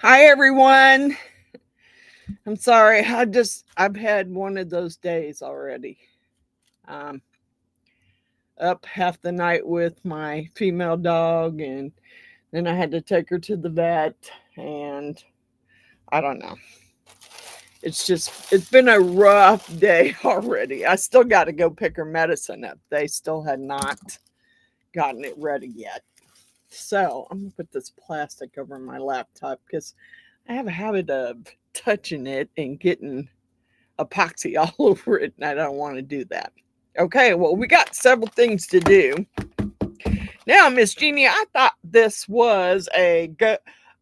Hi everyone. I'm sorry. I've had one of those days already. Um Up half the night with my female dog, and then I had to take her to the vet, and I don't know. It's been a rough day already. I still got to go pick her medicine up. They still had not gotten it ready yet. So, I'm going to put this plastic over my laptop because I have a habit of touching it and getting epoxy all over it, and I don't want to do that. Okay, well, we got several things to do. Now, Miss Jeannie, I thought this was a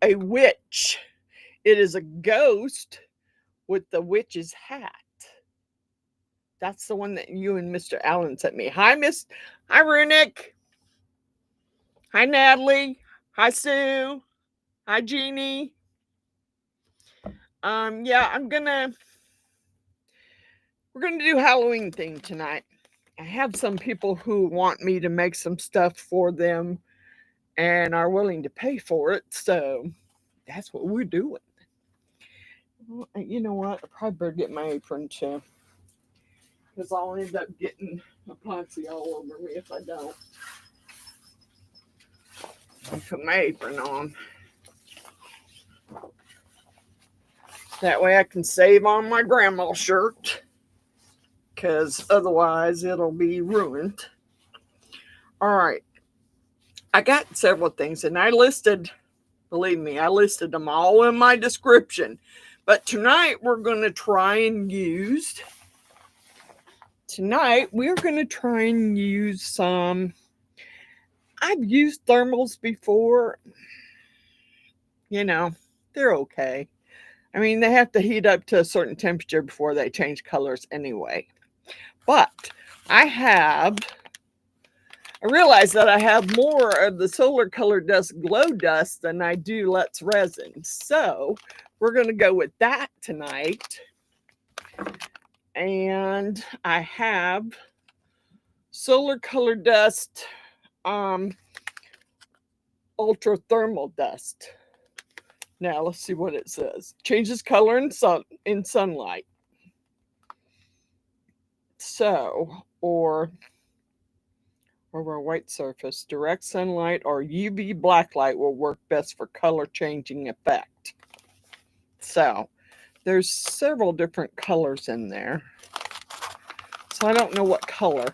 witch. It is a ghost with the witch's hat. That's the one that you and Mr. Allen sent me. Hi Runick. Hi Natalie. Hi Sue. Hi Jeannie. Yeah, we're gonna do Halloween thing tonight. I have some people who want me to make some stuff for them and are willing to pay for it. So that's what we're doing. Well, you know what? I probably better get my apron too, because I'll end up getting epoxy all over me if I don't. I'll put my apron on. That way I can save on my grandma shirt, because otherwise it'll be ruined. All right. I got several things, and believe me, I listed them all in my description. But tonight we're going to try and use some. I've used thermals before. You know, they're okay. I mean, they have to heat up to a certain temperature before they change colors anyway. But I realize that I have more of the solar color dust glow dust than I do Let's Resin. So we're going to go with that tonight. And I have solar color dust, ultra thermal dust. Now let's see what it says. Changes color in sunlight. So, or over a white surface, direct sunlight or UV blacklight will work best for color changing effect. So, there's several different colors in there. So I don't know what color,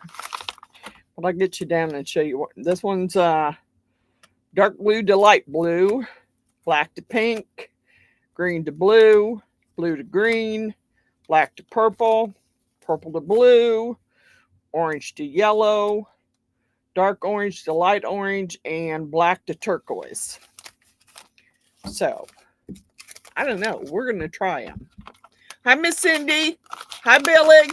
but I'll get you down and show you what. This one's dark blue to light blue, black to pink, green to blue, blue to green, black to purple, purple to blue, orange to yellow, dark orange to light orange, and black to turquoise. So, I don't know. We're going to try them. Hi, Miss Cindy. Hi, Billy.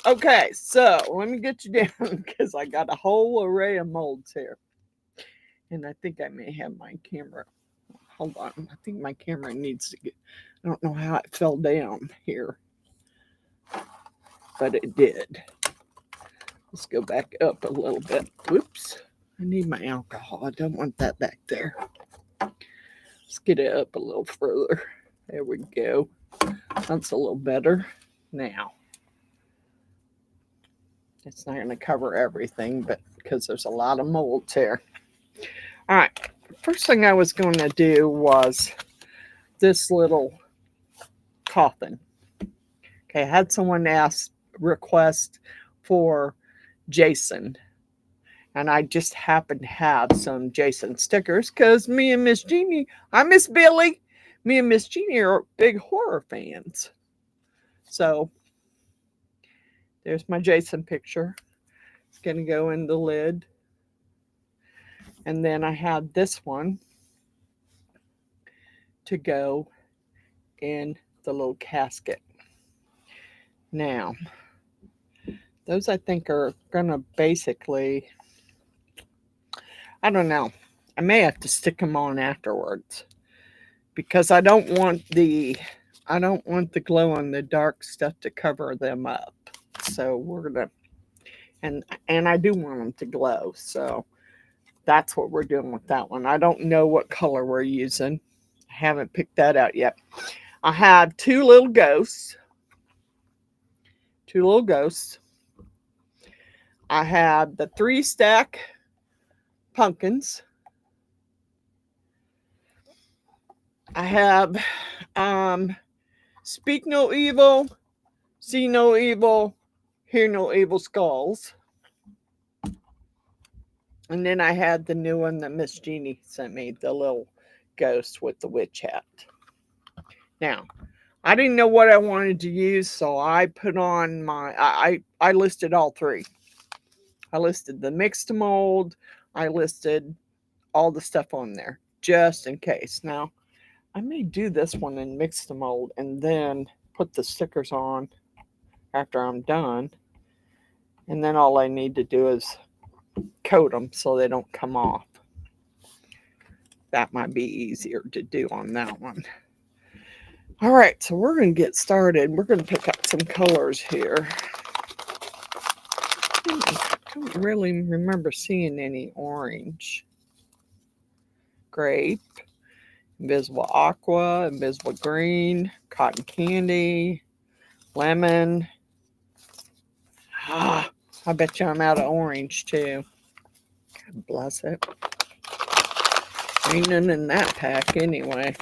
Okay, so let me get you down because I got a whole array of molds here. And I think I may have my camera. Hold on. I think my camera needs to get. I don't know how it fell down here, but it did. Let's go back up a little bit. Whoops. I need my alcohol. I don't want that back there. Let's get it up a little further. There we go. That's a little better. Now, it's not going to cover everything, but because there's a lot of molds here. All right. First thing I was going to do was this little coffin. Okay, I had someone request for Jason, and I just happened to have some Jason stickers because me and Miss Jeannie, I miss Billy, me and Miss Jeannie are big horror fans. So there's my Jason picture. It's going to go in the lid. And then I have this one to go in the little casket. Now, those I think are going to basically, I don't know. I may have to stick them on afterwards because I don't want the glow in the dark stuff to cover them up. So we're going to, and I do want them to glow. So that's what we're doing with that one. I don't know what color we're using. I haven't picked that out yet. I have two little ghosts. I have the 3-stack pumpkins. I have Speak No Evil, See No Evil, Hear No Evil skulls. And then I had the new one that Miss Jeannie sent me, the little ghost with the witch hat. Now, I didn't know what I wanted to use, so I put on I listed all three. I listed the mixed mold. I listed all the stuff on there, just in case. Now, I may do this one in mixed mold and then put the stickers on after I'm done. And then all I need to do is coat them so they don't come off. That might be easier to do on that one. All right, so we're going to get started. We're going to pick up some colors here. I don't really remember seeing any orange. Grape, invisible aqua, invisible green, cotton candy, lemon. I bet you I'm out of orange too. God bless it. Ain't none in that pack anyway.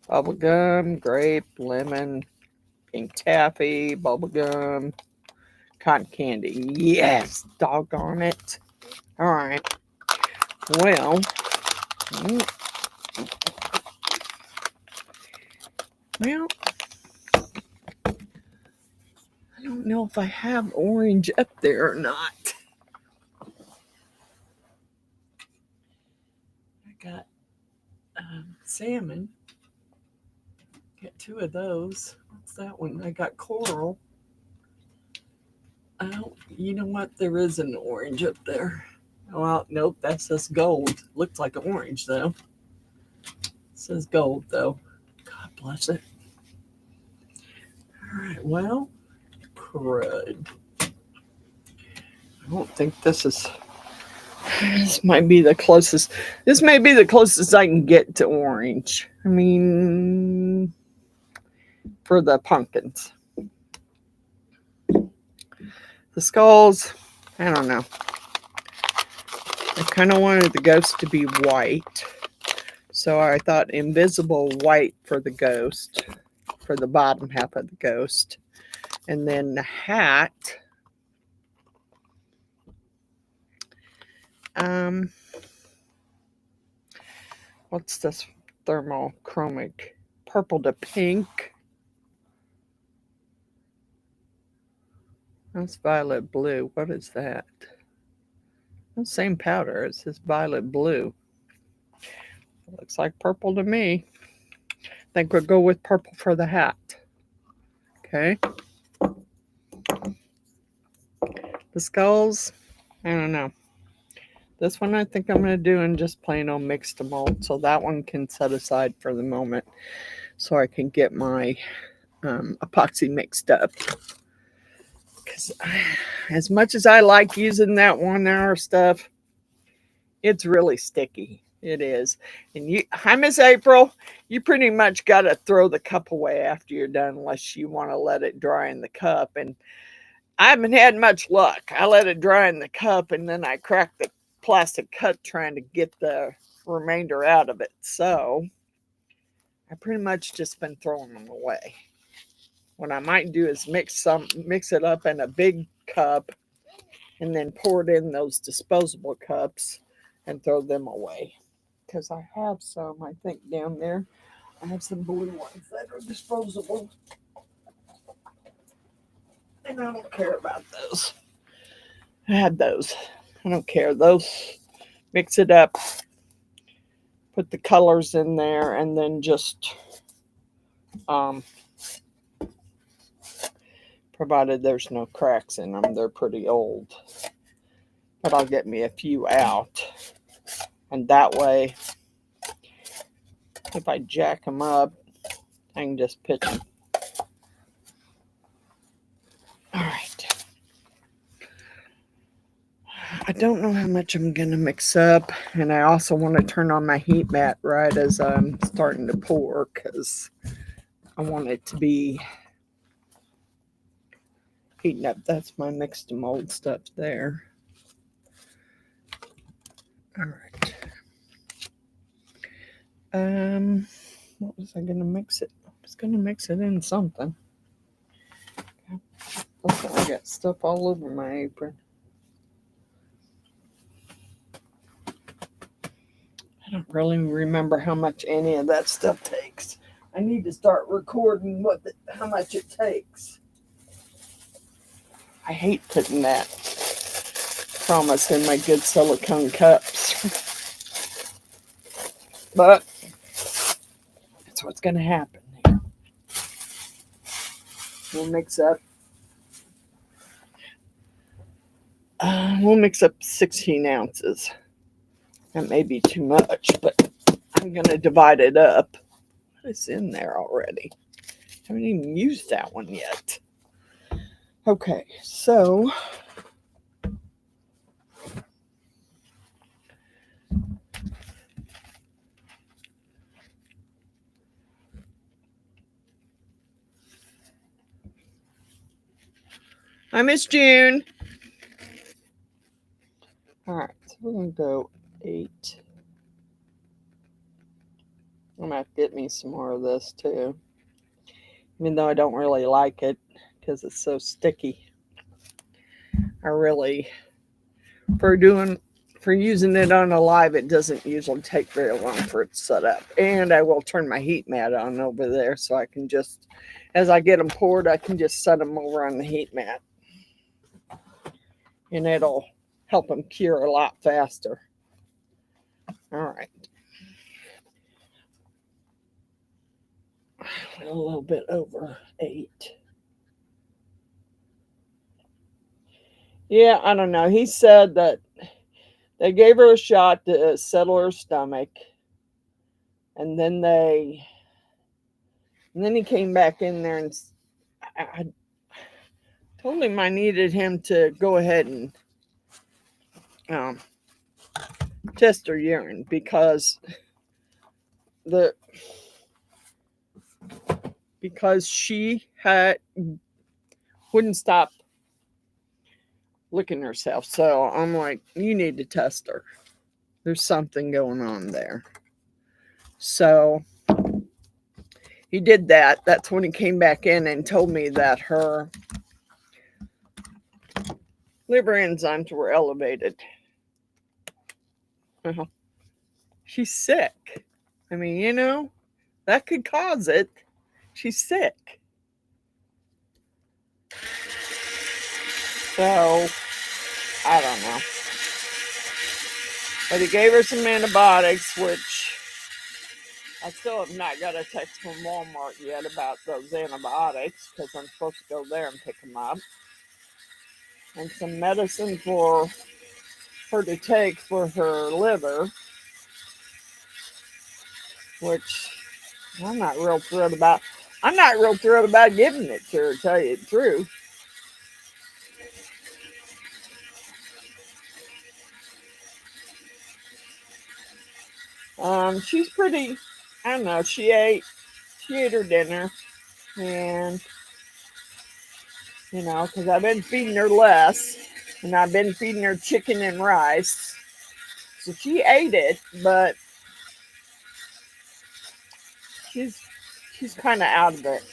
Bubblegum, grape, lemon, pink taffy, bubblegum, cotton candy. Yes, doggone it. All right. Well, I don't know if I have orange up there or not. I got salmon. Got 2 of those. What's that one? I got coral. Oh, you know what? There is an orange up there. Well, nope, that says gold. Looks like an orange, though. It says gold, though. God bless it. All right, well, crud. I don't think this might be the closest. This may be the closest I can get to orange. I mean, for the pumpkins. The skulls, I don't know. I kind of wanted the ghost to be white. So I thought invisible white for the ghost, for the bottom half of the ghost. And then the hat, what's this? Thermochromic, purple to pink. That's violet blue. What is that? The same powder. It says violet blue. Looks like purple to me. I think we'll go with purple for the hat. Okay. The skulls, I don't know. This one I think I'm going to do in just plain old mixed mold. So that one can set aside for the moment so I can get my epoxy mixed up. Because as much as I like using that 1 hour stuff, it's really sticky. It is. And hi, Miss April. You pretty much got to throw the cup away after you're done unless you want to let it dry in the cup. And I haven't had much luck. I let it dry in the cup and then I cracked the plastic cup trying to get the remainder out of it. So I pretty much just been throwing them away. What I might do is mix it up in a big cup and then pour it in those disposable cups and throw them away. Because I have some, I think, down there. I have some blue ones that are disposable. And I don't care about those. I had those. I don't care. Those, mix it up, put the colors in there, and then just provided there's no cracks in them. They're pretty old. But I'll get me a few out. And that way, if I jack them up, I can just pitch them. All right. I don't know how much I'm going to mix up. And I also want to turn on my heat mat right as I'm starting to pour, because I want it to be heating up. That's my mix to mold stuff there. All right. What was I going to mix it? I was going to mix it in something. Okay, I got stuff all over my apron. I don't really remember how much any of that stuff takes. I need to start recording how much it takes. I hate putting that promise in my good silicone cups. But that's what's going to happen. We'll mix up. We'll mix up 16 ounces. That may be too much, but I'm going to divide it up. It's in there already. I haven't even used that one yet. Okay, so hi, Miss June. All right, so we're going to go 8. I'm going to have to get me some more of this too. Even though I don't really like it because it's so sticky. I really, for using it on a live, it doesn't usually take very long for it to set up. And I will turn my heat mat on over there so I can just, as I get them poured, I can just set them over on the heat mat. And it'll help them cure a lot faster. All right. A little bit over 8. Yeah, I don't know. He said that they gave her a shot to settle her stomach. And then he came back in there, and I told him I needed him to go ahead and test her urine, because she wouldn't stop licking herself. So I'm like, you need to test her. There's something going on there. So he did that. That's when he came back in and told me that her liver enzymes were elevated. She's sick. I mean, that could cause it. She's sick. So, I don't know. But he gave her some antibiotics, which I still have not got a text from Walmart yet about those antibiotics, because I'm supposed to go there and pick them up. And some medicine for her to take for her liver, which I'm not real thrilled about. I'm not real thrilled about giving it to her, to tell you the truth. She's pretty, I don't know, she ate her dinner, and, because I've been feeding her less, and I've been feeding her chicken and rice, so she ate it, but she's kind of out of it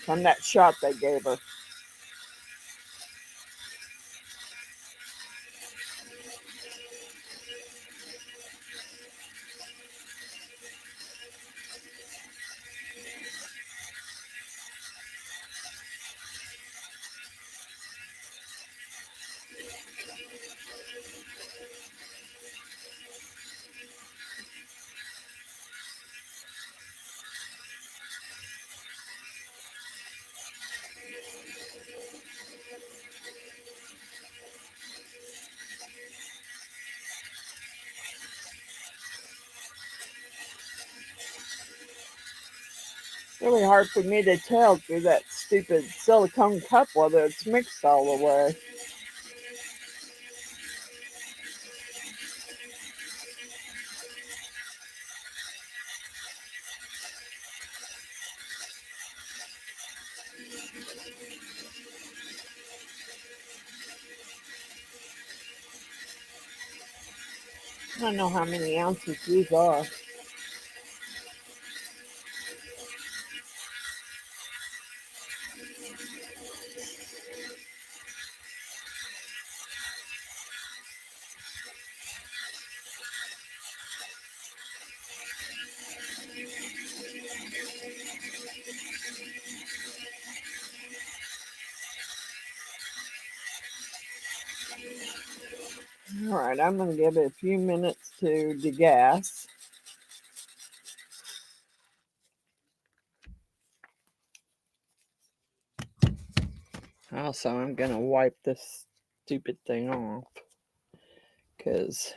from that shot they gave her. Really hard for me to tell through that stupid silicone cup whether it's mixed all the way. I don't know how many ounces these are. All right, I'm going to give it a few minutes to degas. Also, I'm going to wipe this stupid thing off because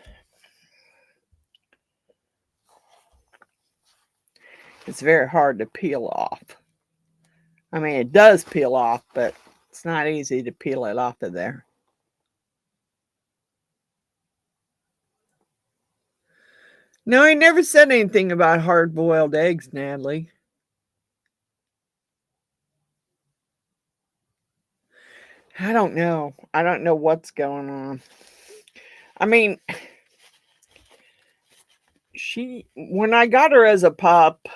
it's very hard to peel off. I mean, it does peel off, but it's not easy to peel it off of there. No, he never said anything about hard-boiled eggs, Natalie. I don't know. I don't know what's going on. I mean, when I got her as a pup,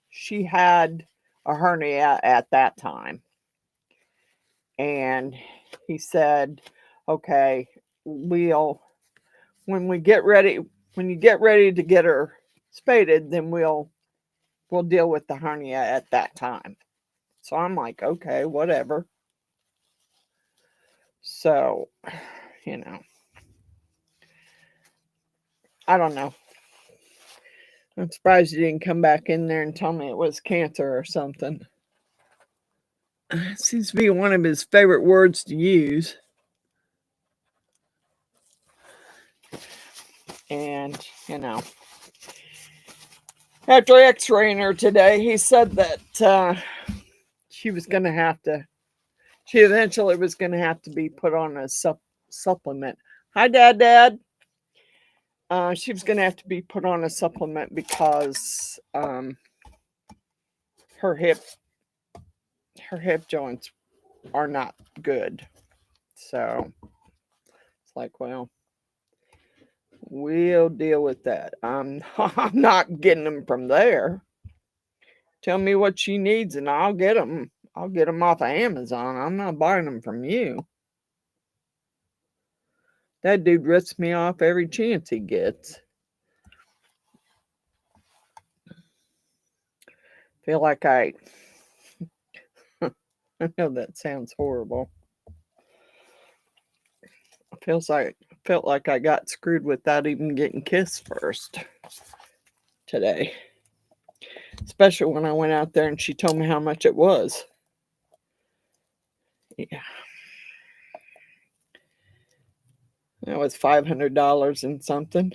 she had a hernia at that time. And he said, okay, when you get ready to get her spaded, then we'll deal with the hernia at that time. So I'm like, okay, whatever. So, I don't know. I'm surprised you didn't come back in there and tell me it was cancer or something. It seems to be one of his favorite words to use. And, after x-raying her today, he said that she eventually was going to have to be put on a supplement. Hi, Dad. She was going to have to be put on a supplement because her hip joints are not good. So it's like, well, we'll deal with that. I'm not getting them from there. Tell me what she needs and I'll get them. I'll get them off of Amazon. I'm not buying them from you. That dude rips me off every chance he gets. Feel like I know that sounds horrible. Felt like I got screwed without even getting kissed first today. Especially when I went out there and she told me how much it was. Yeah. That was $500 and something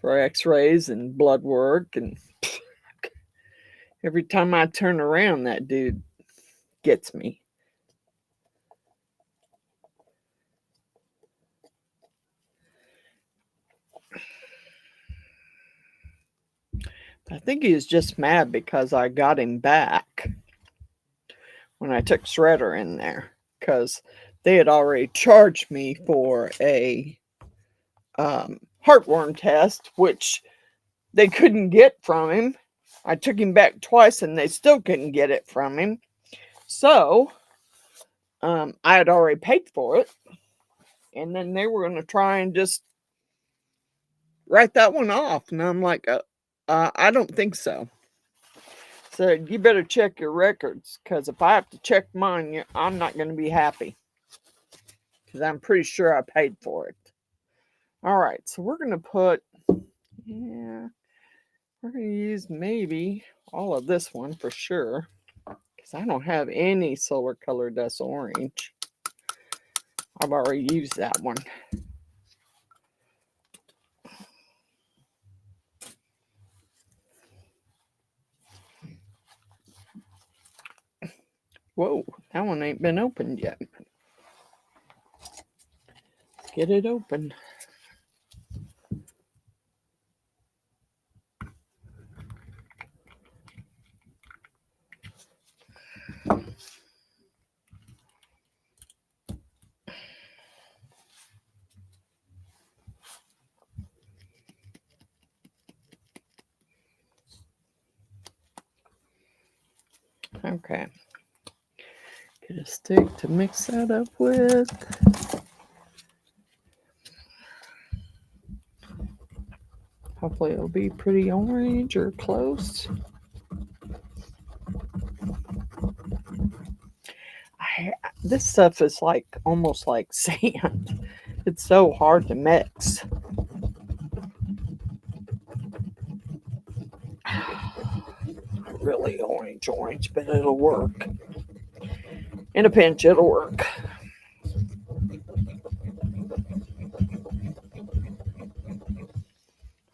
for x-rays and blood work. And every time I turn around, that dude gets me. I think he was just mad because I got him back when I took Shredder in there, because they had already charged me for a heartworm test, which they couldn't get from him. I took him back twice and they still couldn't get it from him. So I had already paid for it. And then they were going to try and just write that one off. And I'm like, I don't think so. So you better check your records, because if I have to check mine, I'm not going to be happy, because I'm pretty sure I paid for it. All right, so we're going to put, we're going to use maybe all of this one for sure, because I don't have any Solar Color Dust Orange. I've already used that one. Whoa, that one ain't been opened yet. Let's get it open. Okay. Get a stick to mix that up with. Hopefully it'll be pretty orange or close. This stuff is like almost like sand. It's so hard to mix. Really orange, but it'll work. In a pinch, it'll work.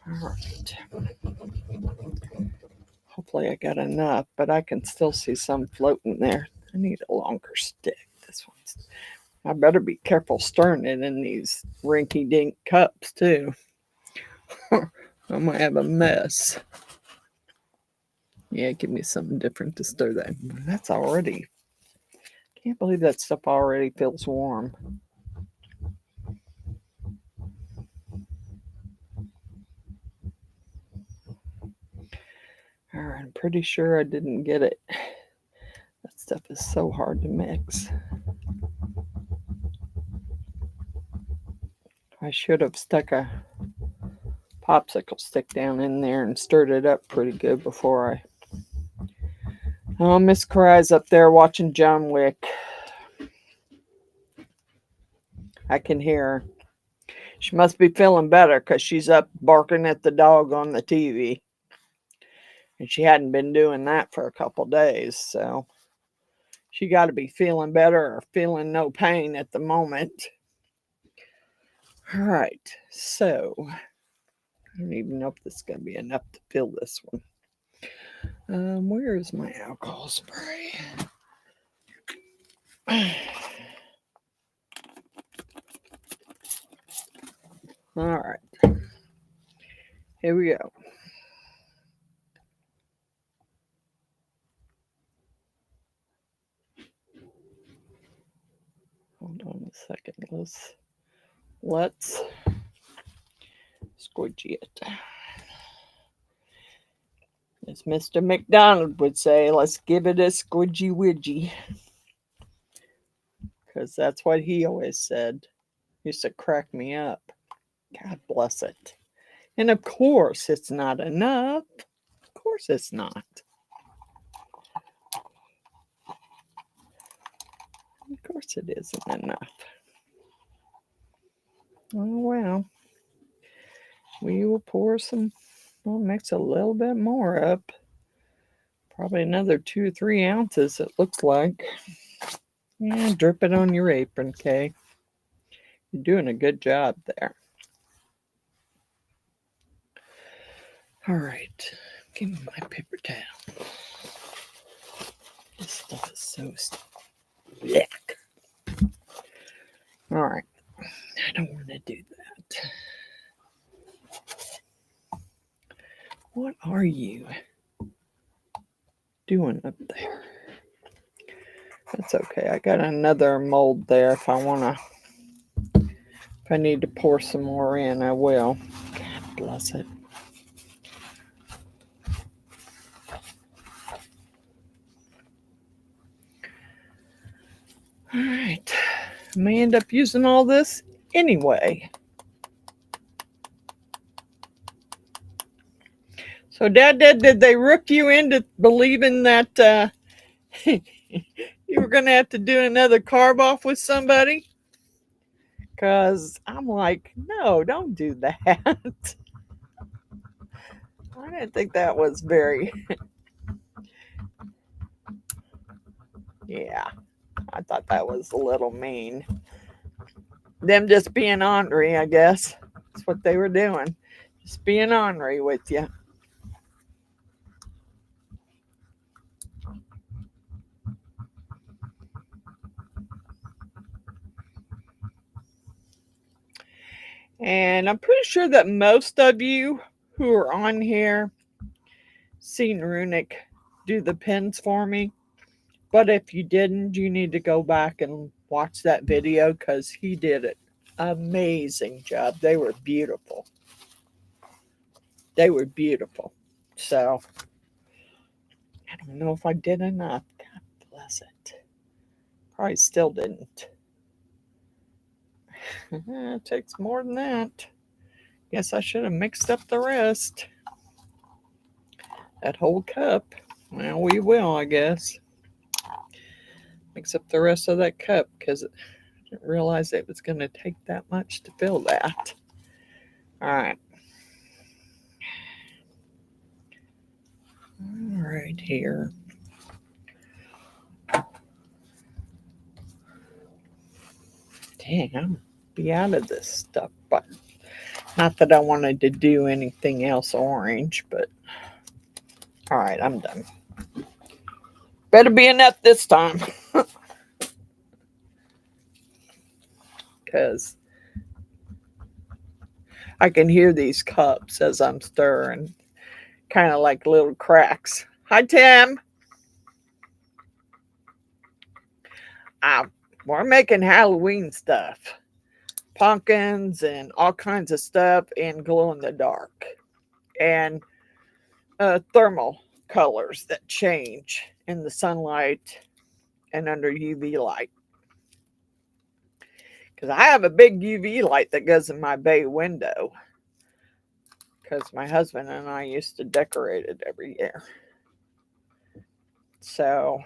All right. Hopefully I got enough, but I can still see some floating there. I need a longer stick. This one's. I better be careful stirring it in these rinky-dink cups too. I might have a mess. Yeah, give me something different to stir that. That's already. Can't believe that stuff already feels warm. I'm pretty sure I didn't get it. That stuff is so hard to mix. I should have stuck a popsicle stick down in there and stirred it up pretty good before I... Oh, Miss Cry's up there watching John Wick. I can hear her. She must be feeling better because she's up barking at the dog on the TV. And she hadn't been doing that for a couple days, so she got to be feeling better or feeling no pain at the moment. All right, so I don't even know if this is going to be enough to fill this one. Where is my alcohol spray? All right, here we go. Hold on a second. Let's squidgy it. As Mr. McDonald would say, let's give it a squidgy widgy. Because that's what he always said. Used to crack me up. God bless it. And of course it's not enough. Of course it's not. Of course it isn't enough. Oh well. We will pour some, we'll mix a little bit more up. Probably another 2 or 3 ounces, it looks like. Yeah, drip it on your apron, Kay. You're doing a good job there. All right, give me my paper towel. This stuff is so black. All right, I don't want to do that. What are you doing up there? That's okay. I got another mold there. If I need to pour some more in, I will. God bless it. All right. I may end up using all this anyway. So, Dad, did they rook you into believing that you were going to have to do another carb off with somebody? Because I'm like, no, don't do that. I didn't think that was very... Yeah, I thought that was a little mean. Them just being ornery, I guess. That's what they were doing. Just being ornery with you. And I'm pretty sure that most of you who are on here seen Runic do the pins for me. But if you didn't, you need to go back and watch that video because he did an amazing job. They were beautiful. They were beautiful. So, I don't know if I did enough. does it? Probably still didn't. It takes more than that. Guess I should have mixed up the rest. That whole cup. Well, we will, I guess. Mix up the rest of that cup because I didn't realize it was going to take that much to fill that. All right. All right, here. Dang, I'm be out of this stuff, but not that I wanted to do anything else orange, but all right, I'm done. Better be enough this time. Because I can hear these cups as I'm stirring, kind of like little cracks. Hi, Tim. We're making Halloween stuff, pumpkins and all kinds of stuff in glow in the dark, and thermal colors that change in the sunlight and under UV light. Because I have a big UV light that goes in my bay window. Because my husband and I used to decorate it every year. So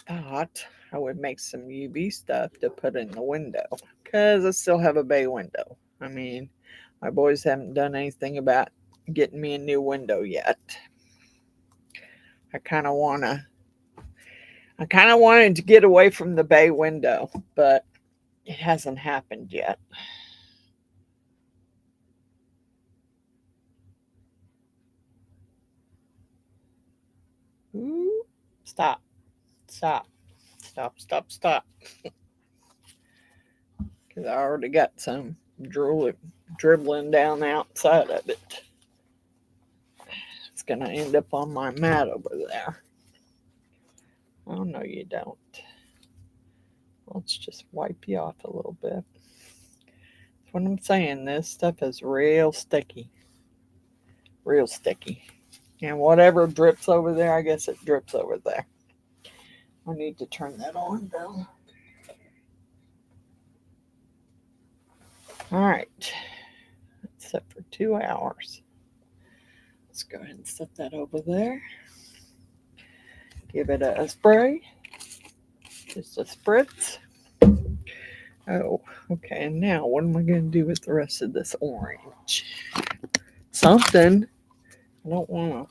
I thought I would make some UV stuff to put in the window. Because I still have a bay window. I mean, my boys haven't done anything about getting me a new window yet. I kind of wanted to get away from the bay window, but it hasn't happened yet. Ooh, stop. Because I already got some dribbling down the outside of it. It's going to end up on my mat over there. Oh, no, you don't. Let's just wipe you off a little bit. That's what I'm saying. This stuff is real sticky. Real sticky. And whatever drips over there, I guess it drips over there. I need to turn that on, though. All right. That's set for 2 hours. Let's go ahead and set that over there. Give it a spray. Just a spritz. Oh, okay. And now what am I going to do with the rest of this orange? Something. I don't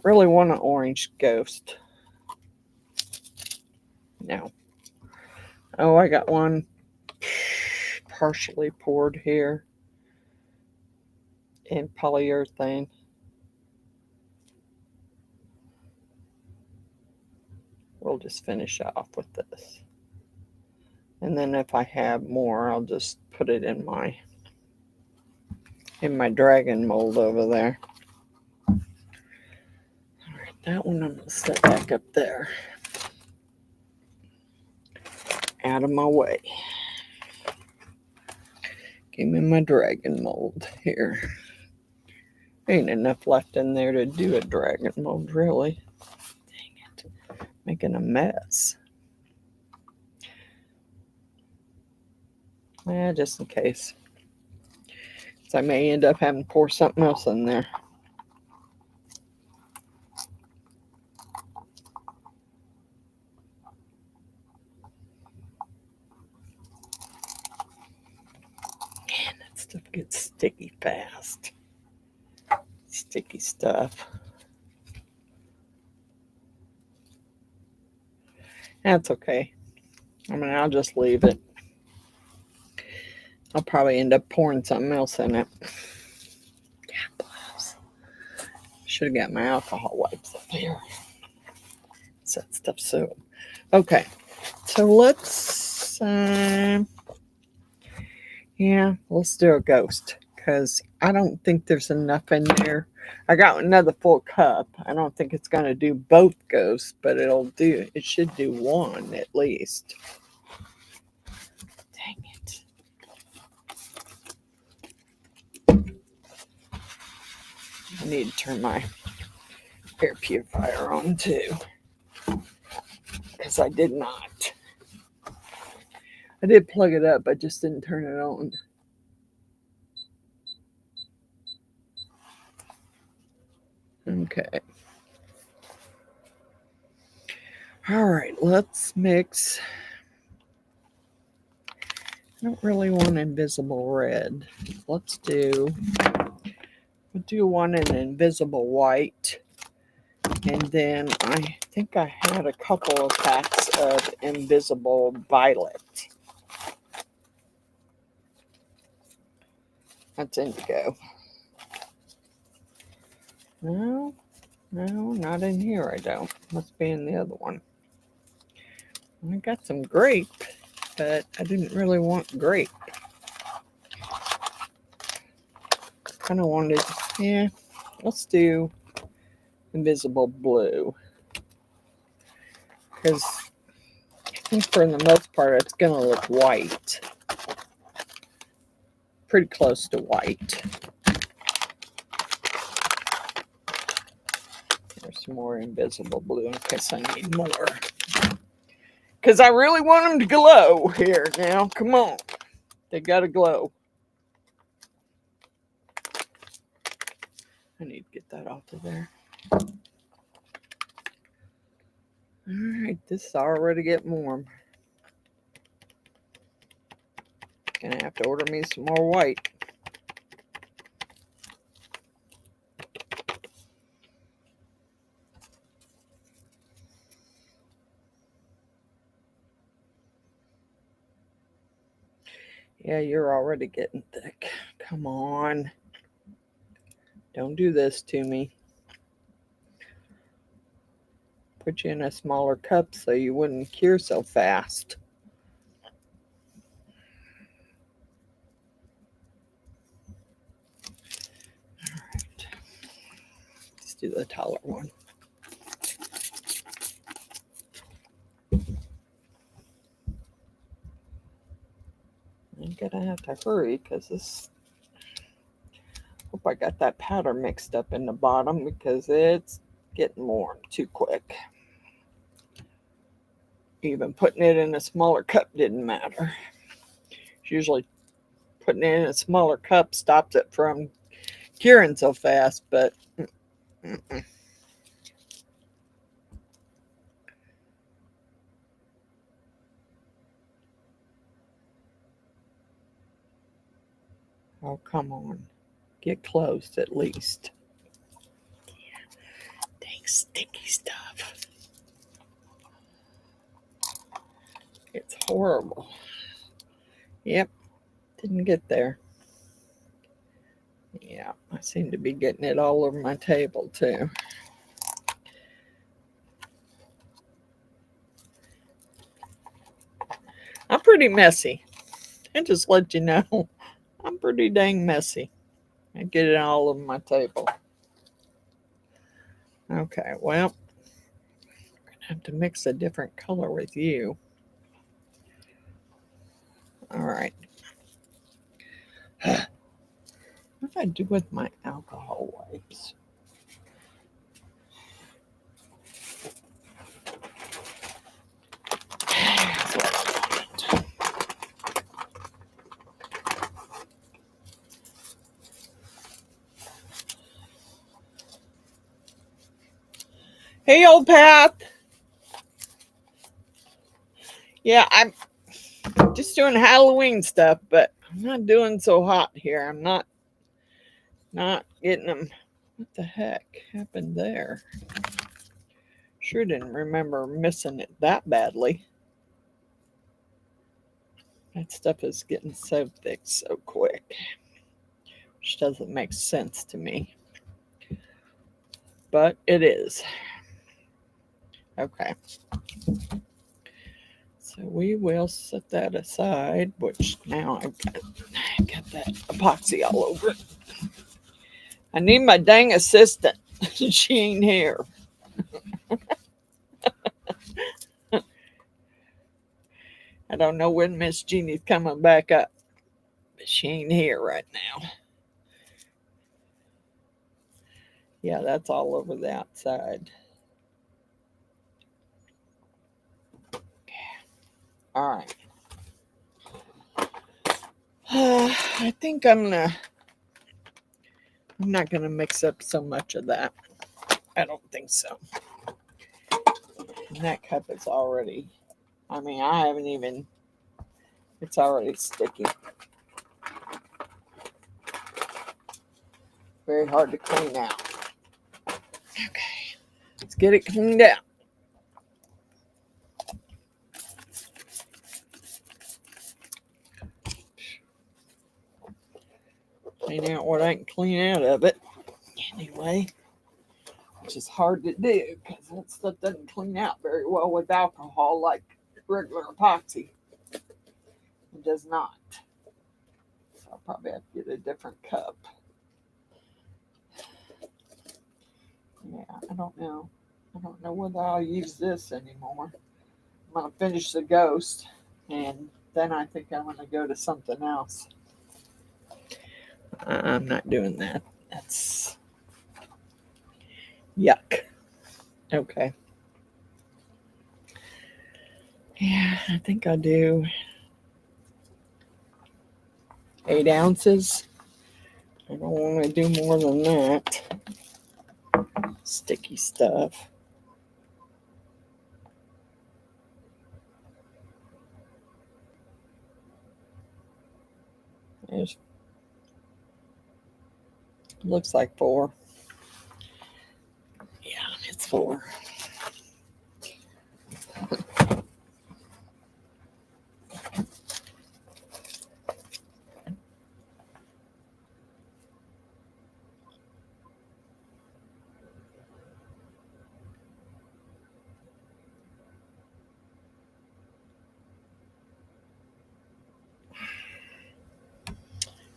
really want an orange ghost. No. Oh, I got one partially poured here in polyurethane. We'll just finish off with this. And then if I have more, I'll just put it in my dragon mold over there. All right, that one I'm going to set back up there. Out of my way. Give me my dragon mold here. Ain't enough left in there to do a dragon mold, really. Dang it. Making a mess. Just in case. So I may end up having to pour something else in there. Man, that stuff gets sticky fast. Sticky stuff. That's okay. I mean, I'll just leave it. I'll probably end up pouring something else in it. Yeah, gloves. Should have got my alcohol wipes up here. Set stuff so. Okay, so let's let's do a ghost because I don't think there's enough in there. I got another full cup. I don't think it's gonna do both ghosts, but it should do one at least. Dang it. I need to turn my air purifier on too, because I did not. I did plug it up, I just didn't turn it on. Okay. All right, let's mix. I don't really want invisible red. Let's do, we'll do one in invisible white. And then I think I had a couple of packs of invisible violet. That's indigo. No, not in here, I don't. Must be in the other one. I got some grape, but I didn't really want grape. Kind of wanted, yeah, let's do invisible blue. Because I think for the most part it's going to look white. Pretty close to white. There's some more invisible blue in case I need more. Because I really want them to glow here now. Come on. They got to glow. I need to get that off of there. Alright, this is already getting warm. Gonna have to order me some more white. Yeah, you're already getting thick. Come on. Don't do this to me. Put you in a smaller cup so you wouldn't cure so fast. Alright. Let's do the taller one. I'm gonna have to hurry because this. Hope I got that powder mixed up in the bottom because it's getting warm too quick. Even putting it in a smaller cup didn't matter. Usually putting it in a smaller cup stops it from curing so fast, but oh, come on. Get close at least. Dang sticky stuff. It's horrible. Yep, didn't get there. Yeah, I seem to be getting it all over my table too. I'm pretty messy. I just let you know, I'm pretty dang messy. I get it all over my table. Okay, well, I'm gonna have to mix a different color with you. All right. What do I do with my alcohol wipes? Hey, old Pat. Yeah, I'm just doing Halloween stuff, but I'm not doing so hot here. I'm not getting them. What the heck happened there? Sure didn't remember missing it that badly. That stuff is getting so thick so quick, which doesn't make sense to me. But it is. Okay. So we will set that aside, which now I've got that epoxy all over it. I need my dang assistant. She ain't here. I don't know when Miss Jeannie's coming back up, but she ain't here right now. Yeah, that's all over the outside. All right. I think I'm not gonna mix up so much of that. I don't think so. And that cup is already, I mean, I haven't even, it's already sticky. Very hard to clean out. Okay, let's get it cleaned out. Clean out what I can clean out of it. Anyway, which is hard to do because that stuff doesn't clean out very well with alcohol like regular epoxy. It does not. So I'll probably have to get a different cup. Yeah, I don't know. I don't know whether I'll use this anymore. I'm going to finish the ghost, and then I think I'm going to go to something else. I'm not doing that. That's yuck. Okay. Yeah, I think I'll do 8 ounces. I don't want to do more than that. Sticky stuff. There's, looks like 4. Yeah, it's 4.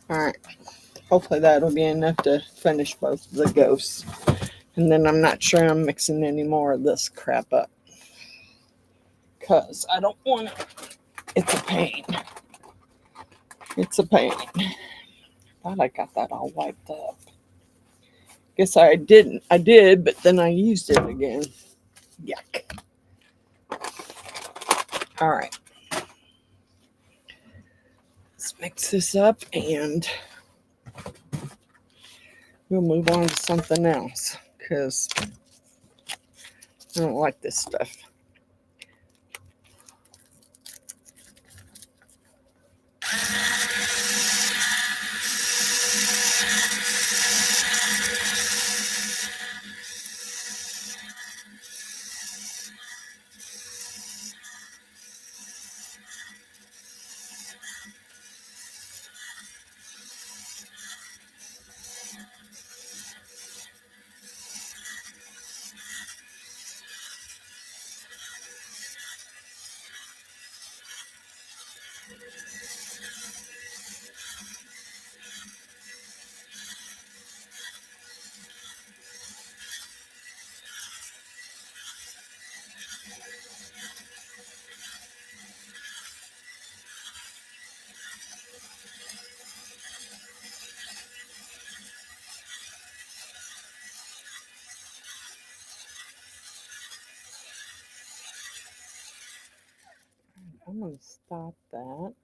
All right. Hopefully that'll be enough to finish both of the ghosts. And then I'm not sure I'm mixing any more of this crap up. Because I don't want to. It's a pain. It's a pain. Thought I got that all wiped up. Guess I didn't. I did, but then I used it again. Yuck. All right. Let's mix this up and we'll move on to something else because I don't like this stuff. I'm going to stop that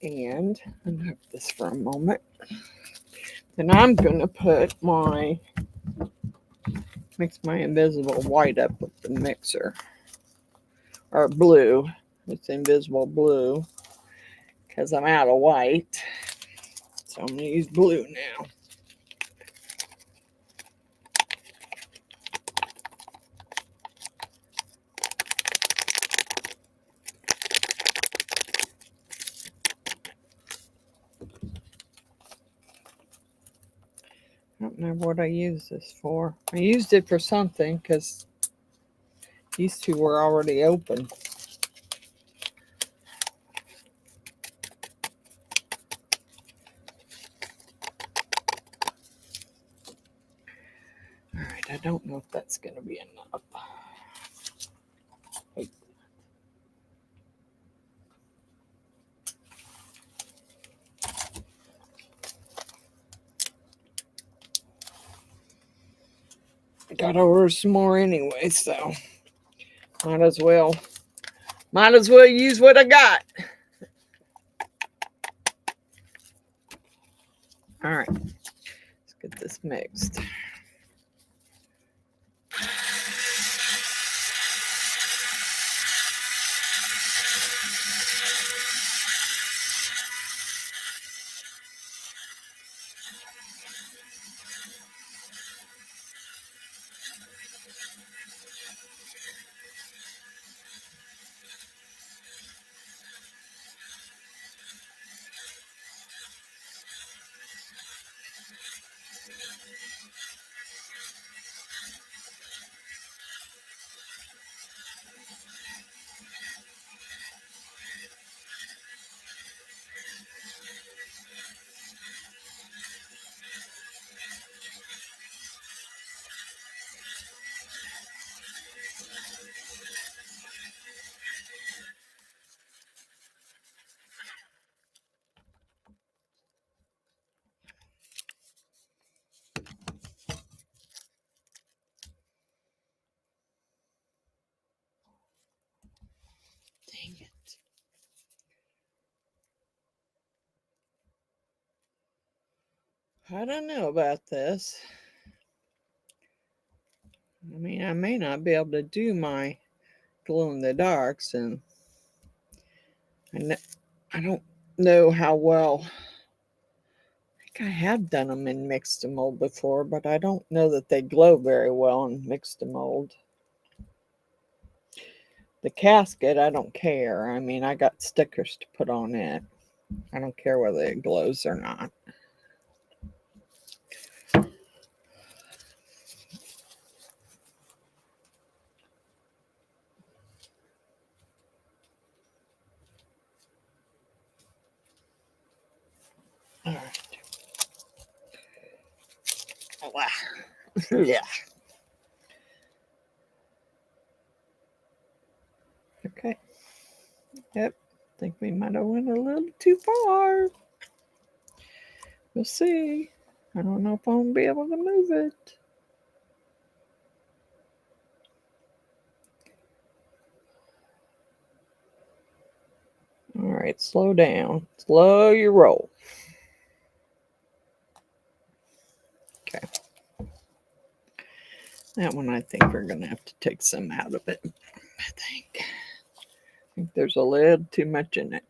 and unhook this for a moment. Then I'm going to mix my invisible white up with the mixer. Or blue. It's invisible blue. Because I'm out of white. So I'm going to use blue now. I don't know what I used this for. I used it for something because these two were already open. All right, I don't know if that's going to be enough. Gotta order some more anyway, so might as well use what I got. All right, let's get this mixed. Dang it. I don't know about this. I mean, I may not be able to do my glow in the darks, and I don't know how well. I think I have done them in mixed mold before, but I don't know that they glow very well in mixed mold. The casket, I don't care. I mean, I got stickers to put on it. I don't care whether it glows or not. All right. Oh, wow. Yeah. Okay. Yep. I think we might have went a little too far. We'll see. I don't know if I'm going to be able to move it. All right, slow down. Slow your roll. Okay. That one, I think we're going to have to take some out of it. I think there's a little too much in it.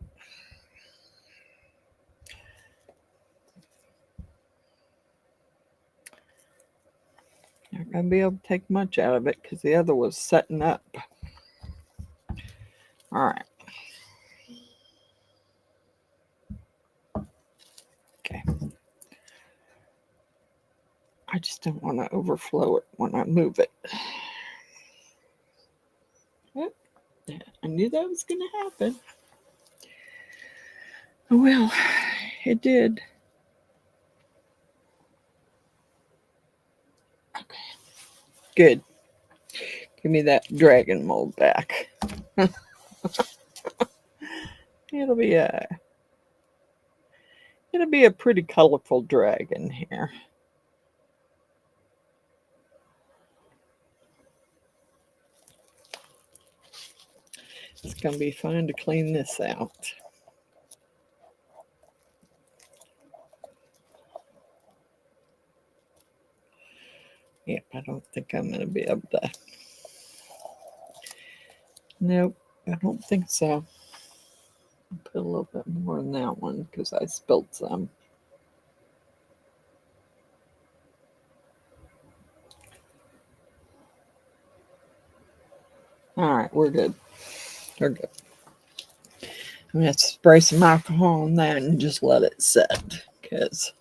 Not going to be able to take much out of it because the other was setting up. All right. Okay. I just don't want to overflow it when I move it. Yep. I knew that was going to happen. Well, it did. Okay. Good. Give me that dragon mold back. It'll be a pretty colorful dragon here. It's going to be fun to clean this out. Yep, I don't think I'm going to be able to. Nope, I don't think so. I'll put a little bit more in that one because I spilled some. All right, we're good. We're good. I'm going to spray some alcohol on that and just let it set because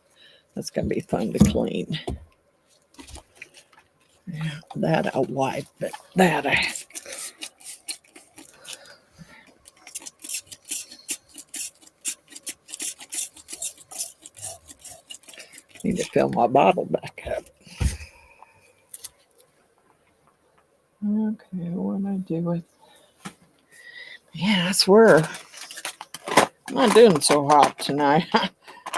that's going to be fun to clean. Yeah, that I'll wipe, but that I need to fill my bottle back up. Okay, what do I do with? Yeah, I swear, I'm not doing so hot tonight. I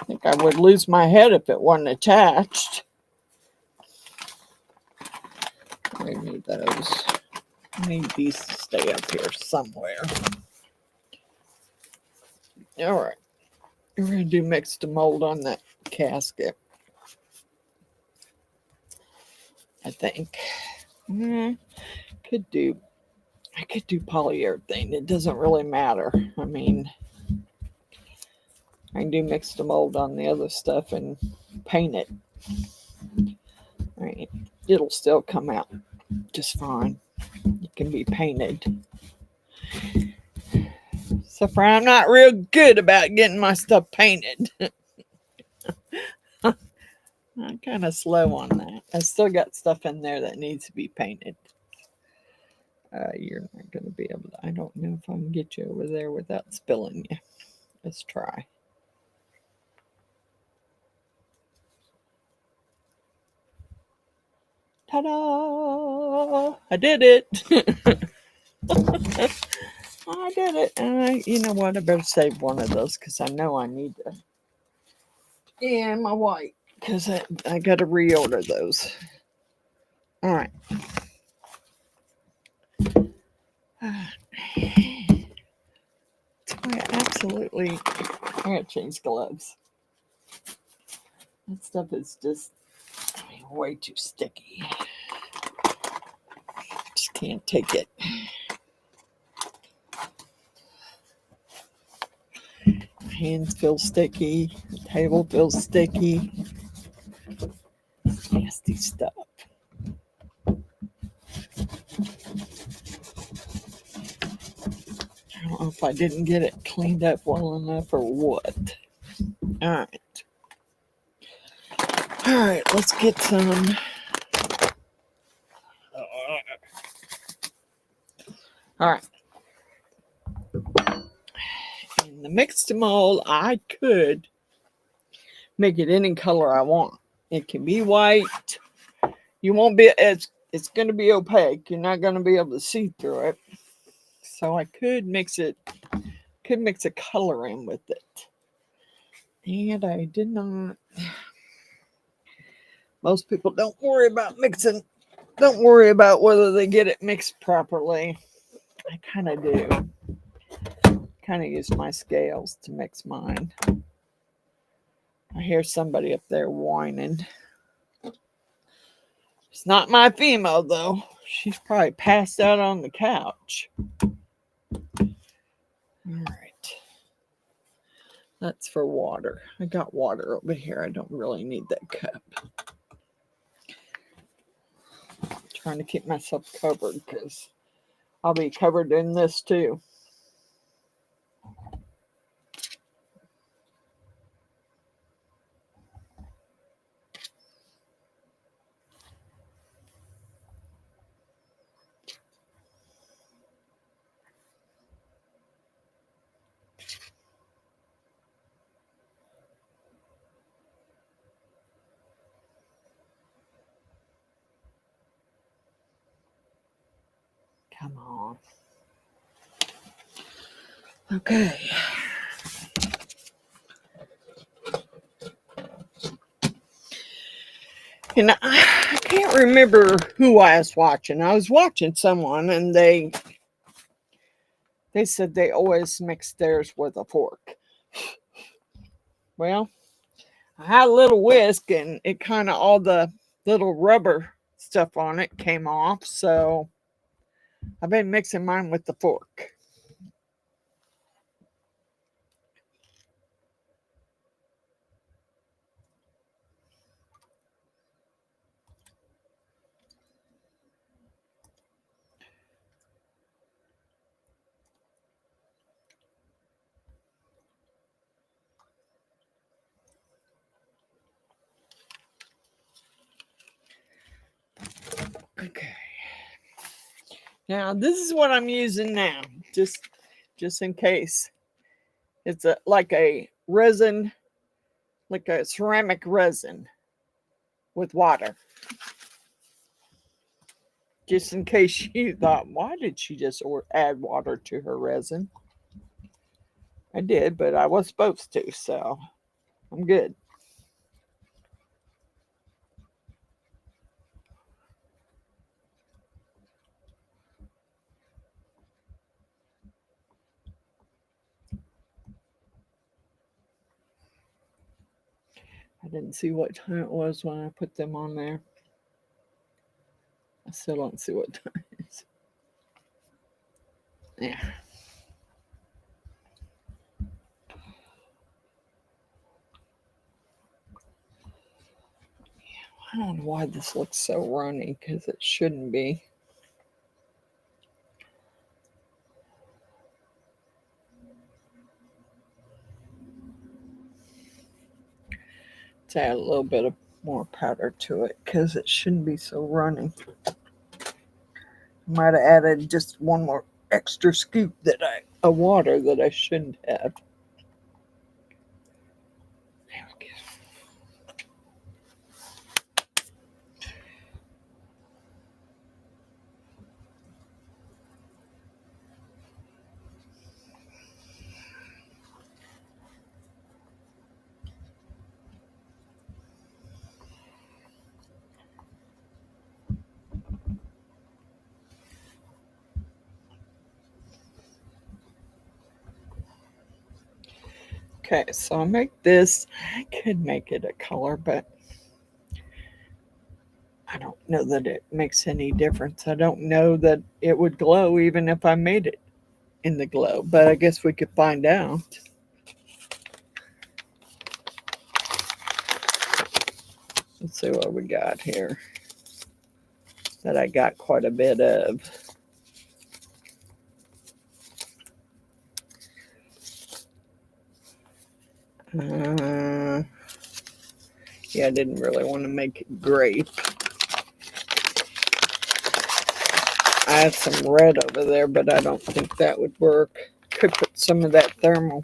think I would lose my head if it wasn't attached. need these to stay up here somewhere. All right. We're going to do mix to mold on that casket. I think. I could do polyurethane. It doesn't really matter. I mean, I can do mix to mold on the other stuff and paint it. All right. It'll still come out just fine. It can be painted. So far, I'm not real good about getting my stuff painted. I'm kind of slow on that. I still got stuff in there that needs to be painted. You're not going to be able to. I don't know if I can get you over there without spilling you. Let's try. Ta-da! I did it. I did it. You know what? I better save one of those because I know I need to. Yeah, my white, because I got to reorder those. All right. I gotta change gloves. That stuff is just way too sticky. Just can't take it. My hands feel sticky. The table feels sticky. Nasty stuff. I don't know if I didn't get it cleaned up well enough or what. All right. All right, let's get some. All right. In the mix to mold, I could make it any color I want. It can be white. You won't be, it's going to be opaque. You're not going to be able to see through it. So I could mix a color in with it. And I did not. Most people don't worry about mixing. Don't worry about whether they get it mixed properly. I kind of do. Kind of use my scales to mix mine. I hear somebody up there whining. It's not my female, though. She's probably passed out on the couch. All right. That's for water. I got water over here. I don't really need that cup. I'm trying to keep myself covered because I'll be covered in this too. Come on. Okay. And I can't remember who I was watching. I was watching someone and they said they always mix theirs with a fork. Well, I had a little whisk and it kind of all the little rubber stuff on it came off. So I've been mixing mine with the fork. Okay. Now this is what I'm using now, just in case. It's like a resin, like a ceramic resin with water. Just in case you thought, why did she just add water to her resin? I did, but I was supposed to, so I'm good. didn't see what time it was when I put them on there. I still don't see what time it is. Yeah. I don't know why this looks so runny, because it shouldn't be. Let's add a little bit of more powder to it, because it shouldn't be so runny. Might have added just one more extra scoop of water that I shouldn't have. There we go. Okay, so I'll make this. I could make it a color, but I don't know that it makes any difference. I don't know that it would glow even if I made it in the glow, but I guess we could find out. Let's see what we got here that I got quite a bit of. Yeah, I didn't really want to make it grape. I have some red over there, but I don't think that would work. Could put some of that thermal.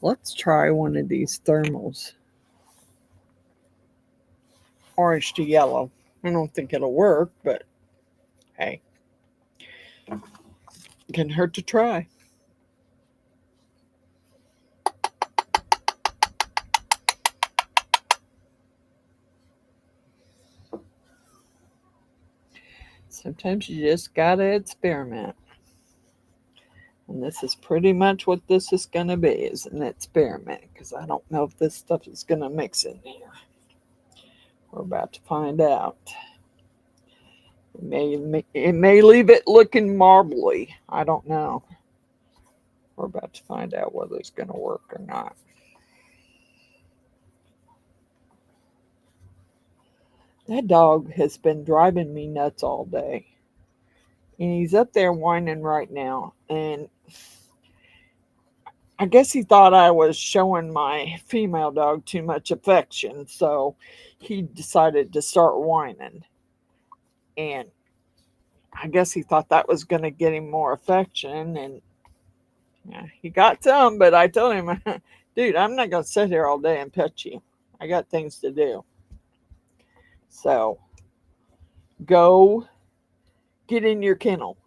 Let's try one of these thermals. Orange to yellow. I don't think it'll work, but hey, it can hurt to try. Sometimes you just gotta experiment. And this is pretty much what this is gonna be, is an experiment, because I don't know if this stuff is gonna mix in here. We're about to find out. It may leave it looking marbly. I don't know. We're about to find out whether it's gonna work or not. That dog has been driving me nuts all day. And he's up there whining right now. And I guess he thought I was showing my female dog too much affection. So he decided to start whining. And I guess he thought that was going to get him more affection. And yeah, he got some, but I told him, dude, I'm not going to sit here all day and pet you. I got things to do. So go get in your kennel.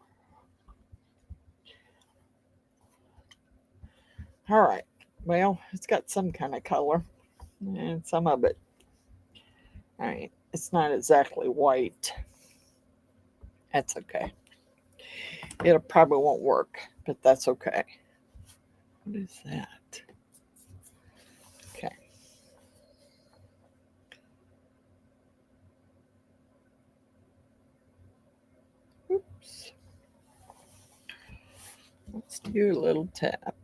All right. Well, it's got some kind of color, and some of it. All right. It's not exactly white. That's okay. It probably won't work, but that's okay. What is that? Okay. Oops. Let's do a little tap.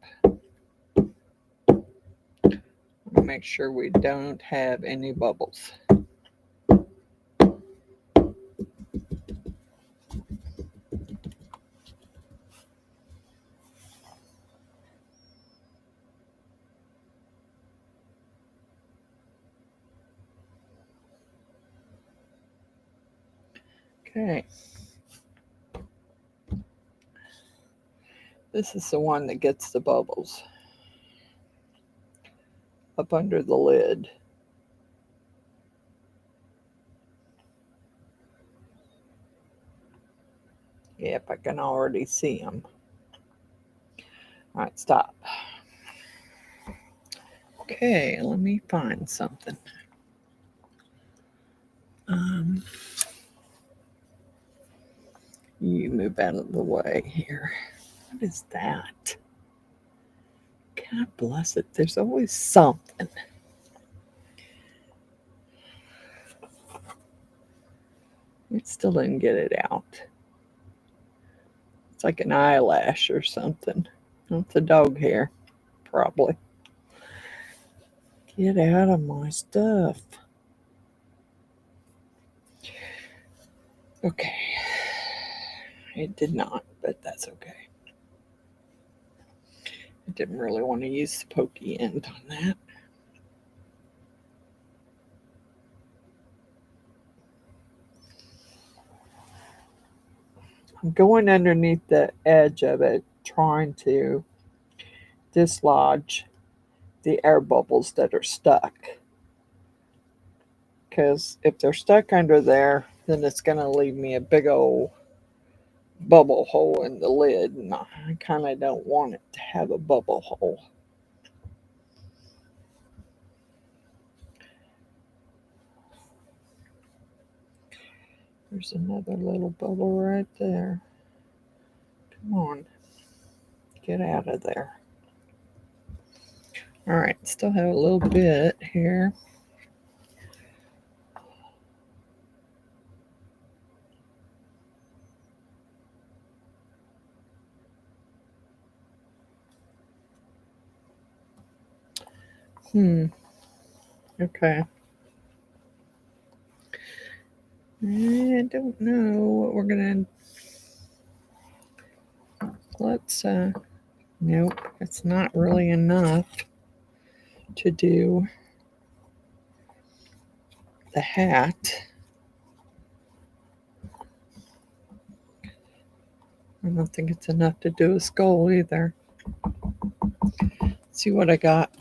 Make sure we don't have any bubbles. Okay. This is the one that gets the bubbles up under the lid. Yep, I can already see them. All right, stop. Okay, let me find something. You move out of the way here. What is that? God bless it. There's always something. It still didn't get it out. It's like an eyelash or something. It's a dog hair, probably. Get out of my stuff. Okay. It did not, but that's okay. I didn't really want to use the pokey end on that. I'm going underneath the edge of it, trying to dislodge the air bubbles that are stuck. Because if they're stuck under there, then it's going to leave me a big old bubble hole in the lid, and I kind of don't want it to have a bubble hole. There's another little bubble right there. Come on, get out of there. All right, still have a little bit here. Okay. I don't know what we're gonna. Let's. Nope, it's not really enough to do the hat. I don't think it's enough to do a skull either. Let's see what I got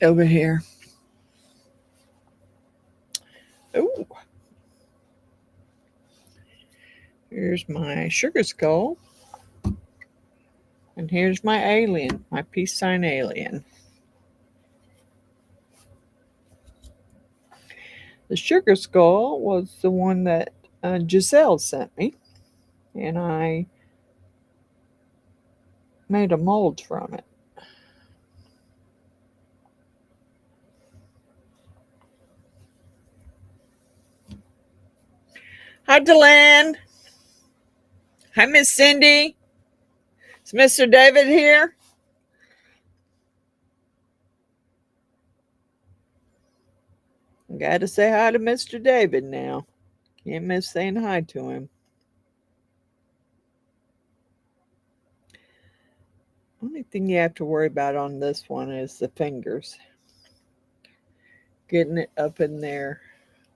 over here. Oh, here's my sugar skull. And here's my alien, my peace sign alien. The sugar skull was the one that Giselle sent me. And I made a mold from it. Hi, Deland. Hi, Miss Cindy. Is Mr. David here? I gotta say hi to Mr. David now. Can't miss saying hi to him. Only thing you have to worry about on this one is the fingers. Getting it up in there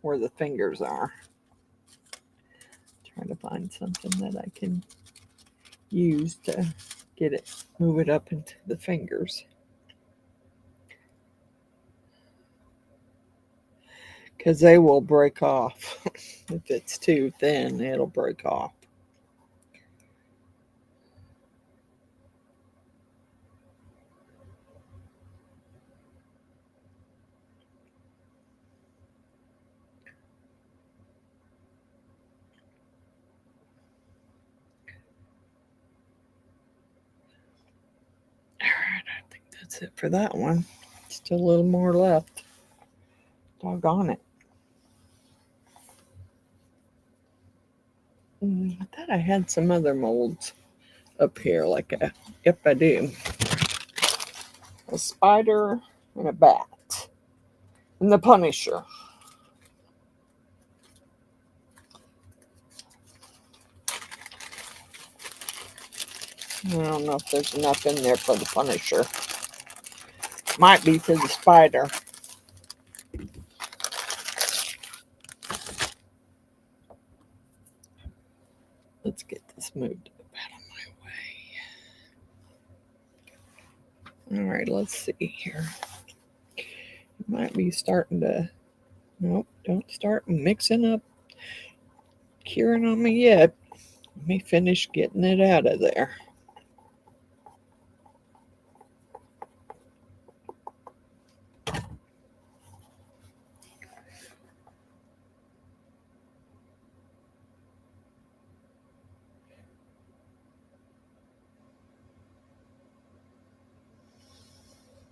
where the fingers are. Trying to find something that I can use to get it, move it up into the fingers. Because they will break off. If it's too thin, it'll break off. Alright, I think that's it for that one. Still a little more left. Doggone it. I thought I had some other molds up here, like if I do. A spider and a bat. And the Punisher. I don't know if there's enough in there for the Punisher. Might be for the spider. Let's get this moved up out of my way. All right, let's see here. It might be starting to. Nope, don't start mixing up, curing on me yet. Let me finish getting it out of there.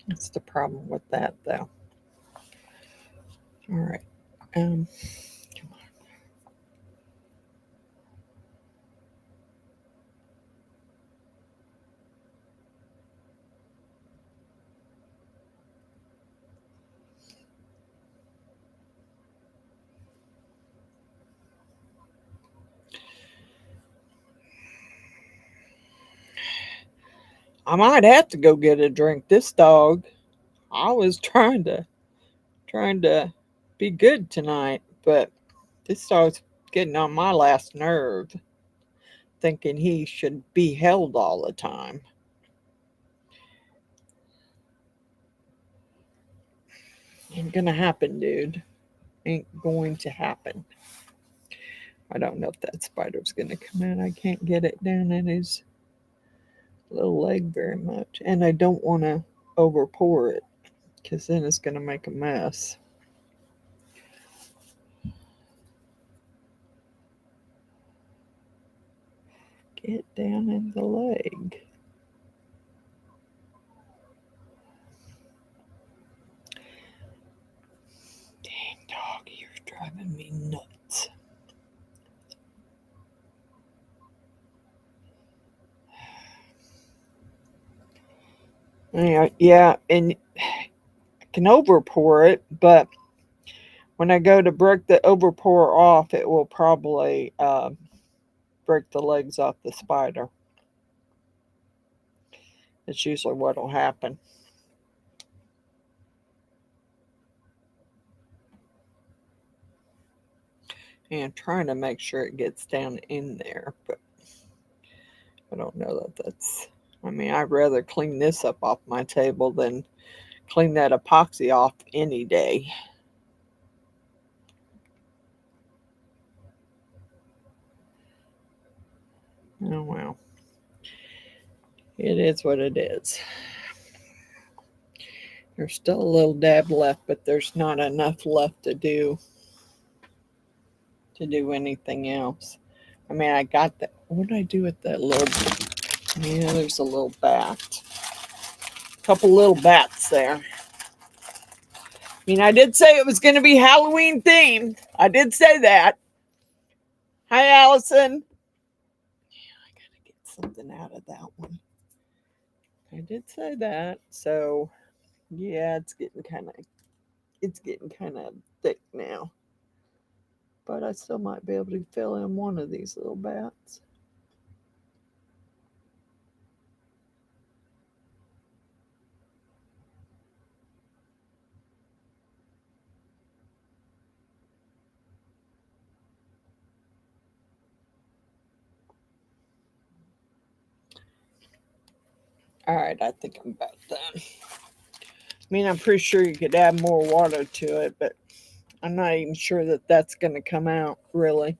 That's the problem with that, though. All right. Come on. I might have to go get a drink. This dog, I was trying to be good tonight, but this dog's getting on my last nerve, thinking he should be held all the time. Ain't gonna happen, dude. Ain't going to happen. I don't know if that spider's gonna come out. I can't get it down in his little leg very much. And I don't want to over pour it because then it's gonna make a mess. Get down in the leg. Dang dog, you're driving me nuts. Yeah, and I can over pour it, but when I go to break the over pour off, it will probably break the legs off the spider. That's usually what will happen. And trying to make sure it gets down in there, but I don't know that that's. I mean, I'd rather clean this up off my table than clean that epoxy off any day. Oh well. It is what it is. There's still a little dab left, but there's not enough left to do anything else. I mean, I got that. What did I do with that little? Yeah, there's a little bat. A couple little bats there. I mean, I did say it was going to be Halloween themed. I did say that. Hi, Allison. Yeah, I got to get something out of that one. I did say that. So, yeah, it's getting kind of thick now. But I still might be able to fill in one of these little bats. All right, I think I'm about done. I mean, I'm pretty sure you could add more water to it, but I'm not even sure that that's going to come out, really.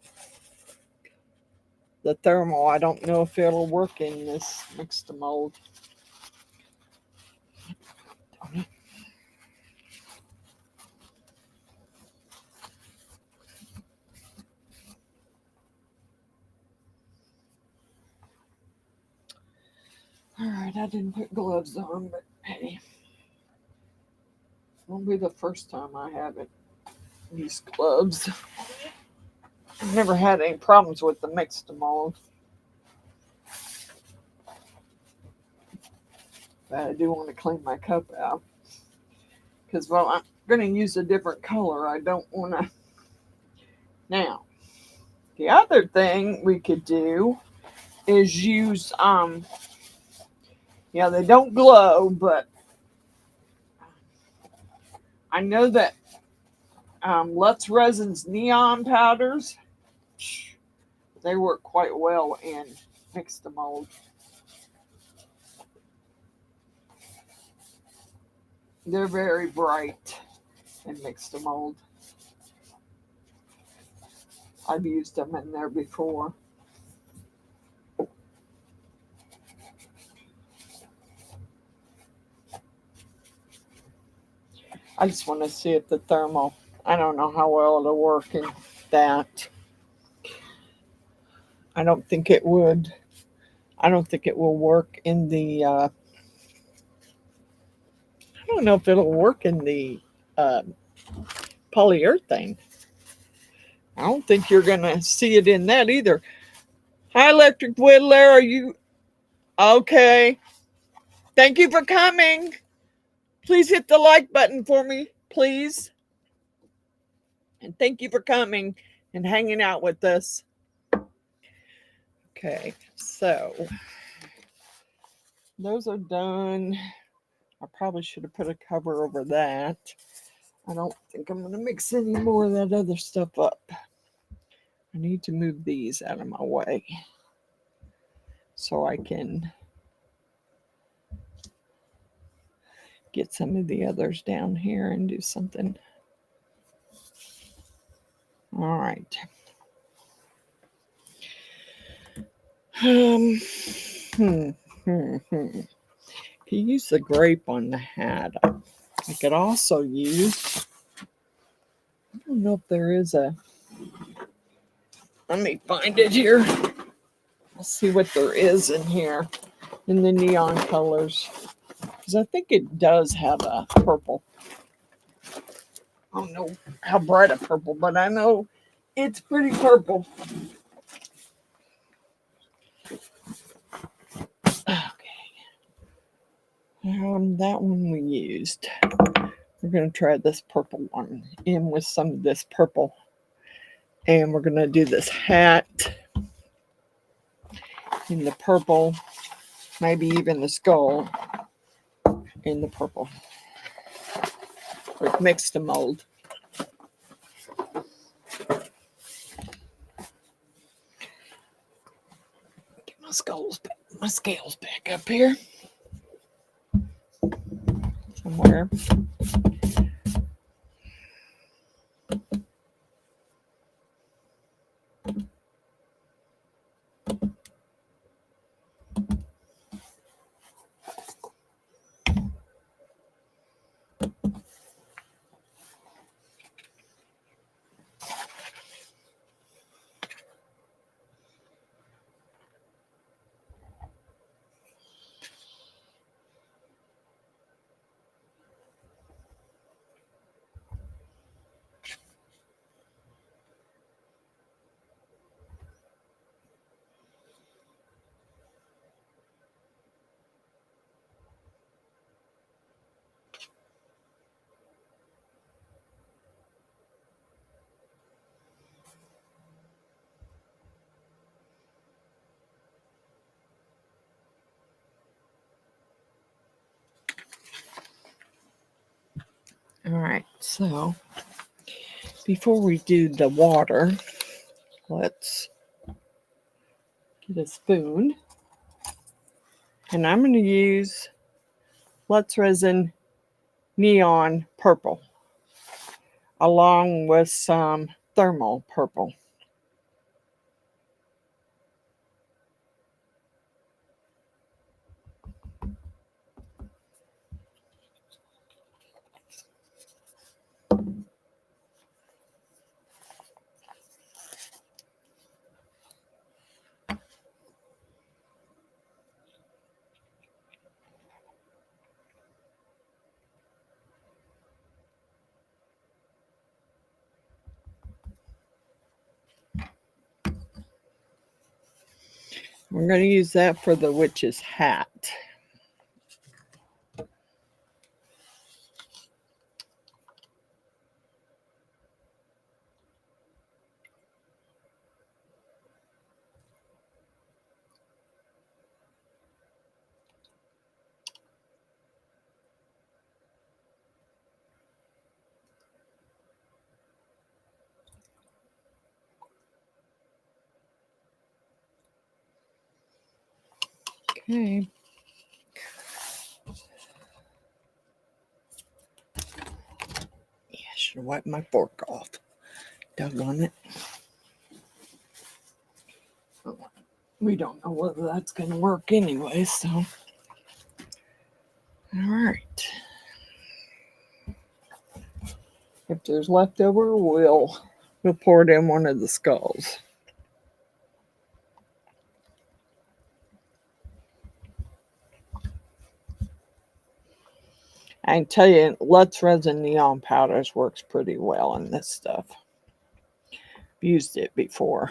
The thermal, I don't know if it'll work in this mixed mold. All right, I didn't put gloves on, but hey, it won't be the first time I haven't used gloves. I've never had any problems with the mixed mold. But I do want to clean my cup out. Because, well, I'm going to use a different color. I don't want to. Now, the other thing we could do is use, yeah, they don't glow, but I know that Lutz Resin's neon powders, they work quite well in mixed mold. They're very bright in mixed mold. I've used them in there before. I just want to see if the thermal, I don't know how well it'll work in that. I don't think it would. I don't think it will work in the, I don't know if it'll work in the polyurethane. I don't think you're going to see it in that either. Hi, Electric Whittler. Are you okay? Thank you for coming. Please hit the like button for me, please. And thank you for coming and hanging out with us. Okay, so those are done. I probably should have put a cover over that. I don't think I'm going to mix any more of that other stuff up. I need to move these out of my way so I can get some of the others down here and do something. All right. Could use the grape on the hat. I could also use, I don't know if there is a, let me find it here. Let's see what there is in here in the neon colors. Because I think it does have a purple. I don't know how bright a purple, but I know it's pretty purple. Okay. That one we used. We're going to try this purple one in with some of this purple. And we're going to do this hat in the purple, maybe even the skull in the purple. We've mixed the mold. Get my scales back up here somewhere. All right, so before we do the water, let's get a spoon. And I'm going to use Let's Resin Neon Purple along with some Thermal Purple. We're going to use that for the witch's hat. Okay. Yeah, I should have wiped my fork off. Doggone it. We don't know whether that's going to work anyway, so. All right. If there's leftover, we'll pour it in one of the skulls. I can tell you, Let's Resin Neon Powders works pretty well in this stuff. Used it before.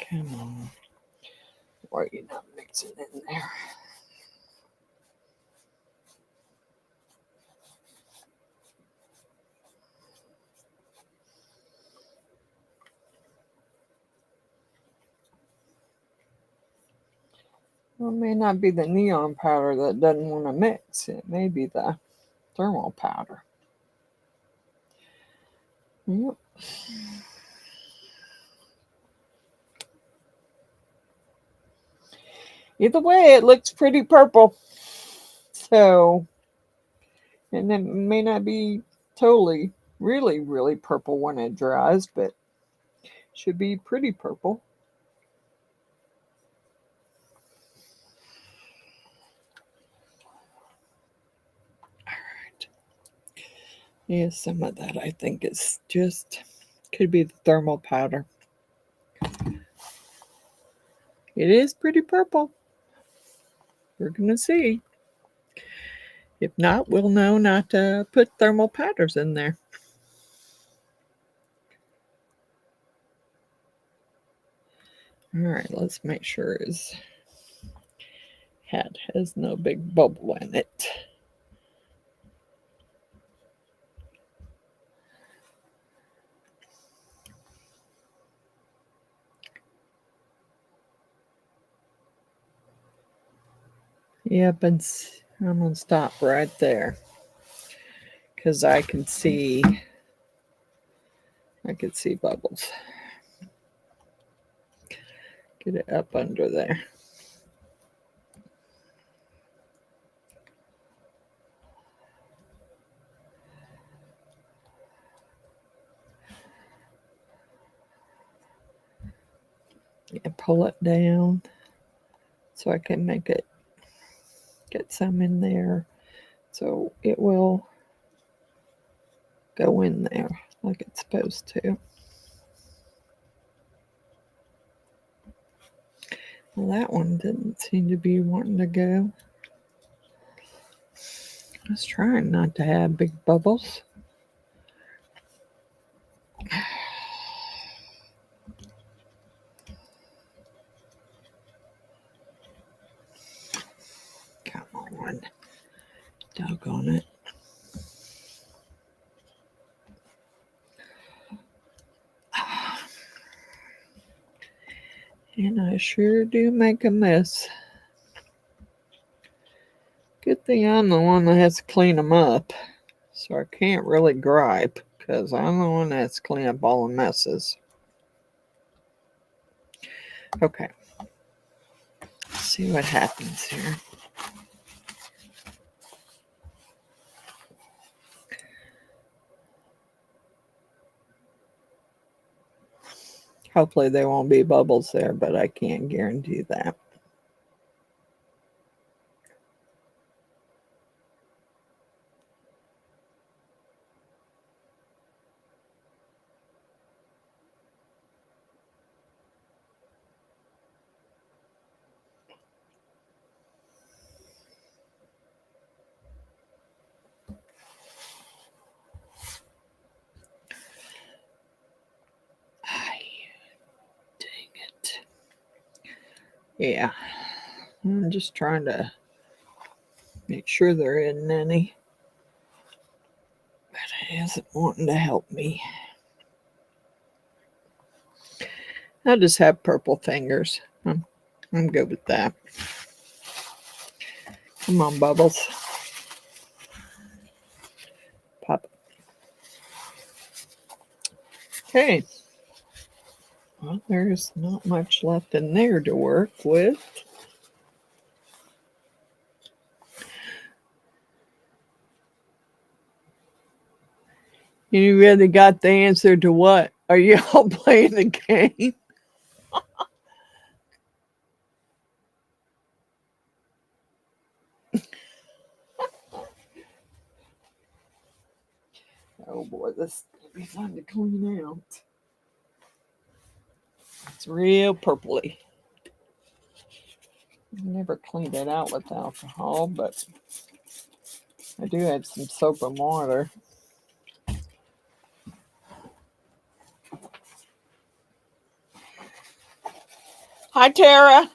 Come on. Why are you not mixing in there? Well, it may not be the neon powder that doesn't want to mix. It may be the thermal powder. Yep. Either way, it looks pretty purple. So, and it may not be totally, really, really purple when it dries, but it should be pretty purple. Yeah, some of that I think is just, could be the thermal powder. It is pretty purple. We're going to see. If not, we'll know not to put thermal powders in there. All right, let's make sure his head has no big bubble in it. Yep, and I'm going to stop right there because I can see bubbles. Get it up under there. And pull it down so I can make it, get some in there so it will go in there like it's supposed to. Well, that one didn't seem to be wanting to go. I was trying not to have big bubbles. Come on. Doggone it. And I sure do make a mess. Good thing I'm the one that has to clean them up. So I can't really gripe because I'm the one that has to clean up all the messes. Okay. Let's see what happens here. Hopefully there won't be bubbles there, but I can't guarantee that. Yeah, I'm just trying to make sure there isn't any. But it isn't wanting to help me. I just have purple fingers. I'm good with that. Come on, Bubbles. Pop. Okay. Well, there's not much left in there to work with. You really got the answer to what? Are you all playing the game? Oh boy, this is going to be fun to clean out. It's real purpley. I never cleaned it out with alcohol, but I do have some soap and water. Hi, Tara.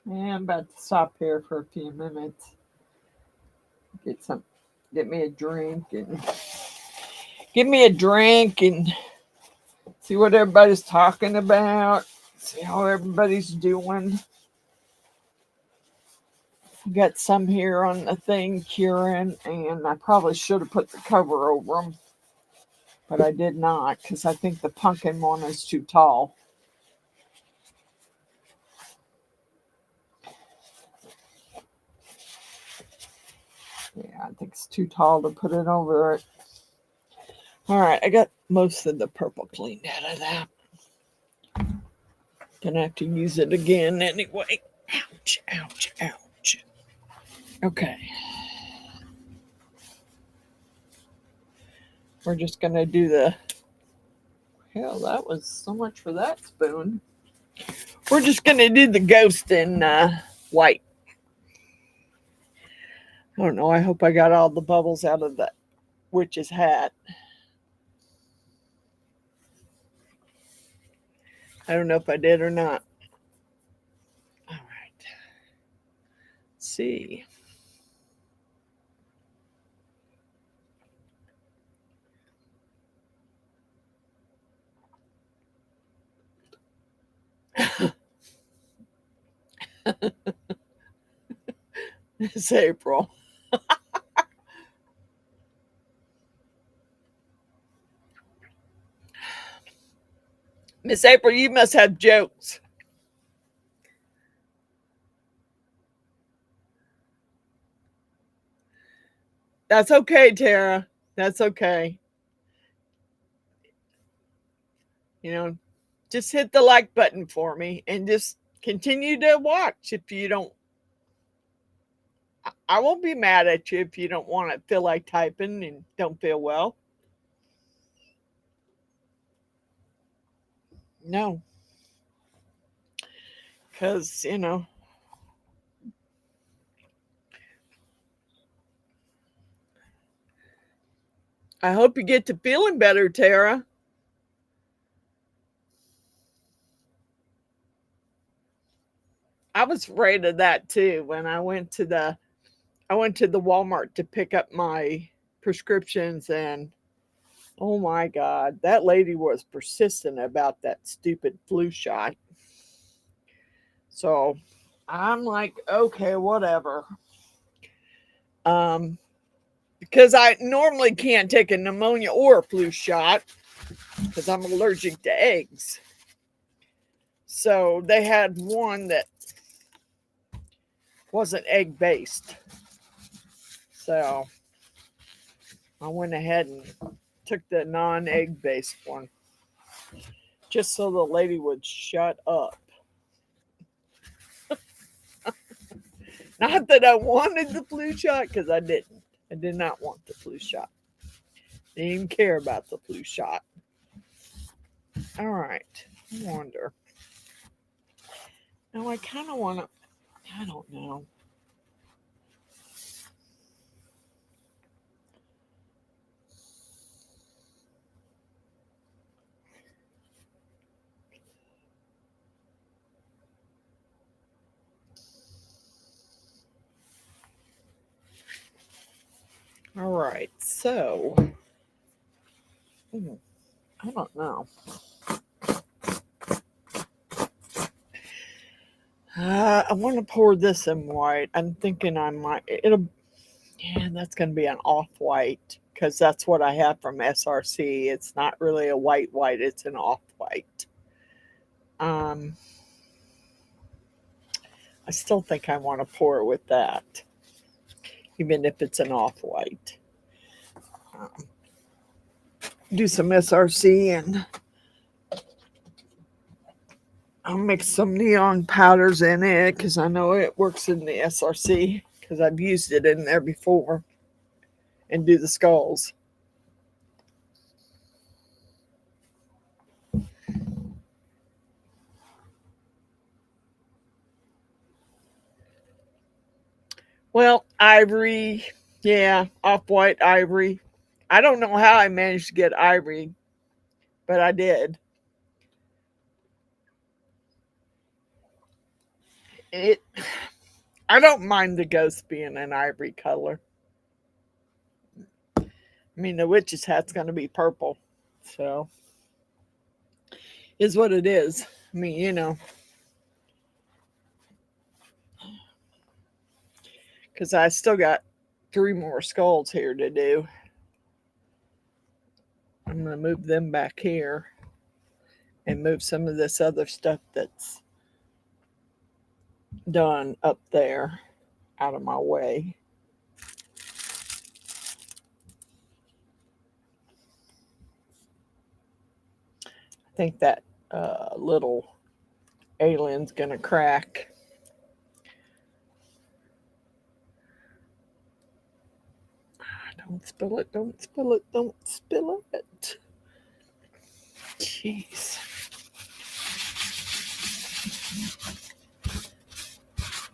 Yeah, I'm about to stop here for a few minutes. Get me a drink and see what everybody's talking about. See how everybody's doing. Got some here on the thing curing, and I probably should have put the cover over them, but I did not because I think the pumpkin one is too tall. Yeah, I think it's too tall to put it over it. All right, I got most of the purple cleaned out of that. Gonna have to use it again anyway. Ouch, ouch, ouch. Okay. We're just gonna do the, hell, that was so much for that spoon. We're just gonna do the ghost in white. I don't know, I hope I got all the bubbles out of the witch's hat. I don't know if I did or not. All right. Let's see. It's April. Miss April, you must have jokes. That's okay, Tara. That's okay. You know, just hit the like button for me and just continue to watch. If you don't, I won't be mad at you if you don't want to feel like typing and don't feel well. No, because, I hope you get to feeling better, Tara. I was afraid of that too when I went to the Walmart to pick up my prescriptions, and oh my God, that lady was persistent about that stupid flu shot. So I'm like, okay, whatever. Um, because I normally can't take a pneumonia or a flu shot because I'm allergic to eggs. So they had one that wasn't egg based. So I went ahead and took the non egg based one just so the lady would shut up. Not that I wanted the flu shot, because I didn't. I did not want the flu shot. Didn't even care about the flu shot. All right. I wonder. Now I kind of want to, I don't know. All right. So, I don't know. I want to pour this in white. I'm thinking I might, yeah, that's going to be an off white because that's what I have from SRC. It's not really a white, it's an off white. I still think I want to pour it with that, even if it's an off white. Do some SRC and I'll mix some neon powders in it because I know it works in the SRC because I've used it in there before, and do the skulls. Well, ivory, yeah, off-white ivory. I don't know how I managed to get ivory, but I did. It. I don't mind the ghost being an ivory color. I mean, the witch's hat's going to be purple. So, is what it is. I mean, because I still got 3 more skulls here to do. I'm going to move them back here and move some of this other stuff that's done up there out of my way. I think that little alien's going to crack. Don't spill it, don't spill it, don't spill it. Jeez.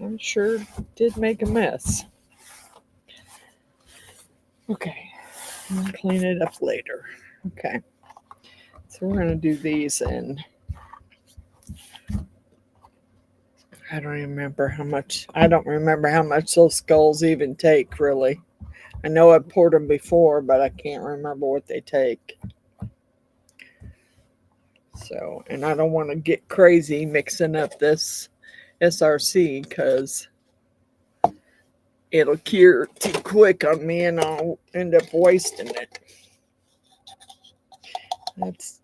I sure did make a mess. Okay, I'll clean it up later. Okay, so we're going to do these in. I don't remember how much. I don't remember how much those skulls even take, really. I know I've poured them before, but I can't remember what they take. So, and I don't want to get crazy mixing up this SRC because it'll cure too quick on me and I'll end up wasting it. That's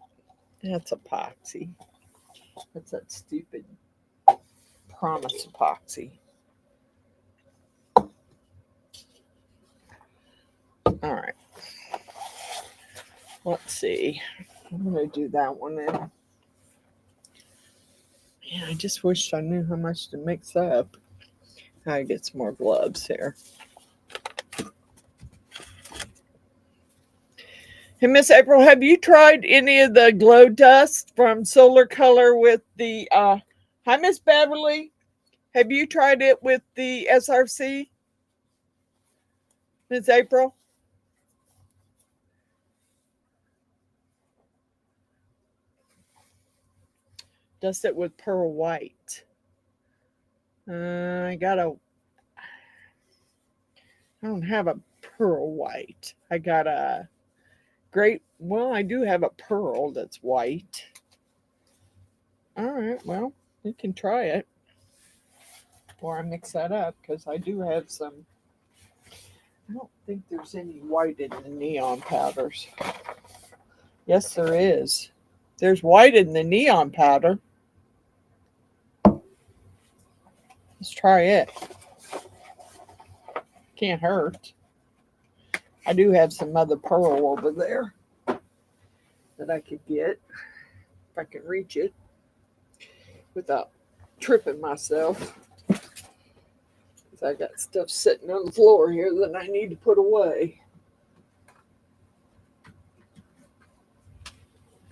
epoxy. That's that stupid promise epoxy. All right. Let's see. I'm going to do that one then. Yeah, I just wished I knew how much to mix up. I get some more gloves here. Hey, Miss April, have you tried any of the glow dust from Solar Color with the, hi, Miss Beverly. Have you tried it with the SRC? Miss April? Dust it with pearl white. I don't have a pearl white. I got a great, well, I do have a pearl that's white. All right, well, you can try it. Or I mix that up because I do have some. I don't think there's any white in the neon powders. Yes, there is. There's white in the neon powder. Let's try it. Can't hurt. I do have some other pearl over there that I could get if I can reach it without tripping myself. Because I got stuff sitting on the floor here that I need to put away.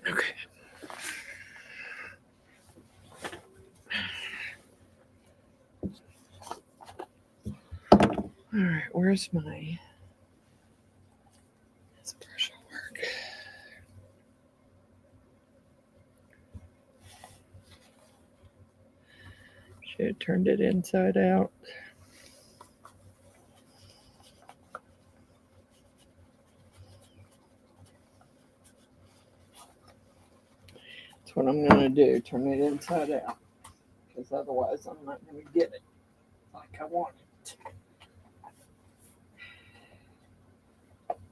Okay. All right, where's my... This brush will work. Should have turned it inside out. That's what I'm going to do, turn it inside out. Because otherwise I'm not going to get it like I want it.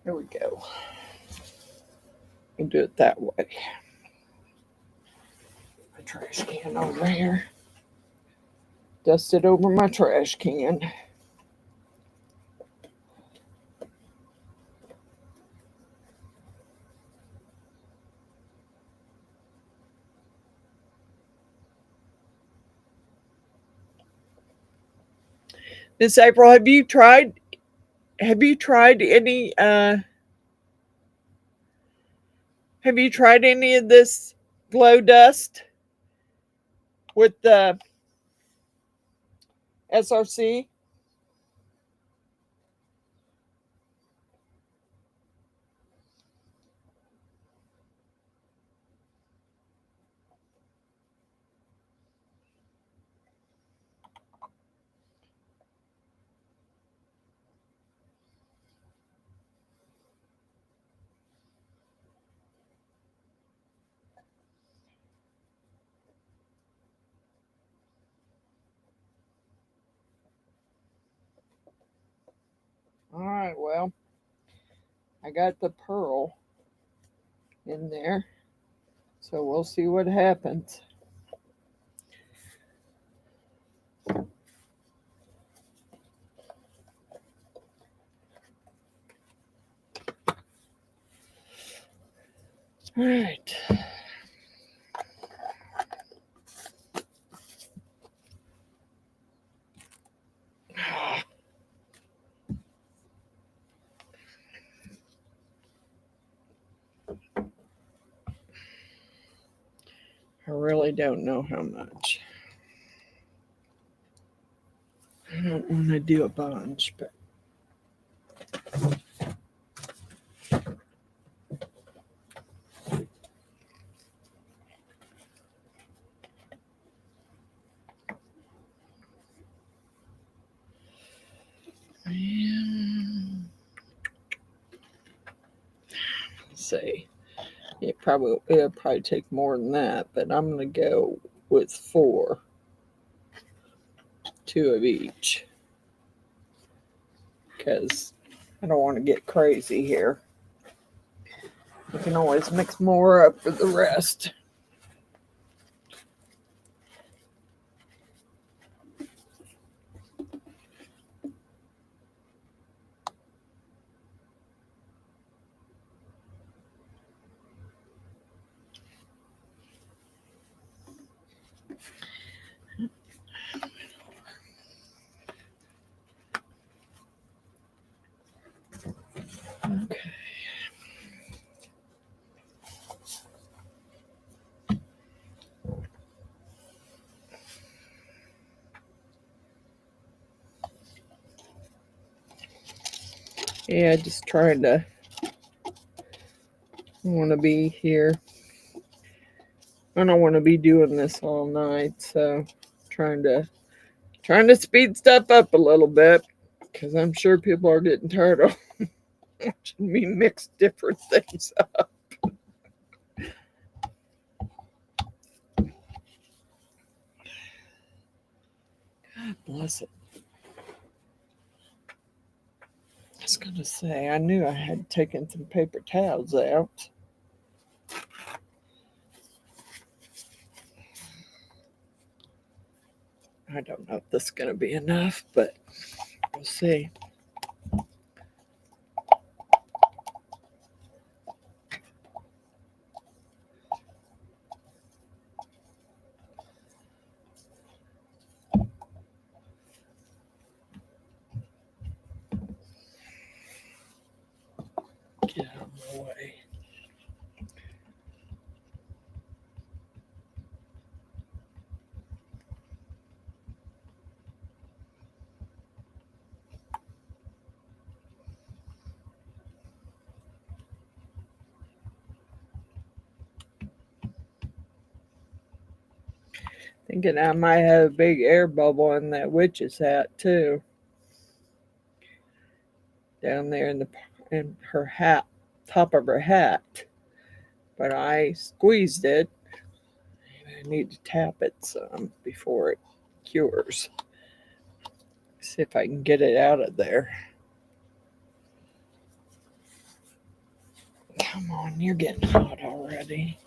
There we go. We'll do it that way. My trash can over here. Dust it over my trash can. Miss April, have you tried any have you tried any of this glow dust with the SRC? right, well, I got the pearl in there, so we'll see what happens. All right. I really don't know how much. I don't want to do a bunch, but let's see. It'll probably take more than that, but I'm gonna go with 4, 2 of each, because I don't want to get crazy here. You can always mix more up for the rest. Okay. Yeah, just trying to want to be here. I don't want to be doing this all night, so trying to speed stuff up a little bit, because I'm sure people are getting tired of watching me mix different things up. God bless it. I was going to say, I knew I had taken some paper towels out. I don't know if this is going to be enough, but we'll see. Get out of my way. Thinking I might have a big air bubble in that witch's hat too. Down there in her hat, top of her hat. But I squeezed it. I need to tap it some before it cures. See if I can get it out of there. Come on, you're getting hot already.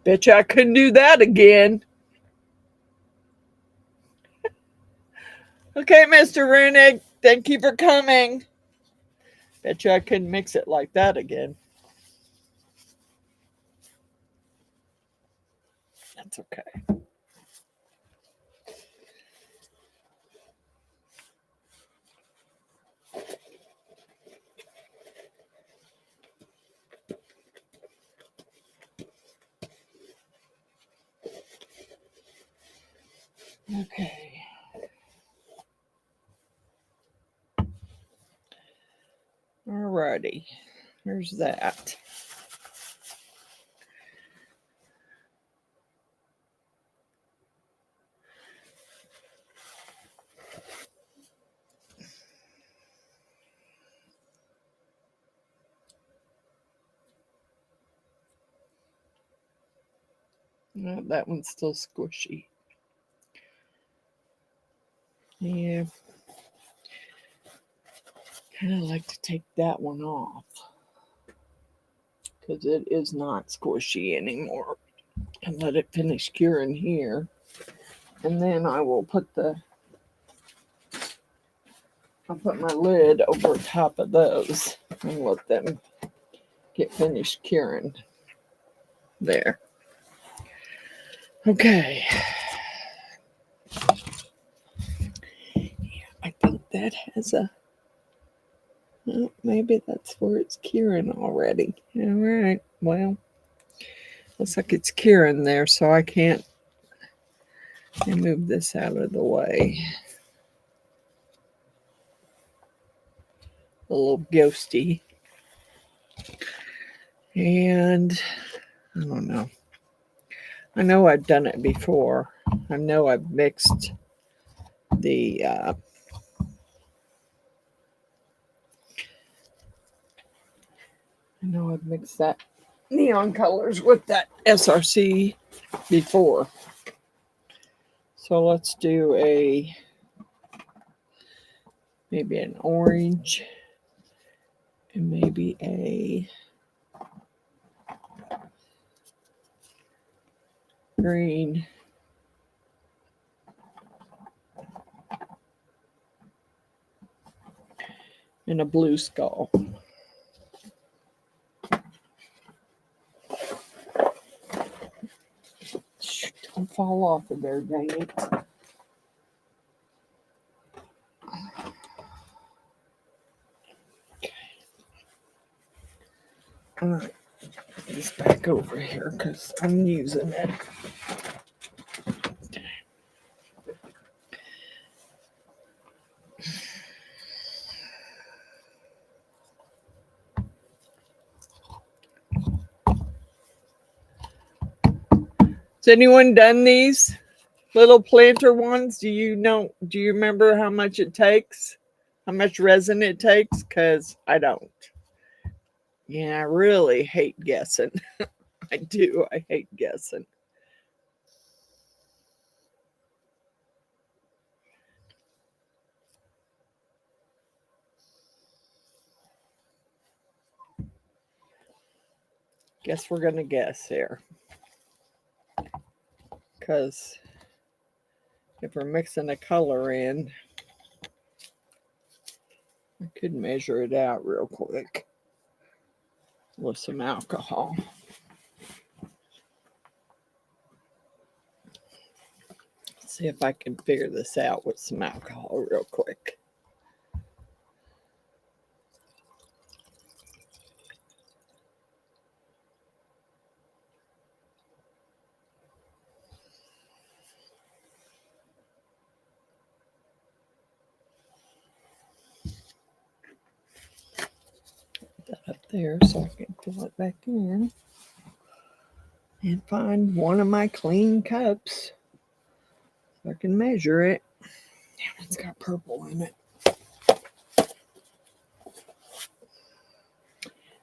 Bet you I couldn't do that again. Okay, Mr. Runig, thank you for coming. Bet you I couldn't mix it like that again. That's okay. Okay. Alrighty. Here's that. No, that one's still squishy. Yeah. Kind of like to take that one off because it is not squishy anymore. And let it finish curing here. And then I will I'll put my lid over top of those and let them get finished curing. There. Okay. I think that has a, well, maybe that's where it's curing already. All right. Well, looks like it's curing there, so I can't move this out of the way. A little ghosty. And I don't know. I know I've done it before. I know I've mixed the that neon colors with that SRC before. So let's do maybe an orange and maybe a green. And a blue skull. Don't fall off of there, dang it. Okay. All right. Put this back over here because I'm using it. Has anyone done these little planter ones? Do you remember how much it takes? How much resin it takes? Because I don't. Yeah, I really hate guessing. I do. I hate guessing. Guess we're going to guess here. Because if we're mixing a color in, I could measure it out real quick with some alcohol. Let's see if I can figure this out with some alcohol real quick. That up there so I can pull it back in and find one of my clean cups so I can measure it. Damn, it's got purple in it.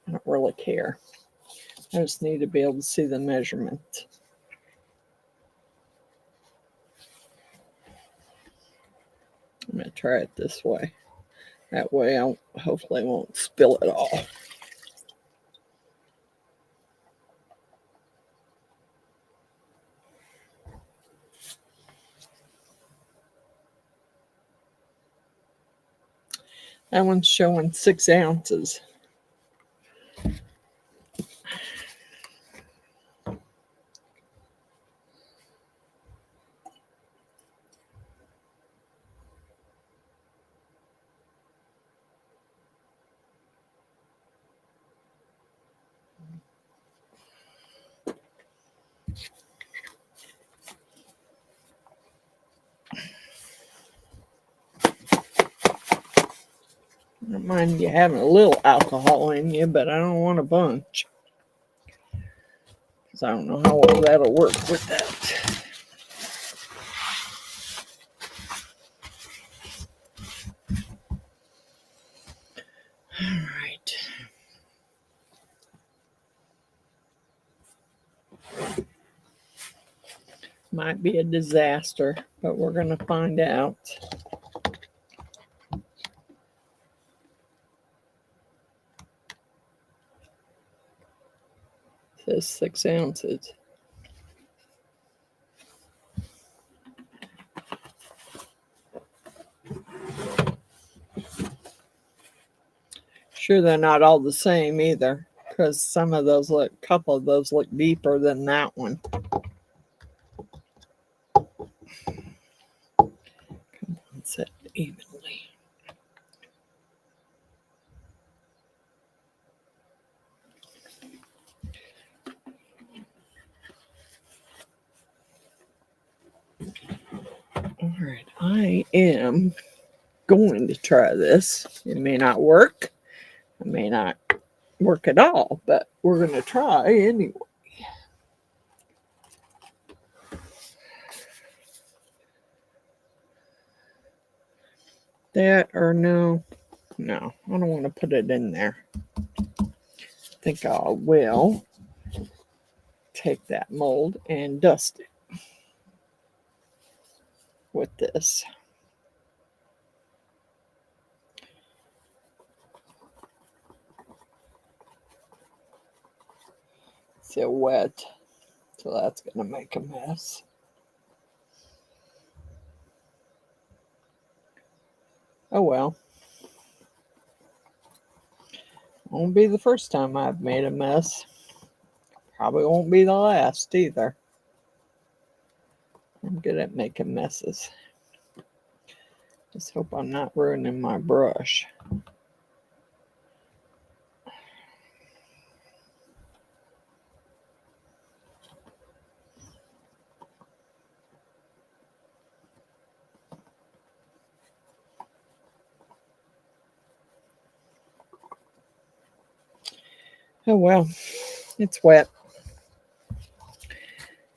I don't really care. I just need to be able to see the measurement. I'm going to try it this way. That way I hopefully won't spill it all. That one's showing 6 ounces. I don't mind you having a little alcohol in you, but I don't want a bunch. Because I don't know how well that'll work with that. All right. might be a disaster, but we're going to find out. It says 6 ounces. Sure, they're not all the same either, because some of those look, a couple of those look deeper than that one. Come on, set evenly. All right, I am going to try this. It may not work. It may not work at all, but we're going to try anyway. That or no, I don't want to put it in there. I think I will take that mold and dust it with this. It's still wet, so that's going to make a mess. Oh well. Won't be the first time I've made a mess. Probably won't be the last either. I'm good at making messes. Just hope I'm not ruining my brush. Oh well, it's wet.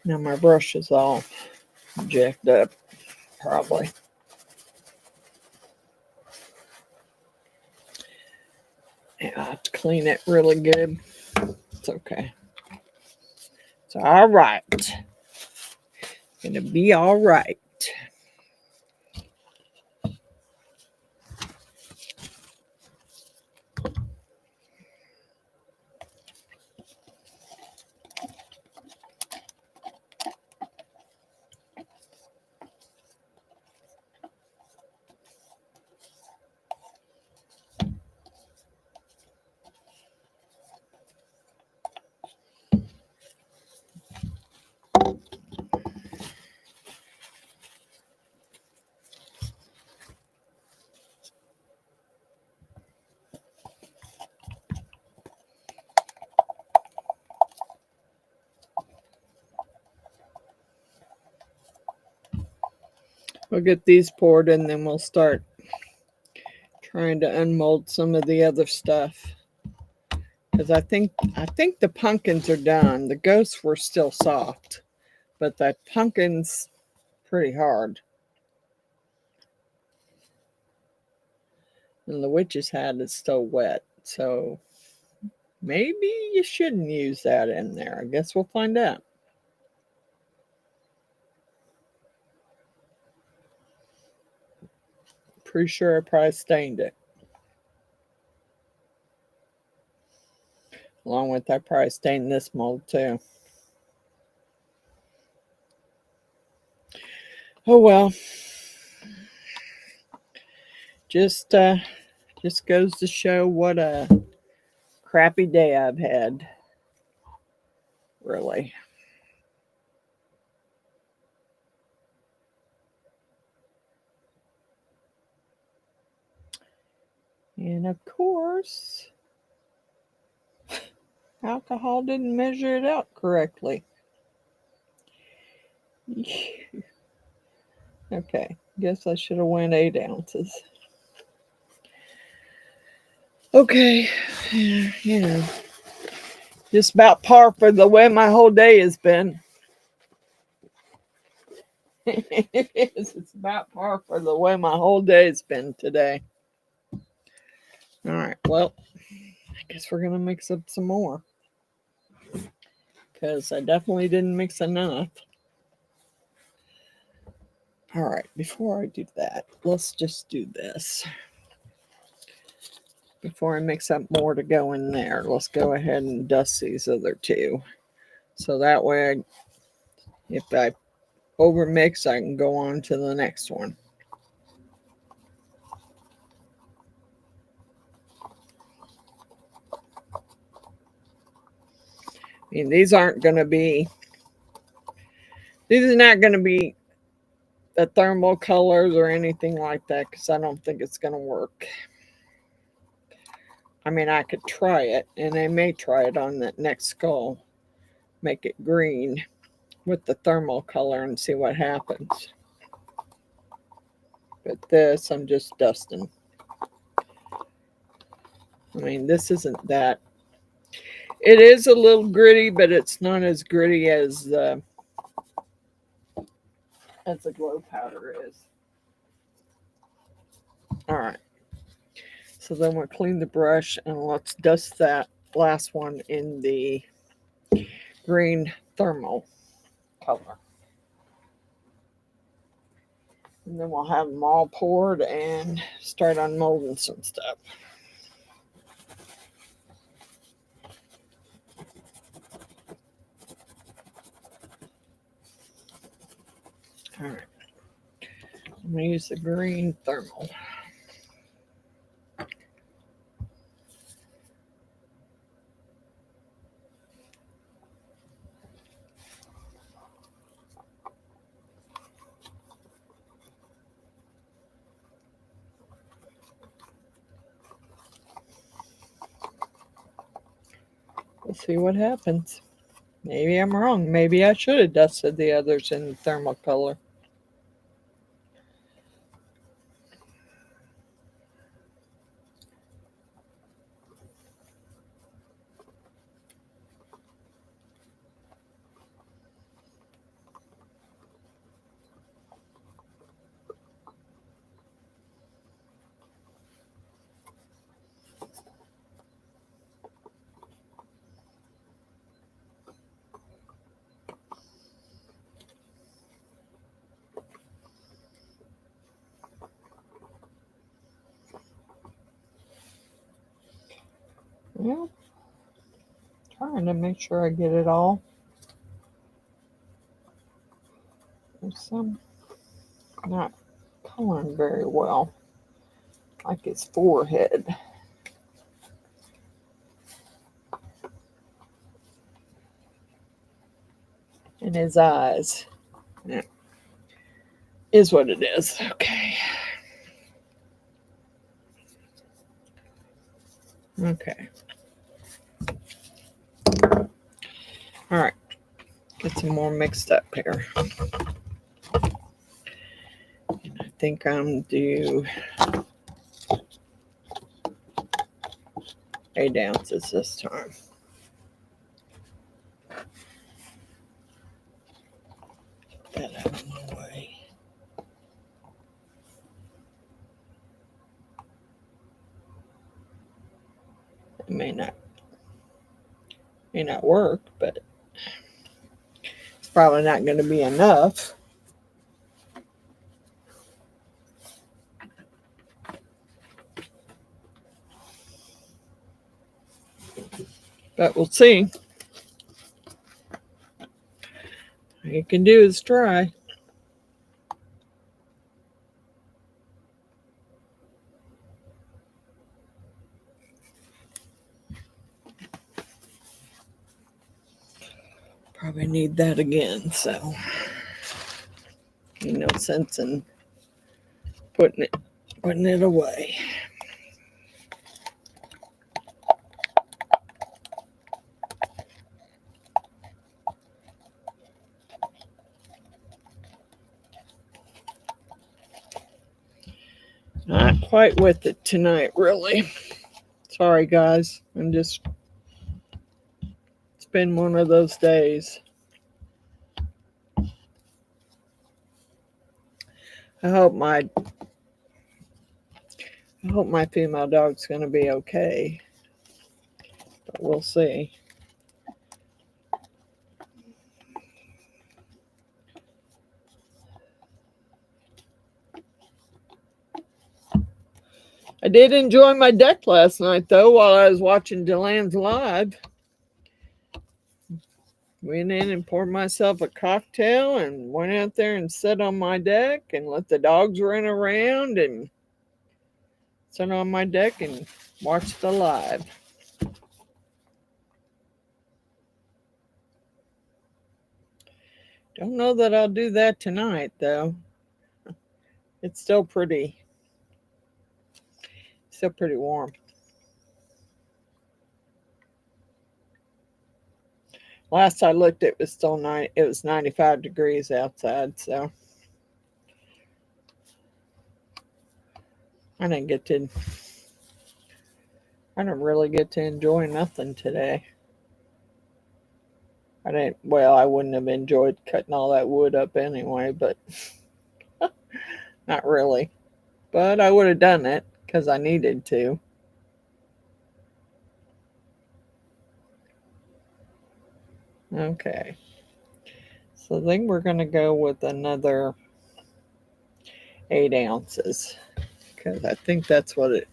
Now my brush is all jacked up, probably. Yeah, I have to clean it really good. It's okay. It's all right. It's gonna be all right. We'll get these poured and then we'll start trying to unmold some of the other stuff. Because I think the pumpkins are done. The ghosts were still soft, but that pumpkin's pretty hard. And the witch's hat is still wet, so maybe you shouldn't use that in there. I guess we'll find out. Pretty sure I probably stained it. Along with I probably stained this mold too. Oh well. Just goes to show what a crappy day I've had. Really. And of course, alcohol didn't measure it out correctly. Okay, guess I should have went 8 ounces. Okay, you know, just about par for the way my whole day has been. It is. It's about par for the way my whole day has been today. All right, well, I guess we're going to mix up some more. Because I definitely didn't mix enough. All right, before I do that, let's just do this. Before I mix up more to go in there, let's go ahead and dust these other two. So that way, if I overmix, I can go on to the next one. I mean, these aren't going to be, these are not going to be the thermal colors or anything like that, because I don't think it's going to work. I mean, I could try it, and I may try it on that next skull. Make it green with the thermal color and see what happens. But this, I'm just dusting. I mean, this isn't that. It is a little gritty, but it's not as gritty as the glow powder is. All right. So then we'll clean the brush and let's dust that last one in the green thermal color. And then we'll have them all poured and start unmolding some stuff. All right. I'm going to use the green thermal. We'll see what happens. Maybe I'm wrong. Maybe I should have dusted the others in thermal color. Well, trying to make sure I get it all. There's some not coloring very well, like his forehead and his eyes. Yeah. Is what it is. Okay. Okay. All right. Get some more mixed up here. And I think I'm due 8 ounces this time. Get that out of my way. It may not work, but it's probably not going to be enough. But we'll see. All you can do is try. Probably need that again, so no sense in putting it away. Not quite with it tonight, really. Sorry, guys. It's been one of those days. I hope my female dog's going to be okay. But we'll see. I did enjoy my deck last night, though, while I was watching Delan's live. Went in and poured myself a cocktail and went out there and sat on my deck and let the dogs run around and sit on my deck and watch the live. Don't know that I'll do that tonight, though. It's still pretty warm. Last I looked, it was still 95 degrees outside, so I didn't really get to enjoy nothing today. I wouldn't have enjoyed cutting all that wood up anyway, but not really. But I would have done it because I needed to. Okay. So I think we're going to go with another 8 ounces because I think that's probably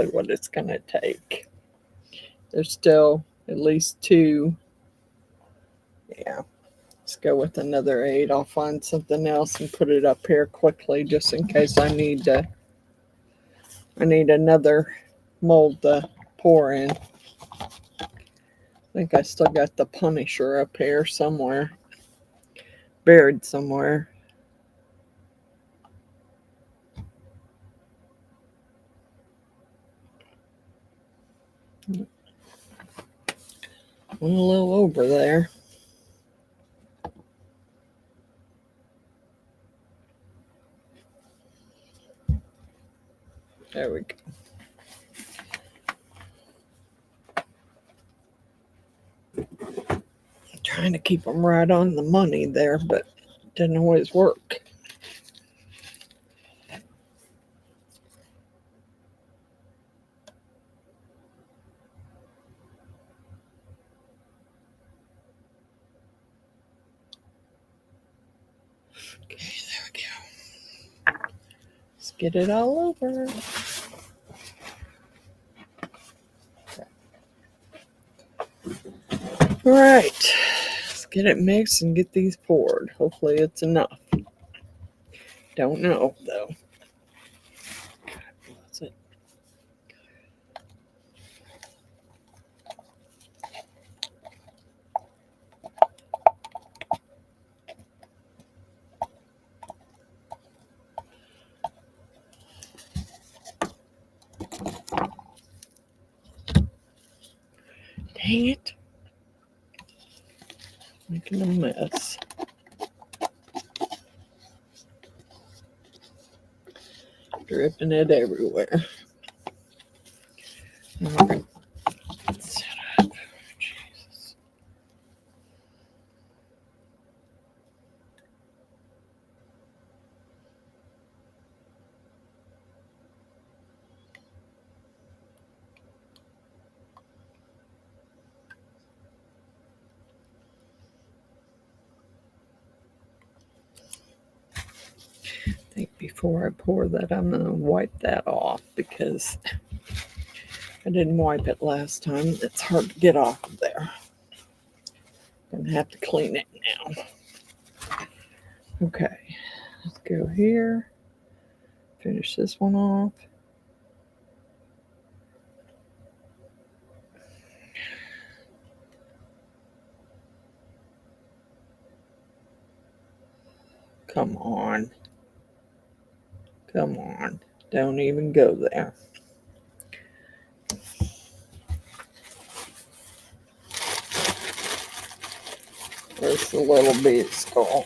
what it's going to take. There's still at least 2. Yeah. Let's go with another 8. I'll find something else and put it up here quickly just in case I need another mold to pour in. I think I still got the Punisher up here somewhere, buried somewhere. Went a little over there. There we go. I'm trying to keep them right on the money there, but it didn't always work. Okay, there we go. Let's get it all over. All right, let's get it mixed and get these poured. Hopefully it's enough. Don't know, though. That's it. Dang it. Making a mess. Dripping it everywhere. All right. Set up. Jesus. I think before I pour that, I'm going to wipe that off because I didn't wipe it last time. It's hard to get off of there. Gonna have to clean it now. Okay, let's go here. Finish this one off. Come on. Come on. Don't even go there. Where's the little bead skull?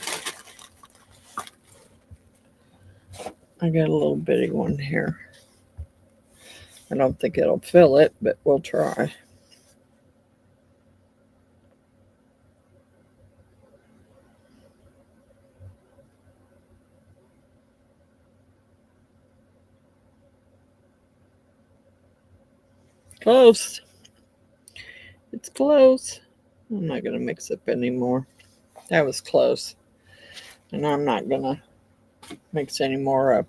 I got a little bitty one here. I don't think it'll fill it, but we'll try. Close. It's close. I'm not going to mix up anymore. That was close. And I'm not going to mix any more up.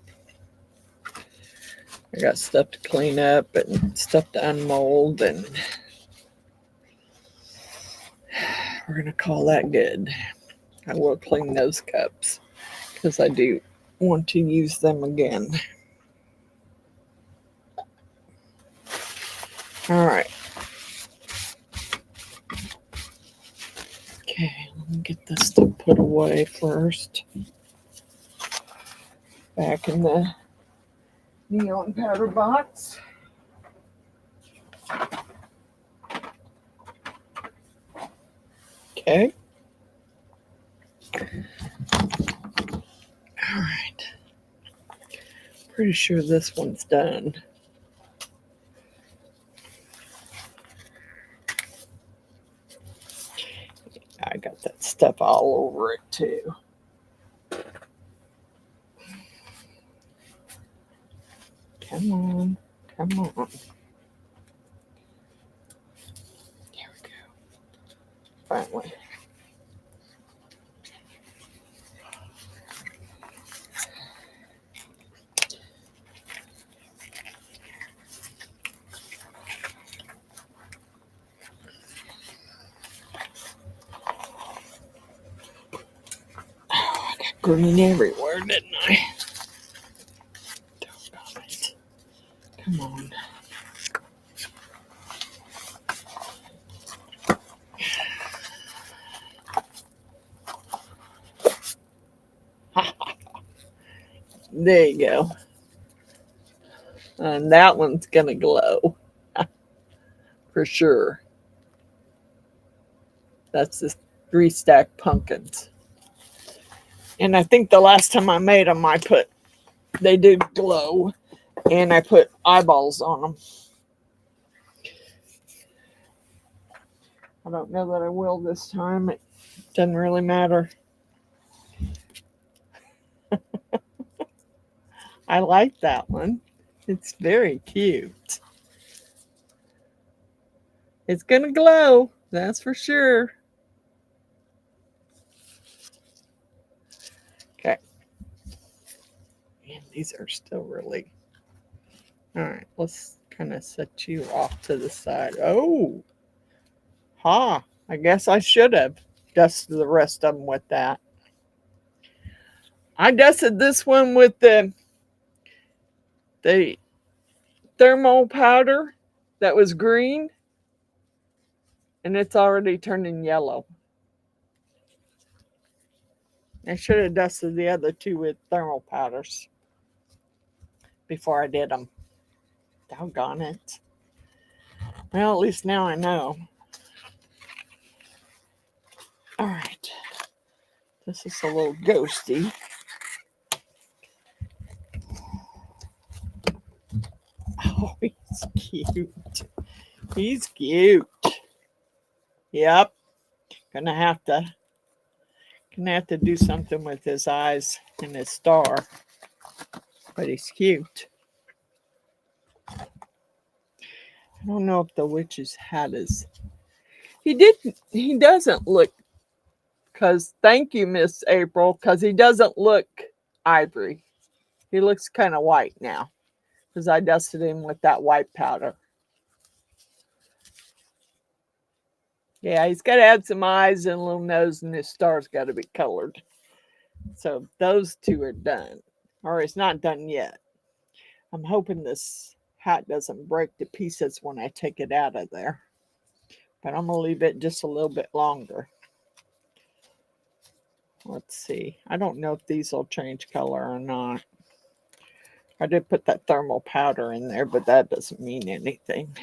I got stuff to clean up and stuff to unmold, and we're going to call that good. I will clean those cups because I do want to use them again. All right. Okay, let me get this stuff put away first. Back in the neon powder box. Okay. All right. Pretty sure this one's done. I got that stuff all over it too. Come on, come on. There we go. Finally. Oh, I got green everywhere, didn't I? Doggone it. Come on. There you go. And that one's going to glow. For sure. That's the 3-stack pumpkins. And I think the last time I made them, they did glow. And I put eyeballs on them. I don't know that I will this time. It doesn't really matter. I like that one. It's very cute. It's going to glow. That's for sure. Okay. And these are still really... All right. Let's kind of set you off to the side. Oh. Ha. I guess I should have dusted the rest of them with that. I dusted this one with the thermal powder that was green, and it's already turning yellow. I should have dusted the other two with thermal powders before I did them. Doggone it. Well, at least now I know. All right. This is a little ghosty. Oh, he's cute. He's cute. Yep. Gonna have to do something with his eyes and his star. But he's cute. I don't know if the witch's hat is... He doesn't look... Because, thank you, Miss April, because he doesn't look ivory. He looks kind of white now. Because I dusted him with that white powder. Yeah, he's got to add some eyes and a little nose, and his star's got to be colored. So those two are done. Or it's not done yet. I'm hoping this hat doesn't break to pieces when I take it out of there. But I'm going to leave it just a little bit longer. Let's see. I don't know if these will change color or not. I did put that thermal powder in there, but that doesn't mean anything.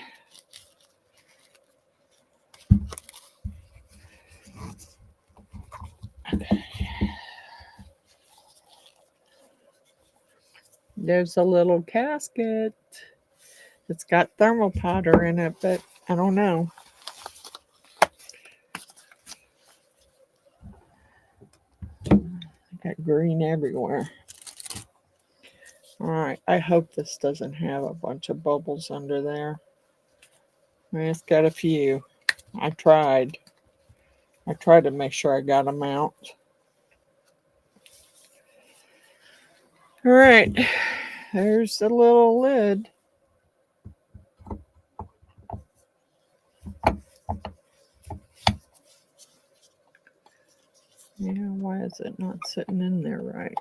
Okay. There's a little casket. It's got thermal powder in it, but I don't know. I got green everywhere. All right, I hope this doesn't have a bunch of bubbles under there. It's got a few. I tried to make sure I got them out. All right, there's the little lid. Yeah, why is it not sitting in there right?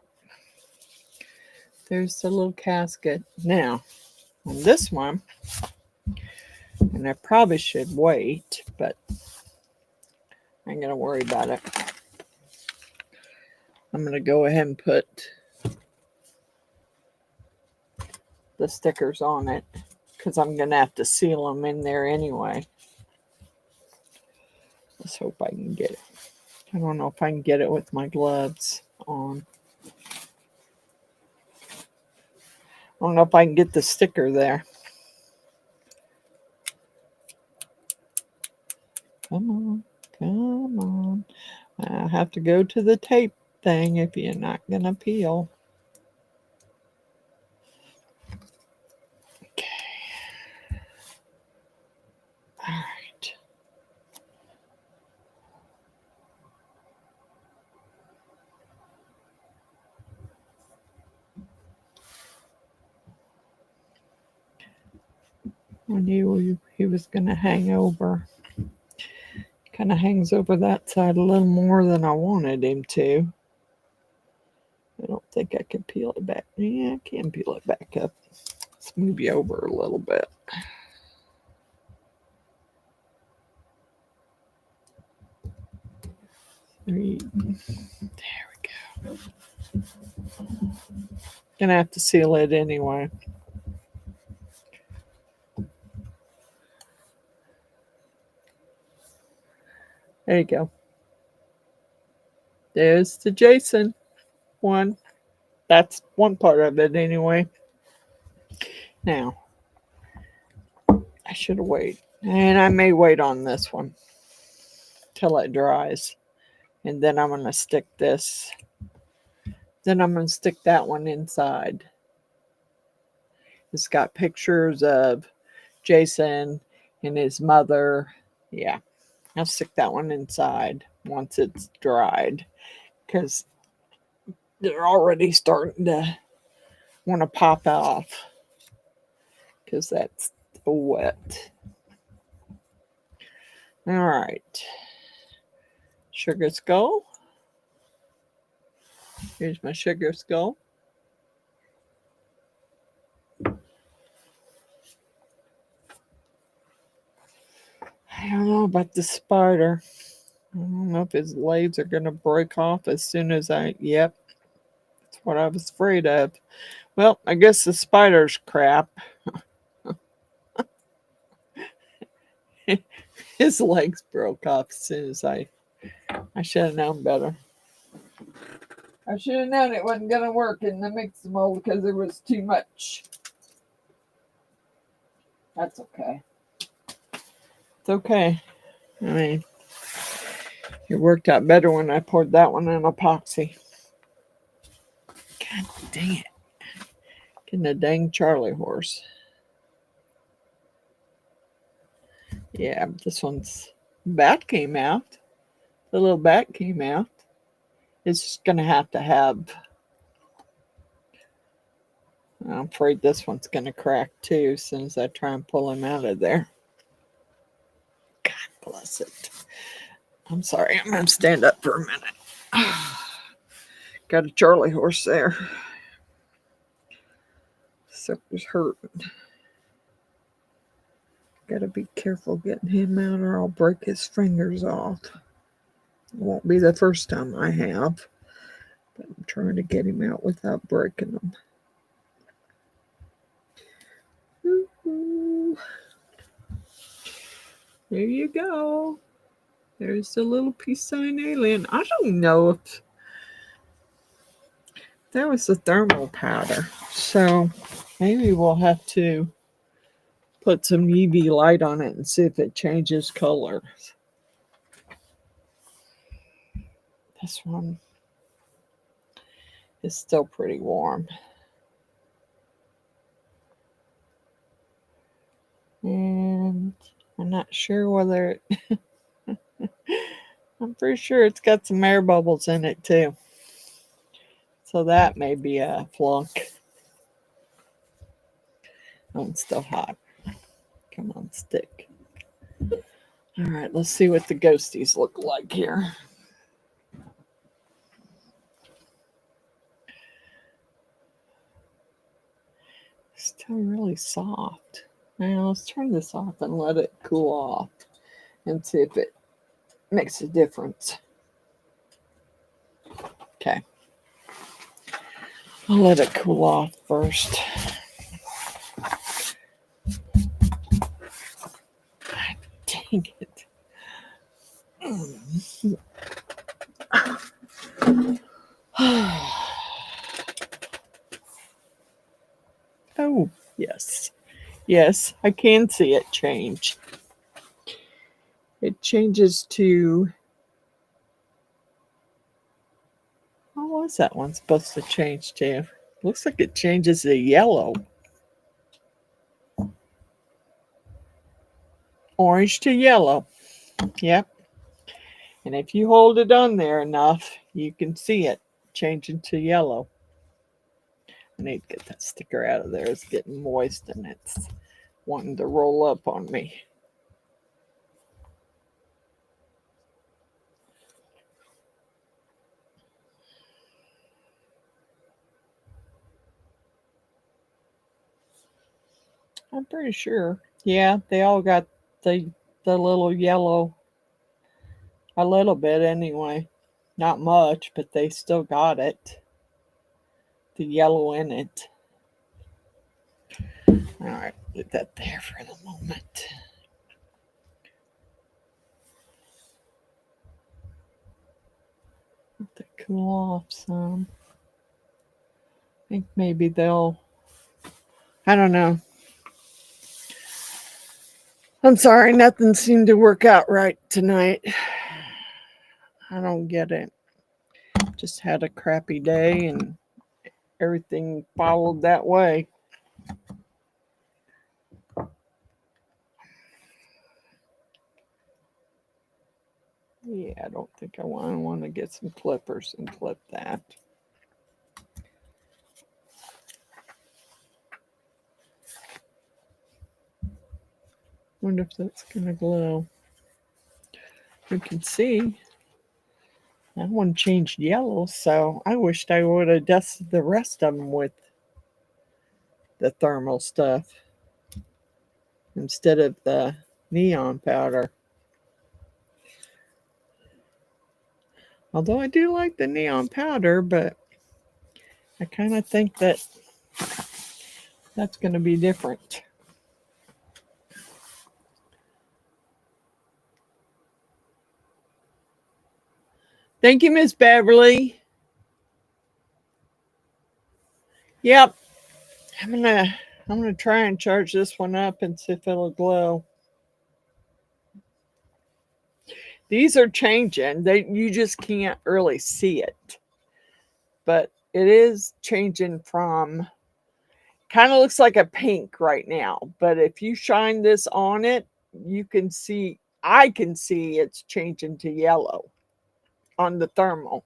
There's the little casket. Now, on this one, and I probably should wait, but I ain't going to worry about it. I'm going to go ahead and put the stickers on it because I'm going to have to seal them in there anyway. Let's hope I can get it. I don't know if I can get it with my gloves on. I don't know if I can get the sticker there. Come on, come on. I have to go to the tape thing if you're not going to peel. Okay. All right. I knew he was going to hang over. Kind of hangs over that side a little more than I wanted him to. I don't think I can peel it back. Yeah, I can peel it back up. Let's move you over a little bit. There we go. Gonna have to seal it anyway. There you go. There's the Jason one. That's one part of it anyway. Now, I should have waited. And I may wait on this one till it dries. And then I'm going to stick this. Then I'm going to stick that one inside. It's got pictures of Jason and his mother. Yeah, I'll stick that one inside once it's dried. Because they're already starting to want to pop off. Because that's wet. All right. Sugar skull. Here's my sugar skull. I don't know about the spider. I don't know if his legs are going to break off as soon as yep. That's what I was afraid of. Well, I guess the spider's crap. His legs broke off as soon as I should have known better. I should have known it wasn't going to work in the mix mold because there was too much. That's okay. It's okay. I mean, it worked out better when I poured that one in epoxy. God dang it. Getting a dang Charlie horse. Yeah, but this one's bat came out. The little bat came out. It's just going to have. I'm afraid this one's going to crack too as soon as I try and pull him out of there. God bless it. I'm sorry. I'm going to stand up for a minute. Got a Charlie horse there. Sucker's hurting. Got to be careful getting him out or I'll break his fingers off. It won't be the first time I have. But I'm trying to get him out without breaking them. There you go. There's the little peace sign alien. I don't know if that was the thermal powder. So maybe we'll have to put some UV light on it and see if it changes colors. This one is still pretty warm. And I'm not sure whether it I'm pretty sure it's got some air bubbles in it too. So that may be a flunk. Oh, it's still hot. Come on, stick. All right, let's see what the ghosties look like here. Still really soft. Now let's turn this off and let it cool off and see if it makes a difference. Okay. I'll let it cool off first. Dang it. Oh, yes. Yes, I can see it change. It changes to... What was that one supposed to change to? Looks like it changes to yellow. Orange to yellow. Yep. And if you hold it on there enough, you can see it changing to yellow. I need to get that sticker out of there. It's getting moist and it's wanting to roll up on me. I'm pretty sure. Yeah, they all got the little yellow. A little bit anyway. Not much, but they still got it. The yellow in it. All right, leave that there for the moment. Let that cool off some. I think maybe they'll... I don't know. I'm sorry, nothing seemed to work out right tonight. I don't get it. Just had a crappy day and everything followed that way. Yeah, I don't think I want to get some clippers and clip that. Wonder if that's gonna glow. You can see that one changed yellow, so I wished I would have dusted the rest of them with the thermal stuff instead of the neon powder. Although I do like the neon powder, but I kind of think that that's going to be different. Thank you, Miss Beverly. Yep. I'm gonna try and charge this one up and see if it'll glow. These are changing. You just can't really see it. But it is changing from... Kind of looks like a pink right now, but if you shine this on it, you can see, I can see it's changing to yellow on the thermal.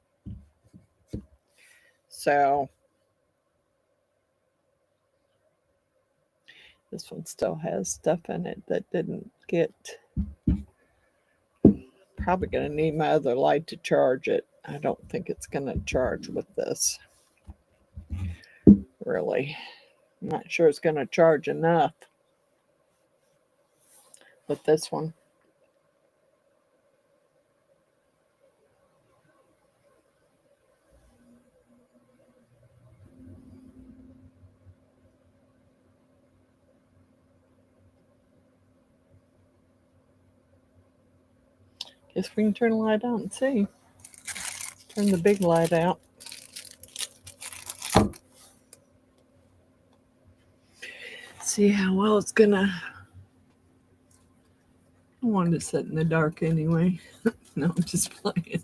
So this one still has stuff in it that didn't get... Probably going to need my other light to charge it. I don't think it's going to charge with this. Really. I'm not sure it's going to charge enough with this one. Guess we can turn the light on and see. Turn the big light out. See how well it's gonna... I wanted to sit in the dark anyway. No, I'm just playing.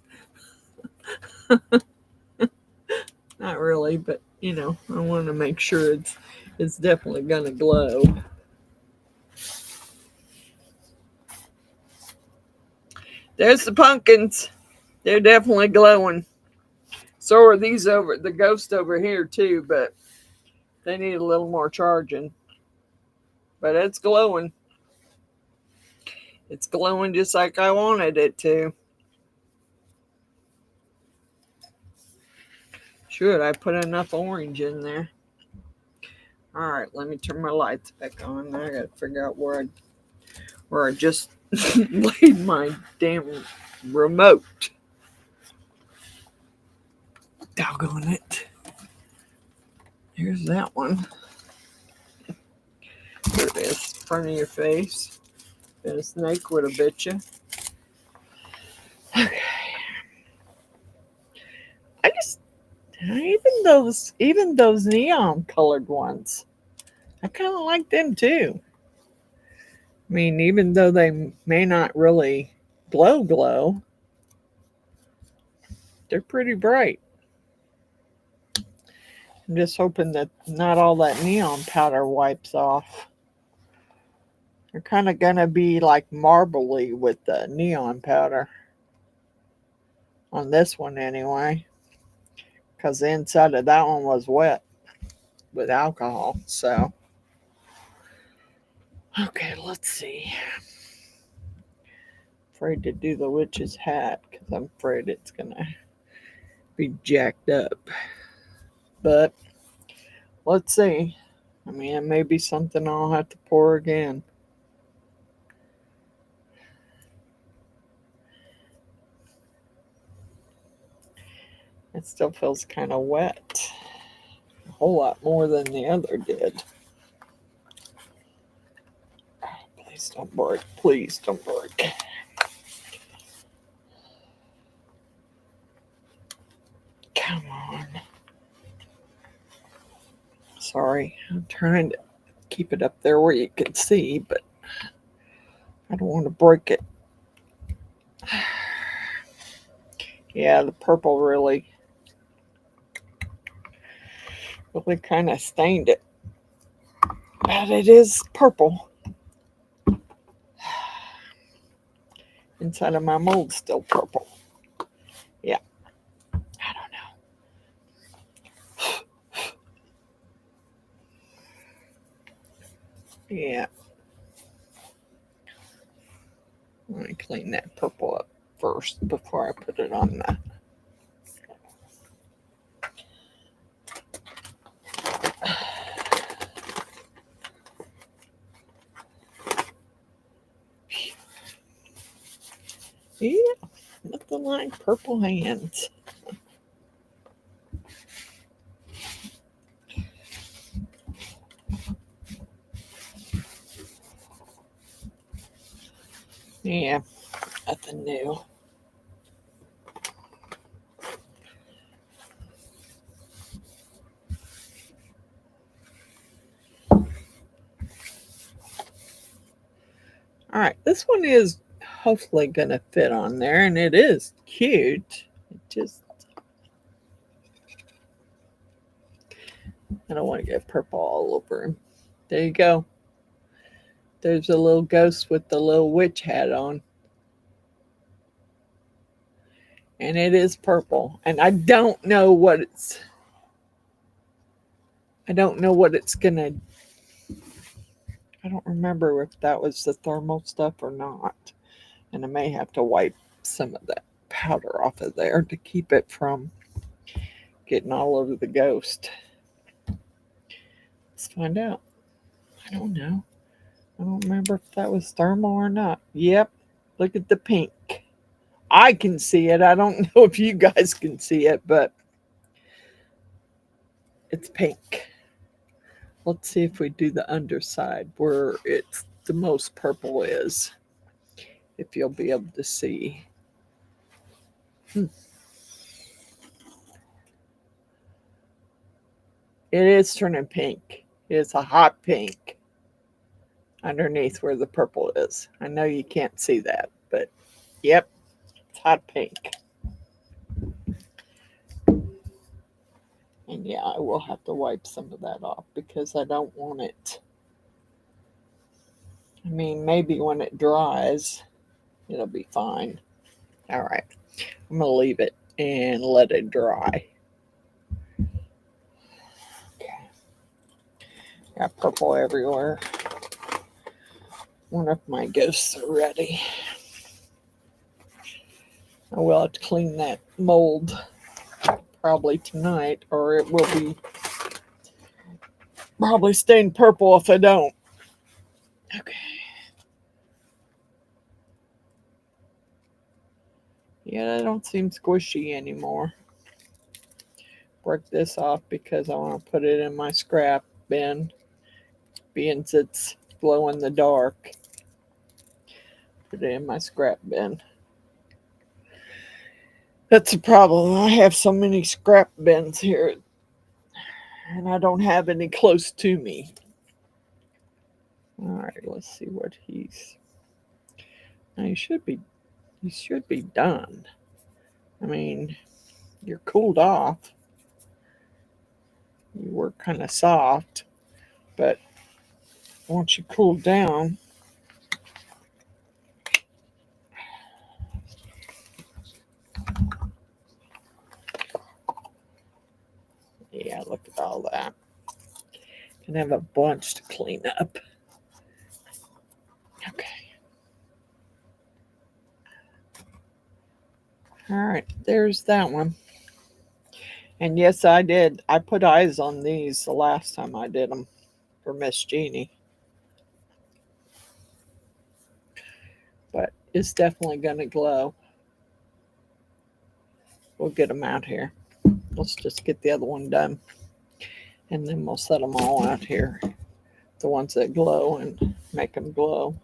Not really, but you know, I want to make sure it's definitely gonna glow. There's the pumpkins. They're definitely glowing. So are these over the Ghost over here too, but they need a little more charging. But it's glowing. It's glowing just like I wanted it to. Should I put enough orange in there? All right, let me turn my lights back on. I gotta figure out where I just laid my damn remote. Doggone it. Here's that one. There it is, in front of your face. And a snake would have bit you. Okay. I just, even those neon colored ones, I kind of like them too. I mean, even though they may not really glow, they're pretty bright. I'm just hoping that not all that neon powder wipes off. They're kind of going to be like marbly with the neon powder. On this one anyway. Because the inside of that one was wet with alcohol. So, okay, let's see. Afraid to do the witch's hat because I'm afraid it's going to be jacked up. But let's see. I mean, it may be something I'll have to pour again. It still feels kind of wet. A whole lot more than the other did. Oh, please don't break. Please don't break. Come on. Sorry, I'm trying to keep it up there where you can see, but I don't want to break it. Yeah, the purple really kind of stained it. But it is purple. Inside of my mold's still purple. Yeah. I don't know. Yeah. Let me clean that purple up first before I put it on that. Yeah, nothing like purple hands. Yeah, nothing new. All right, this one is hopefully going to fit on there, and it is cute. It just, I don't want to get purple all over him. There you go. There's a little ghost with the little witch hat on. And it is purple. And I don't know what it's gonna, I don't remember if that was the thermal stuff or not. And I may have to wipe some of that powder off of there to keep it from getting all over the ghost. Let's find out. I don't know. I don't remember if that was thermal or not. Yep. Look at the pink. I can see it. I don't know if you guys can see it, but it's pink. Let's see if we do the underside where it's the most purple is. If you'll be able to see. It is turning pink. It's a hot pink underneath where the purple is. I know you can't see that, but yep, it's hot pink. And yeah, I will have to wipe some of that off because I don't want it. I mean, maybe when it dries, it'll be fine. All right, I'm going to leave it and let it dry. Got purple everywhere. One of my ghosts are ready. I will have to clean that mold probably tonight, or it will be probably stained purple if I don't. Okay. Yeah, they don't seem squishy anymore. Break this off because I want to put it in my scrap bin, being it's glow in the dark. Put it in my scrap bin. That's the problem. I have so many scrap bins here, and I don't have any close to me. All right, let's see what he's. Now he should be done. I mean, you're cooled off. You were kind of soft, but once you cool down, yeah, look at all that. And have a bunch to clean up. Okay. All right, there's that one. And yes, I did. I put eyes on these the last time I did them for Miss Jeannie. But it's definitely going to glow. We'll get them out here. Let's just get the other one done. And then we'll set them all out here. The ones that glow and make them glow.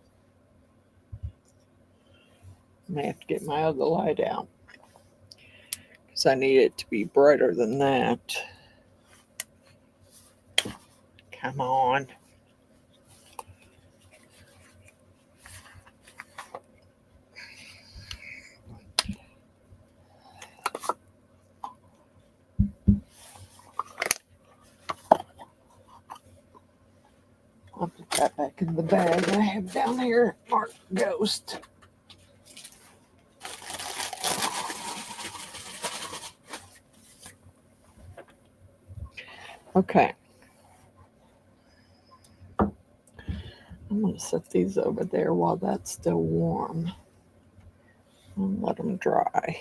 I may have to get my other light out, because I need it to be brighter than that. Come on. I'll put that back in the bag I have down here marked Ghost. Okay. I'm going to set these over there while that's still warm and let them dry.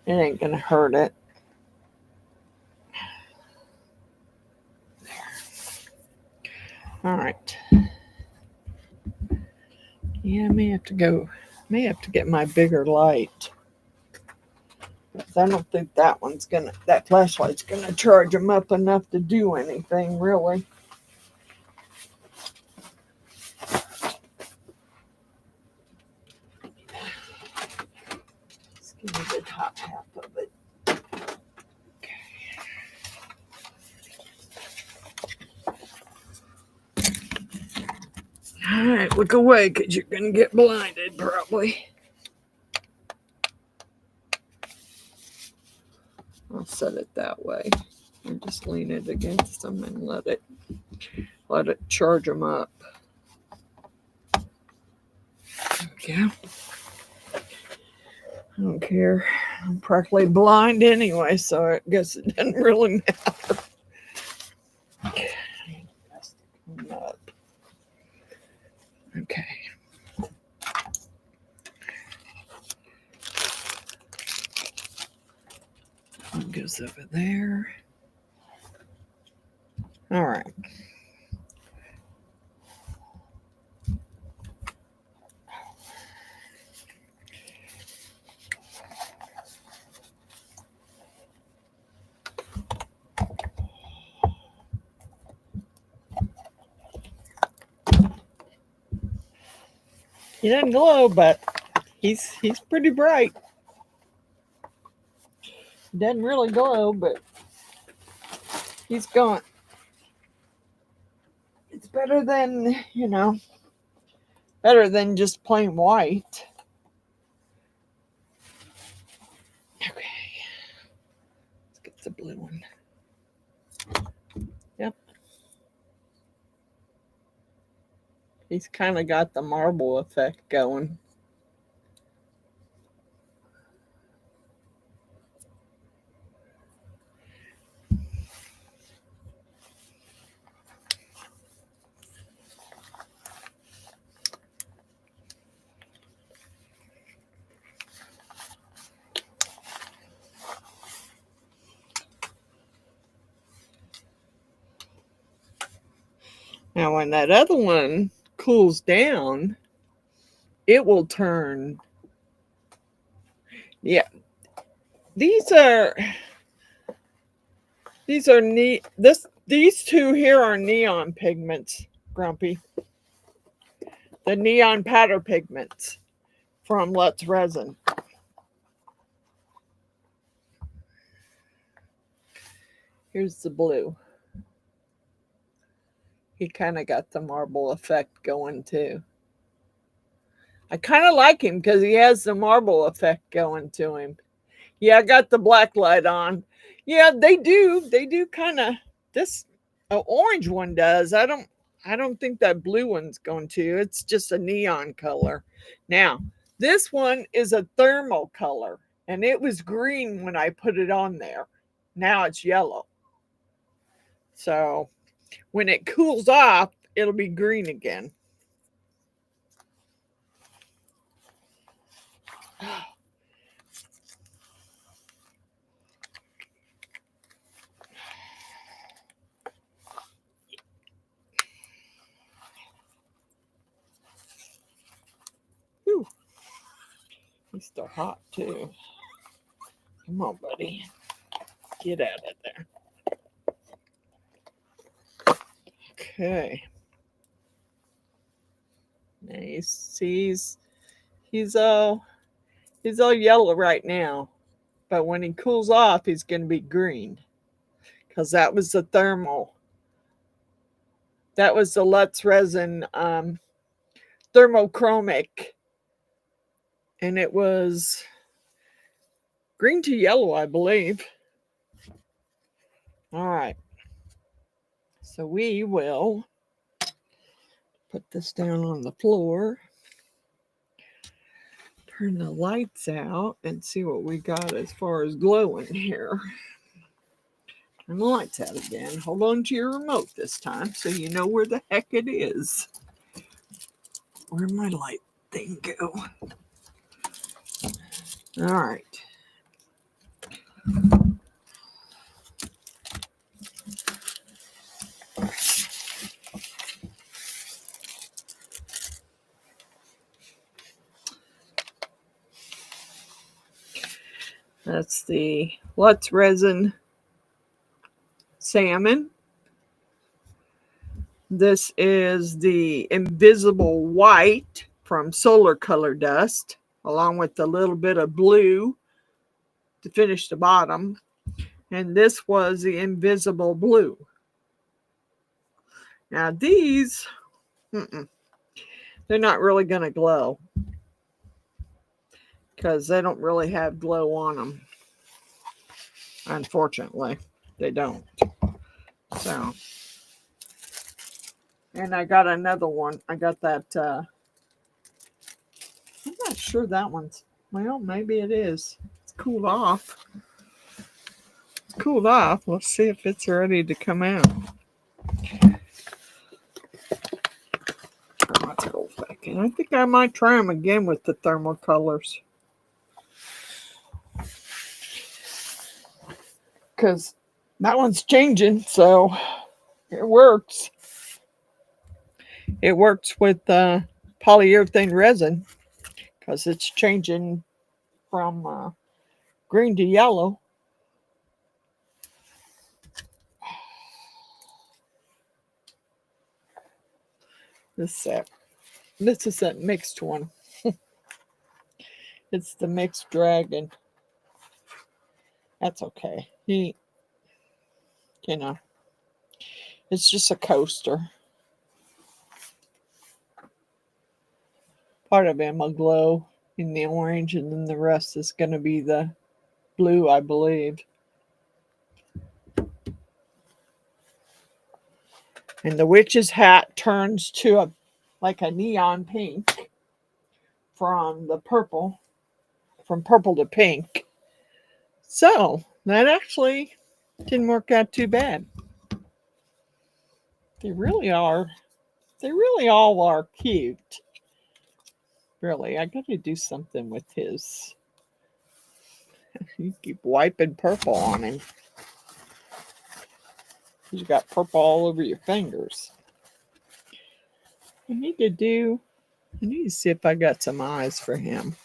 It ain't going to hurt it. All right. Yeah, I may have to get my bigger light. I don't think that flashlight's gonna charge them up enough to do anything, really. Let's give me the top half of it. Okay. All right, look away, because you're gonna get blinded, probably. I'll set it that way and just lean it against them and let it charge them up. Yeah. I don't care. I'm practically blind anyway, so I guess it doesn't really matter. Okay. Okay. One goes over there. All right. He doesn't glow, but he's pretty bright. He doesn't really glow, but he's gone. It's better than, better than just plain white. Okay. Let's get the blue one. Yep. He's kind of got the marble effect going. Now, when that other one cools down, it will turn. Yeah, these are these two here are neon pigments, Grumpy. The neon powder pigments from Let's Resin. Here's the blue. He kind of got the marble effect going too. I kind of like him because he has the marble effect going to him. Yeah, I got the black light on. Yeah, they do. They do kind of. This orange one does. I don't think that blue one's going to. It's just a neon color. Now, this one is a thermal color, and it was green when I put it on there. Now it's yellow. So when it cools off, it'll be green again. Whew. He's still hot too. Come on, buddy. Get out of there. Okay. Now he's all yellow right now. But when he cools off, he's gonna be green. Because that was the thermal. That was the Let's Resin Thermochromic. And it was green to yellow, I believe. All right. So we will put this down on the floor. Turn the lights out and see what we got as far as glowing here. Turn the lights out again. Hold on to your remote this time so you know where the heck it is. Where'd my light thing go? All right. That's the Let's Resin Salmon. This is the Invisible White from Solar Color Dust, along with a little bit of blue to finish the bottom. And this was the Invisible Blue. Now these, they're not really going to glow because they don't really have glow on them. Unfortunately, they don't. So, and I got another one. I got that, I'm not sure that one's, well, maybe it is. It's cooled off. It's cooled off. Let's see if it's ready to come out. Let's go back in. I think I might try them again with the thermal colors. Because that one's changing, so it works. It works with polyurethane resin because it's changing from green to yellow. This is that mixed one. It's the mixed dragon. That's okay. You know, it's just a coaster. Part of him will glow in the orange, and then the rest is going to be the blue, I believe. And the witch's hat turns to like a neon pink from purple to pink. So that actually didn't work out too bad. They really all are cute. Really, I got to do something with his. You keep wiping purple on him. You got purple all over your fingers. I need to see if I got some eyes for him.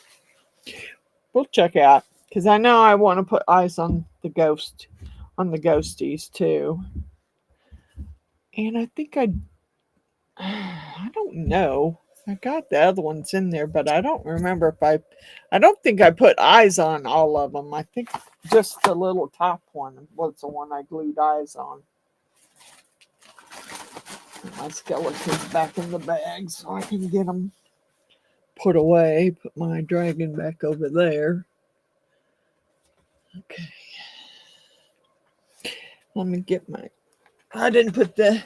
We'll check out, because I know I want to put eyes on the ghosties too. And I think I don't know. I got the other ones in there, but I don't remember if I don't think I put eyes on all of them. I think just the little top one was the one I glued eyes on. My skeleton's back in the bag so I can get them put away. Put my dragon back over there. Okay. Let me get my. I didn't put the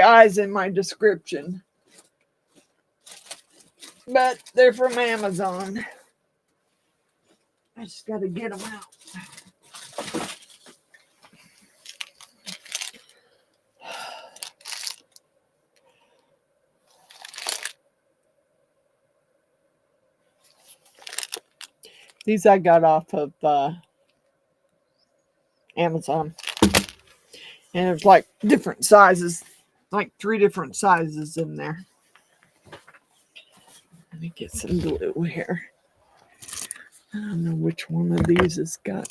eyes in my description. But they're from Amazon. I just got to get them out. These I got off of Amazon. And there's like different sizes, like 3 different sizes in there. Let me get some glue here. I don't know which one of these has got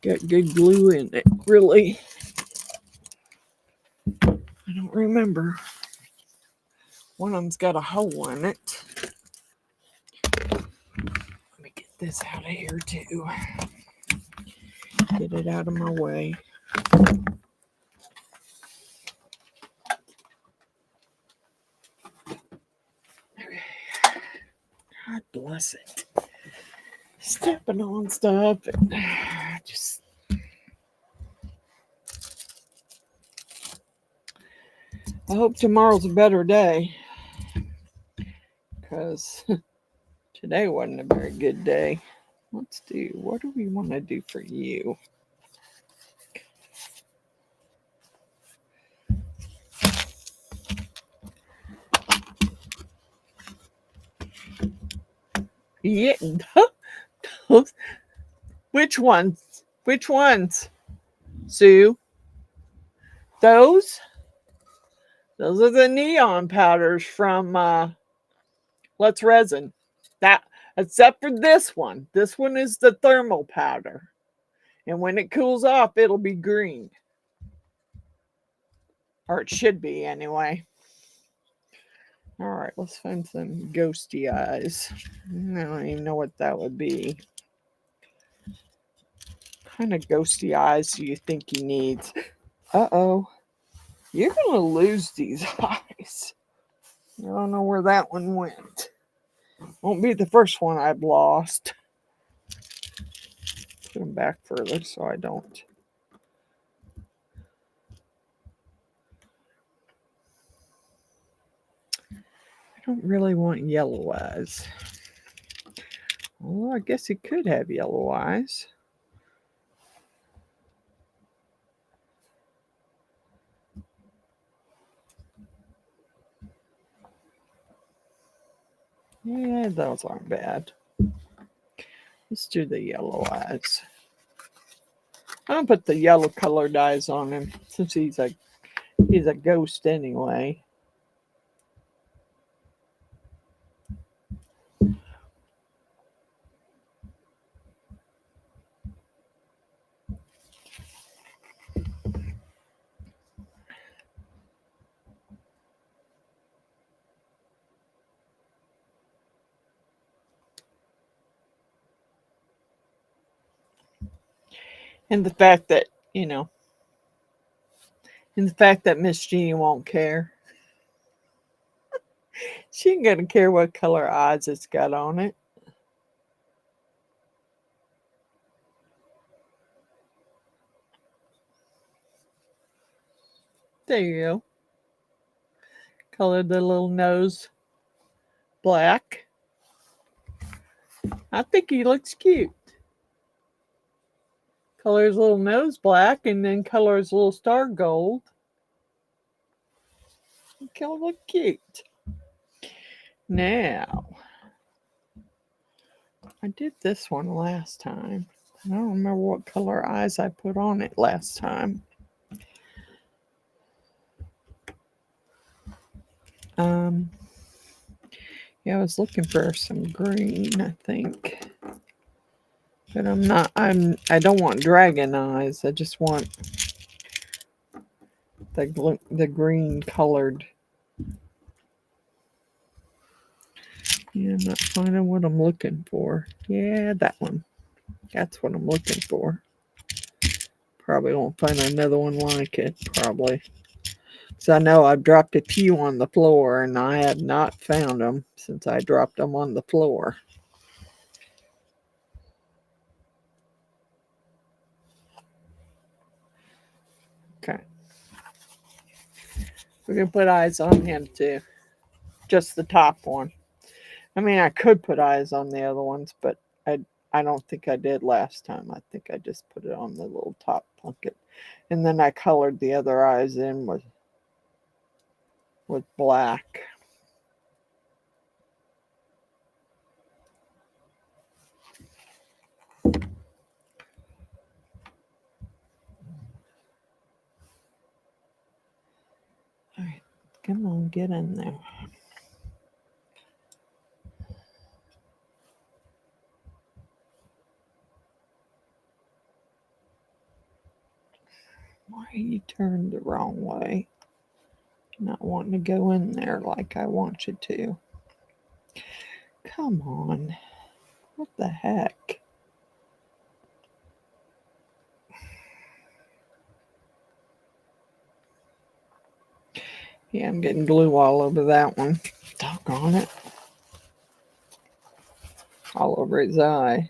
good glue in it, really. I don't remember. One of them's got a hole in it. Let me get this out of here too. Get it out of my way. Okay. God bless it. Stepping on stuff and just. I hope tomorrow's a better day, because today wasn't a very good day. Let's do, what do we want to do for you? Yeah, which ones? Which ones? Sue? Those are the neon powders from Let's Resin. That, except for this one. This one is the thermal powder. And when it cools off, it'll be green. Or it should be anyway. All right, let's find some ghosty eyes. I don't even know what that would be. What kind of ghosty eyes do you think he needs? Uh-oh. You're going to lose these eyes. I don't know where that one went. Won't be the first one I've lost. Put them back further so I don't. I don't really want yellow eyes. Well, I guess he could have yellow eyes. Yeah, those aren't bad. Let's do the yellow eyes. I'll put the yellow colored eyes on him since he's a ghost anyway. And the fact that, Miss Jeannie won't care. She ain't gonna care what color eyes it's got on it. There you go. Color the little nose black. I think he looks cute. Color his little nose black and then color his little star gold. He'll look cute. Now, I did this one last time. I don't remember what color eyes I put on it last time. Yeah, I was looking for some green, I think. But I don't want dragon eyes. I just want the green colored. Yeah, I'm not finding what I'm looking for. Yeah, that one. That's what I'm looking for. Probably won't find another one like it, probably. So I know I've dropped a few on the floor and I have not found them since I dropped them on the floor. Okay. We're going to put eyes on him too. Just the top one. I mean, I could put eyes on the other ones, but I don't think I did last time. I think I just put it on the little top blanket. And then I colored the other eyes in with black. All right, come on, get in there. Why are you turned the wrong way? Not wanting to go in there like I want you to. Come on. What the heck? Yeah, I'm getting glue all over that one. Doggone it. All over his eye.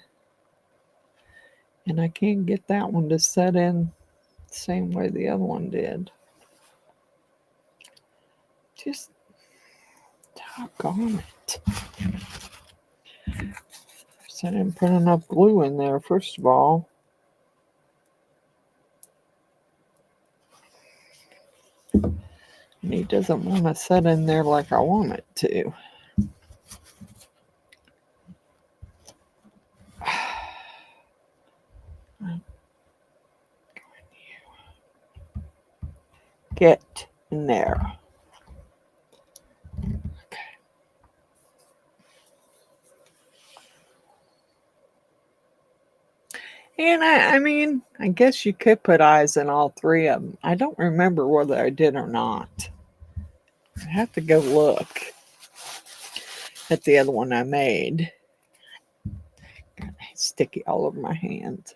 And I can't get that one to set in the same way the other one did. Just doggone it. So I didn't put enough glue in there, first of all. And he doesn't want to set in there like I want it to. Get in there. Okay. And I mean, I guess you could put eyes in all three of them. I don't remember whether I did or not. I have to go look at the other one I made. Got sticky all over my hands.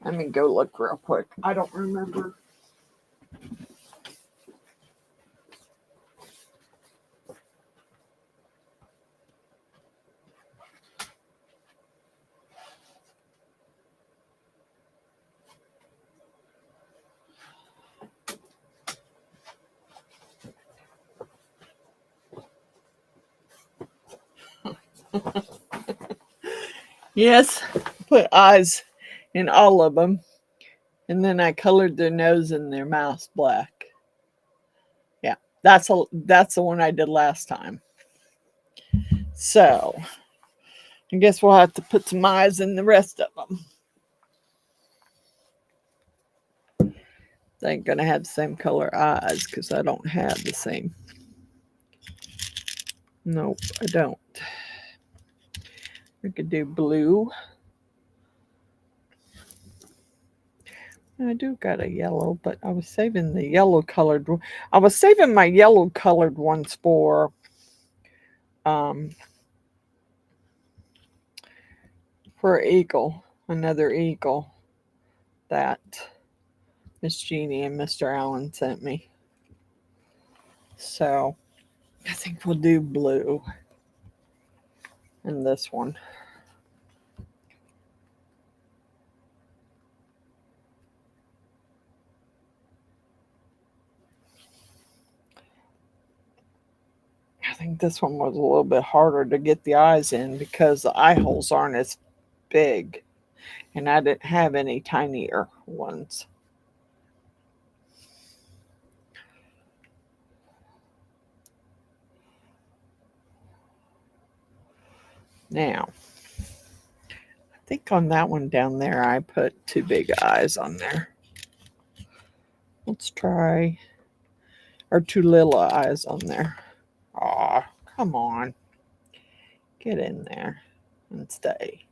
Let me go look real quick. I don't remember. Yes, put eyes in all of them. And then I colored their nose and their mouth black. Yeah, that's the one I did last time. So, I guess we'll have to put some eyes in the rest of them. They ain't gonna have the same color eyes because I don't have the same. Nope, I don't. We could do blue. I do got a yellow, but I was saving the yellow colored. I was saving my yellow colored ones for eagle, another eagle that Miss Jeannie and Mr. Allen sent me. So I think we'll do blue in this one. I think this one was a little bit harder to get the eyes in because the eye holes aren't as big. And I didn't have any tinier ones. Now, I think on that one down there, I put two big eyes on there. Let's try or 2 little eyes on there. Aw, come on. Get in there and stay.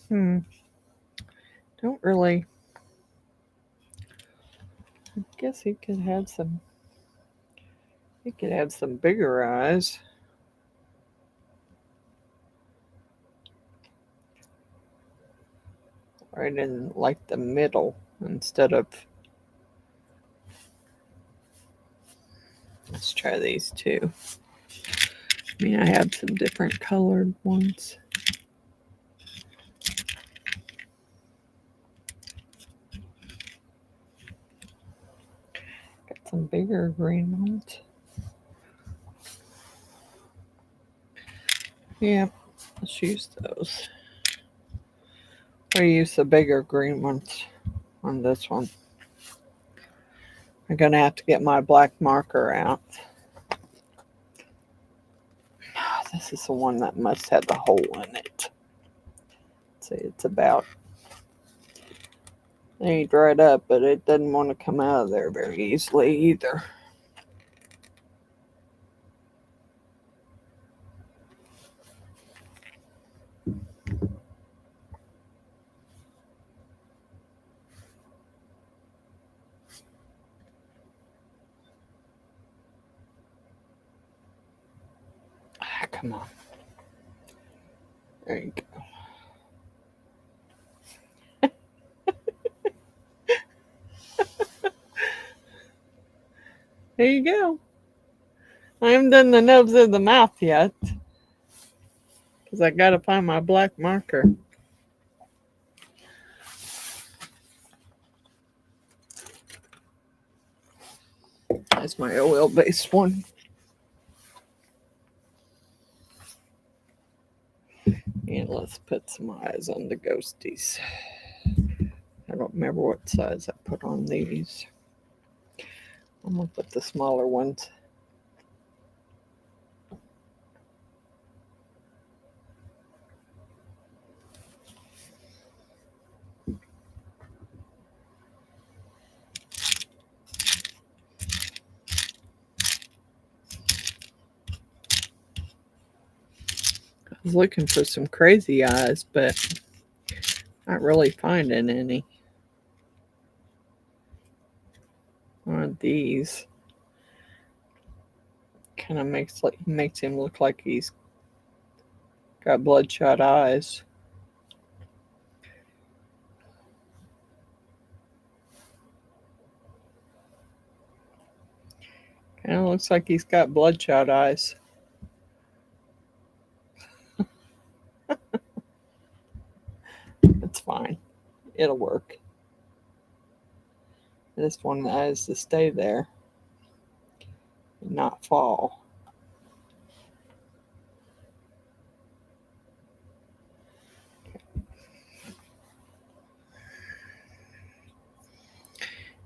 Don't really. I guess he could have some. He could have some bigger eyes. Right in like the middle instead of. Let's try these two. I mean, I have some different colored ones. Got some bigger green ones. Yeah, let's use those. I use the bigger green ones on this one. I'm gonna have to get my black marker out. This is the one that must have the hole in it. See, it's about. It ain't dried up, but it doesn't want to come out of there very easily either. Ah, come on. There you go. There you go. I haven't done the nose of the mouth yet because I got to find my black marker. That's my oil-based one. And let's put some eyes on the ghosties. I don't remember what size I put on these. I'm going to put the smaller ones. I was looking for some crazy eyes, but not really finding any. On these. Kind of makes him look like he's got bloodshot eyes. Kind of looks like he's got bloodshot eyes. It's fine. It'll work. This one has to stay there and not fall.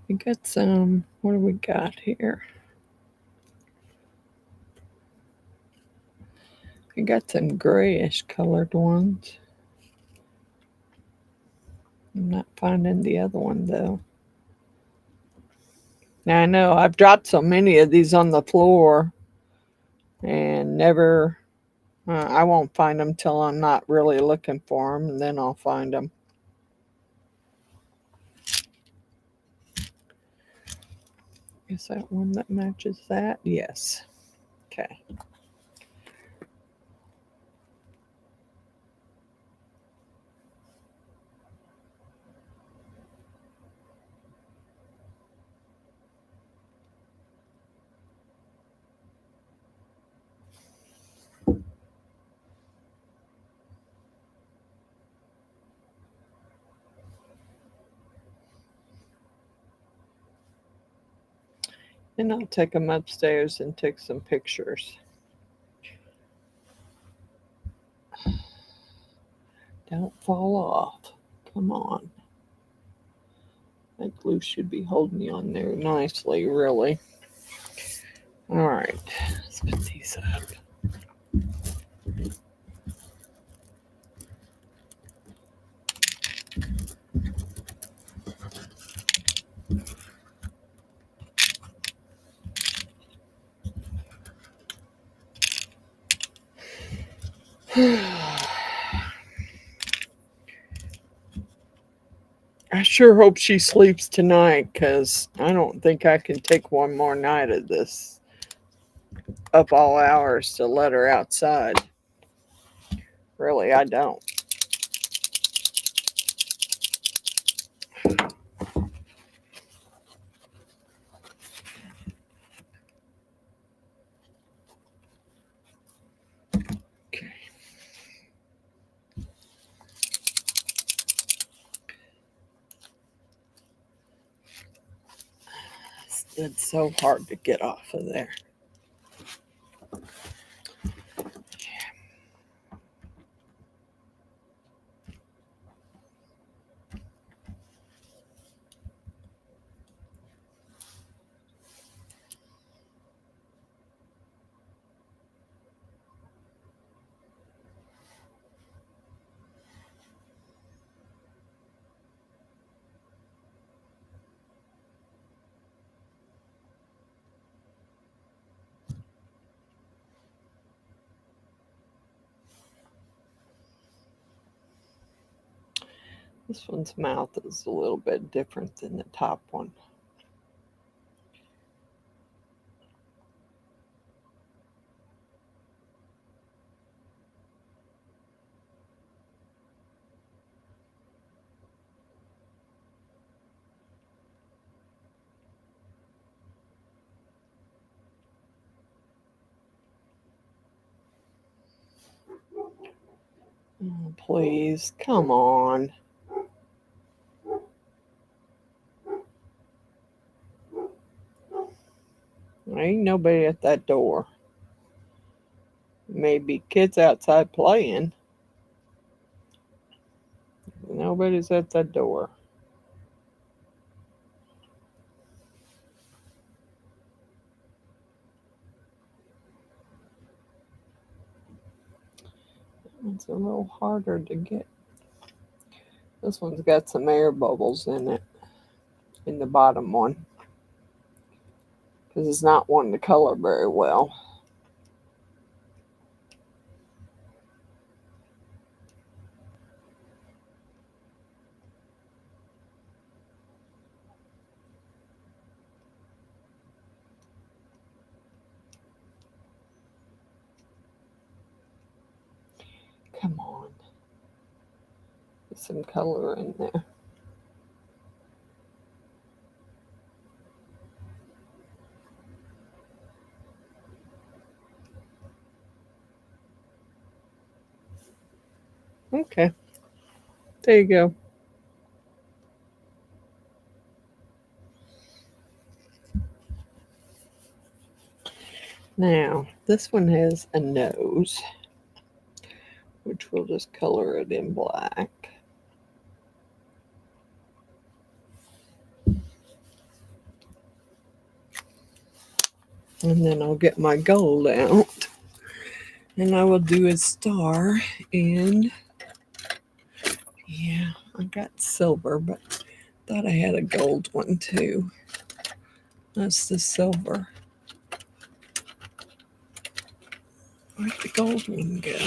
We got some, what do we got here? We got some grayish colored ones. I'm not finding the other one though. Now I know I've dropped so many of these on the floor and never, I won't find them till I'm not really looking for them, and then I'll find them. Is that one that matches that? Yes. Okay. And I'll take them upstairs and take some pictures. Don't fall off. Come on. That glue should be holding you on there nicely, really. All right, let's put these up. I sure hope she sleeps tonight, because I don't think I can take one more night of this up all hours to let her outside. Really, I don't. Okay. It's so hard to get off of there. This one's mouth is a little bit different than the top one. Oh, please, come on. There ain't nobody at that door. Maybe kids outside playing. Nobody's at that door. It's a little harder to get. This one's got some air bubbles in it, in the bottom one, because it's not wanting to color very well. Come on. Get some color in there. Okay. There you go. Now, this one has a nose, which we'll just color it in black. And then I'll get my gold out, and I will do a star in, yeah, I got silver, but thought I had a gold one too. That's the silver. Where'd the gold one go?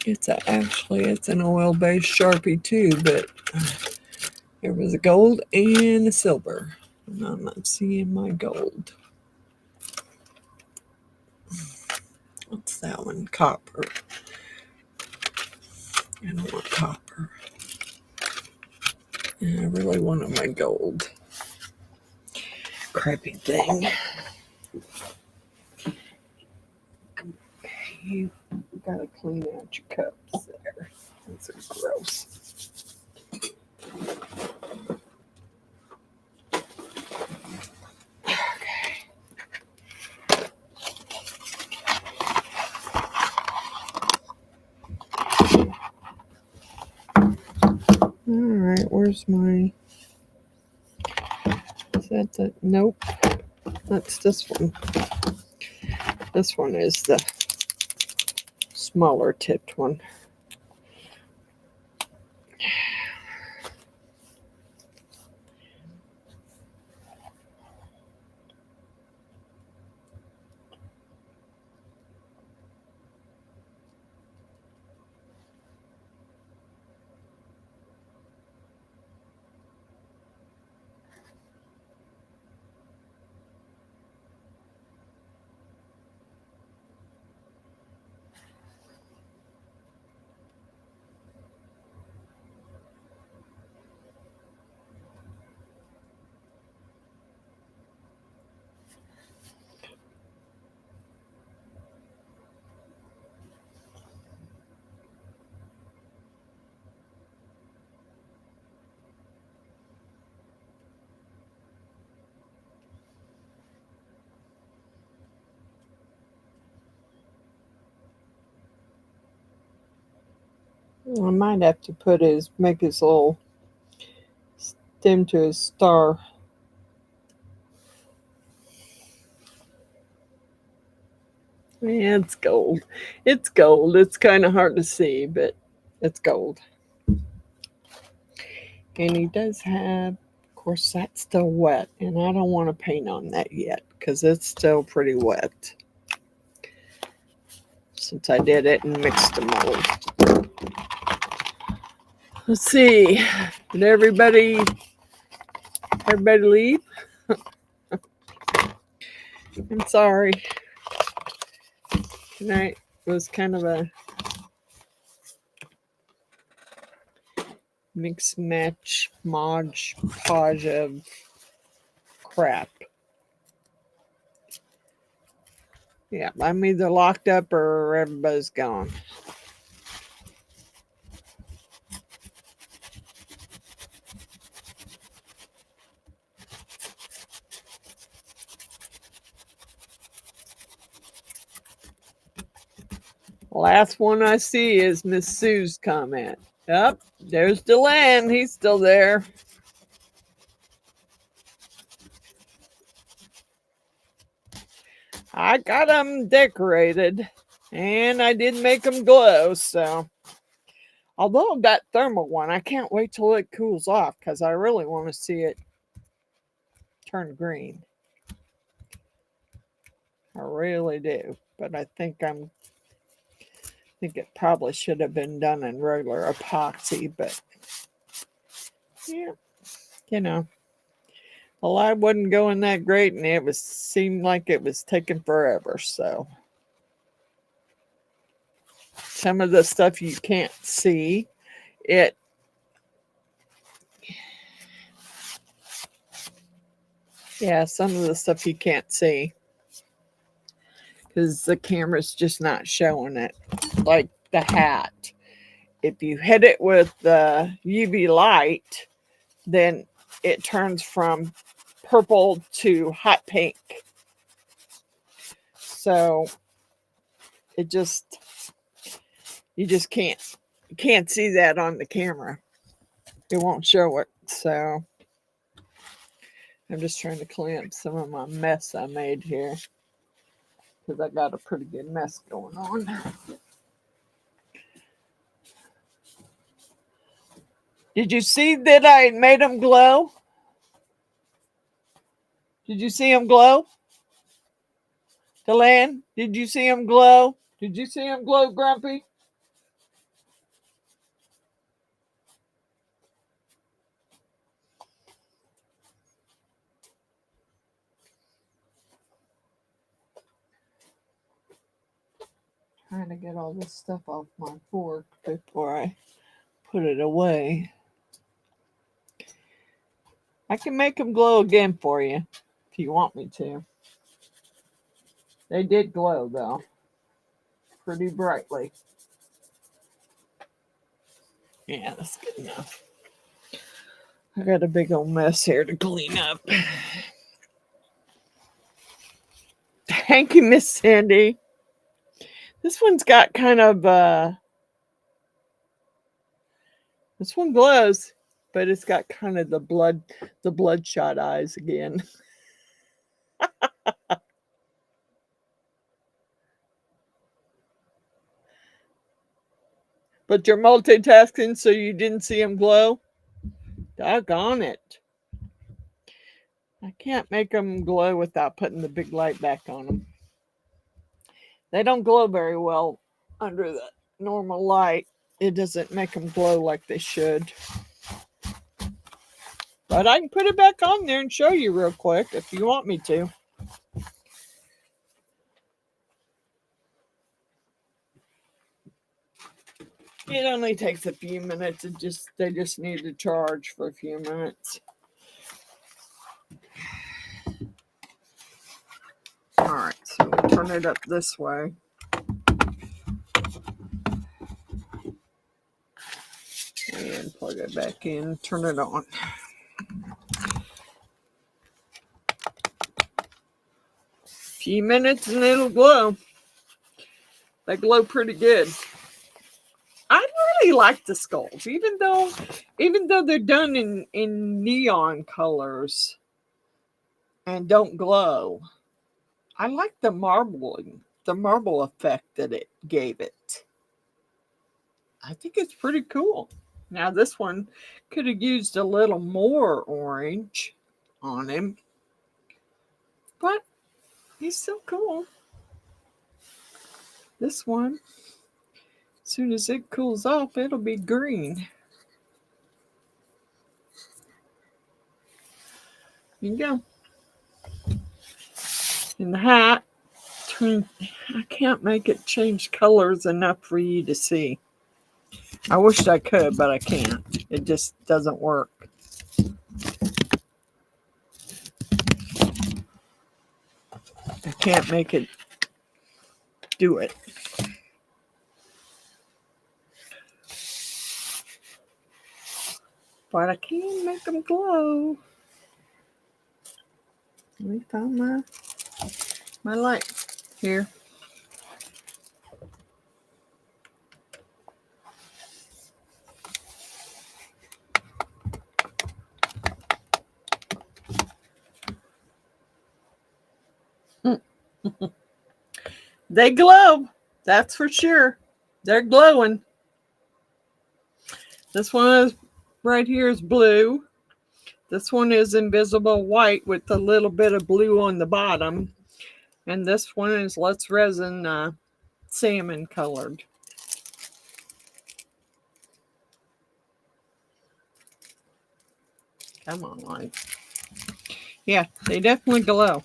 It's an oil-based Sharpie too, but there was a gold and a silver. And I'm not seeing my gold. What's that one? Copper. I don't want copper. And I really wanted my gold. Crappy thing. You gotta clean out your cups there. Those are gross. Alright, where's my... Is that the... Nope. That's this one. This one is the smaller tipped one. I might have to make his little stem to his star. Yeah, it's gold. It's gold. It's kind of hard to see, but it's gold. And he does have, of course, that's still wet, and I don't want to paint on that yet because it's still pretty wet since I did it and mixed them all. Let's see. Did everybody leave? I'm sorry. Tonight was kind of a mix match modge podge of crap. Yeah, I'm either locked up or everybody's gone. Last one I see is Miss Sue's comment. Yep, there's Deland. He's still there. I got them decorated, and I did make them glow, so. Although that thermal one, I can't wait till it cools off because I really want to see it turn green. I really do, but I think it probably should have been done in regular epoxy, but yeah, you know, the light wasn't going that great, and it seemed like it was taking forever. So some of the stuff you can't see, it. Yeah, some of the stuff you can't see because the camera's just not showing it. Like the hat. If you hit it with the UV light, then it turns from purple to hot pink. So you just can't see that on the camera. It won't show it. So I'm just trying to clean up some of my mess I made here because I got a pretty good mess going on. Did you see that I made them glow? Did you see them glow? Deland, did you see them glow? Did you see them glow, Grumpy? Trying to get all this stuff off my fork before I put it away. I can make them glow again for you if you want me to. They did glow though, pretty brightly. Yeah, that's good enough. I got a big old mess here to clean up. Thank you, Miss Sandy. This one's got kind of this one glows, but it's got kind of the bloodshot eyes again. But you're multitasking, so you didn't see them glow? Doggone it. I can't make them glow without putting the big light back on them. They don't glow very well under the normal light. It doesn't make them glow like they should. But I can put it back on there and show you real quick if you want me to. It only takes a few minutes. They just need to charge for a few minutes. All right, so we'll turn it up this way. And plug it back in, turn it on. A few minutes and it'll glow. They glow pretty good. I really like the skulls, even though they're done in neon colors and don't glow. I like the marble effect that it gave it. I think it's pretty cool. Now this one could have used a little more orange on him, but he's still cool. This one, as soon as it cools off, it'll be green. There you go. And the hat, I can't make it change colors enough for you to see. I wish I could, but I can't. It just doesn't work. I can't make it do it. But I can make them glow. Let me find my light here. They glow. That's for sure. They're glowing. This one is right here is blue. This one is invisible white with a little bit of blue on the bottom. And this one is Let's Resin salmon colored. Come on, light. Yeah, they definitely glow.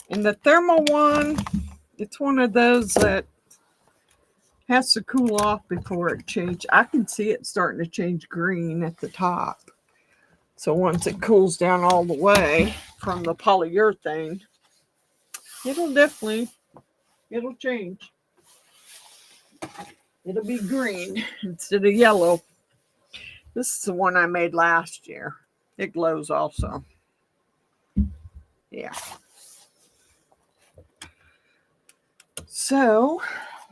And the thermal one, it's one of those that has to cool off before it changes. I can see it starting to change green at the top. So once it cools down all the way from the polyurethane, it'll change. It'll be green instead of yellow. This is the one I made last year. It glows also. Yeah. So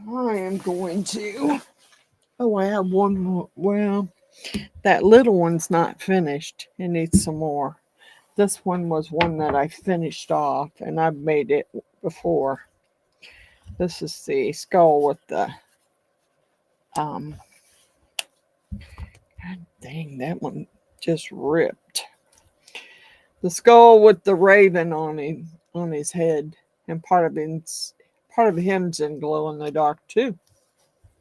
I am going to, I have one more. Well, that little one's not finished. It needs some more. This one was one that I finished off, and I've made it before. This is the skull with the, God dang, that one just ripped. The skull with the raven on his head, and part of him's in glow in the dark too.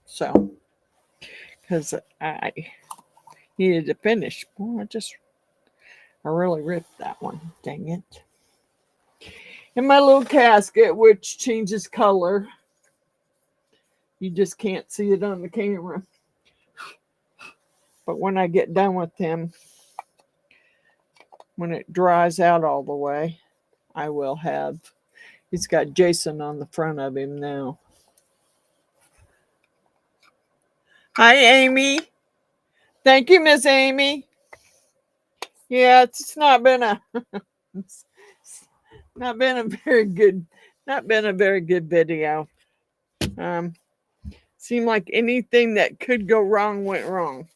So, because I needed to finish. Well, I really ripped that one. Dang it. And my little casket, which changes color. You just can't see it on the camera. But when I get done with him, when it dries out all the way, I will have, he's got Jason on the front of him now. Hi, Amy. Thank you, Miss Amy. Yeah, it's not been a very good video. Seemed like anything that could go wrong went wrong.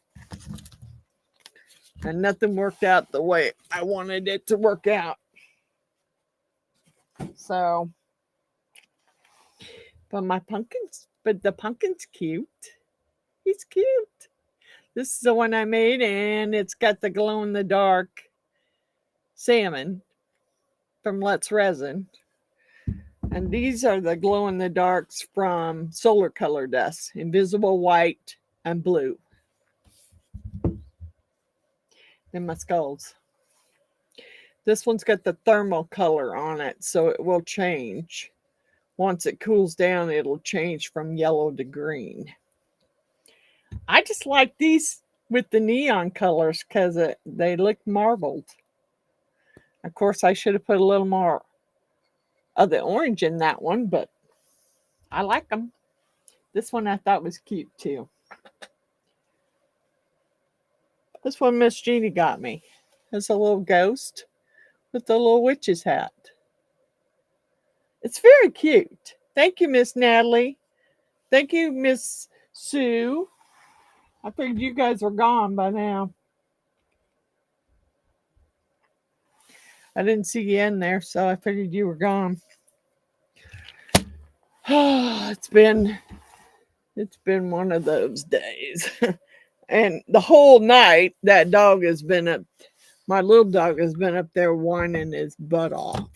And nothing worked out the way I wanted it to work out. So, but the pumpkin's cute. He's cute. This is the one I made, and it's got the glow-in-the-dark salmon from Let's Resin. And these are the glow-in-the-darks from Solar Color Dust, invisible white and blue. And my skulls. This one's got the thermal color on it, so it will change. Once it cools down, it'll change from yellow to green. I just like these with the neon colors because they look marbled. Of course, I should have put a little more of the orange in that one, but I like them. This one I thought was cute too. This one Miss Jeannie got me. It's a little ghost with the little witch's hat. It's very cute. Thank you, Miss Natalie. Thank you, Miss Sue. I figured you guys were gone by now. I didn't see you in there, so I figured you were gone. it's been one of those days. And the whole night that dog has been up, my little dog has been up there whining his butt off,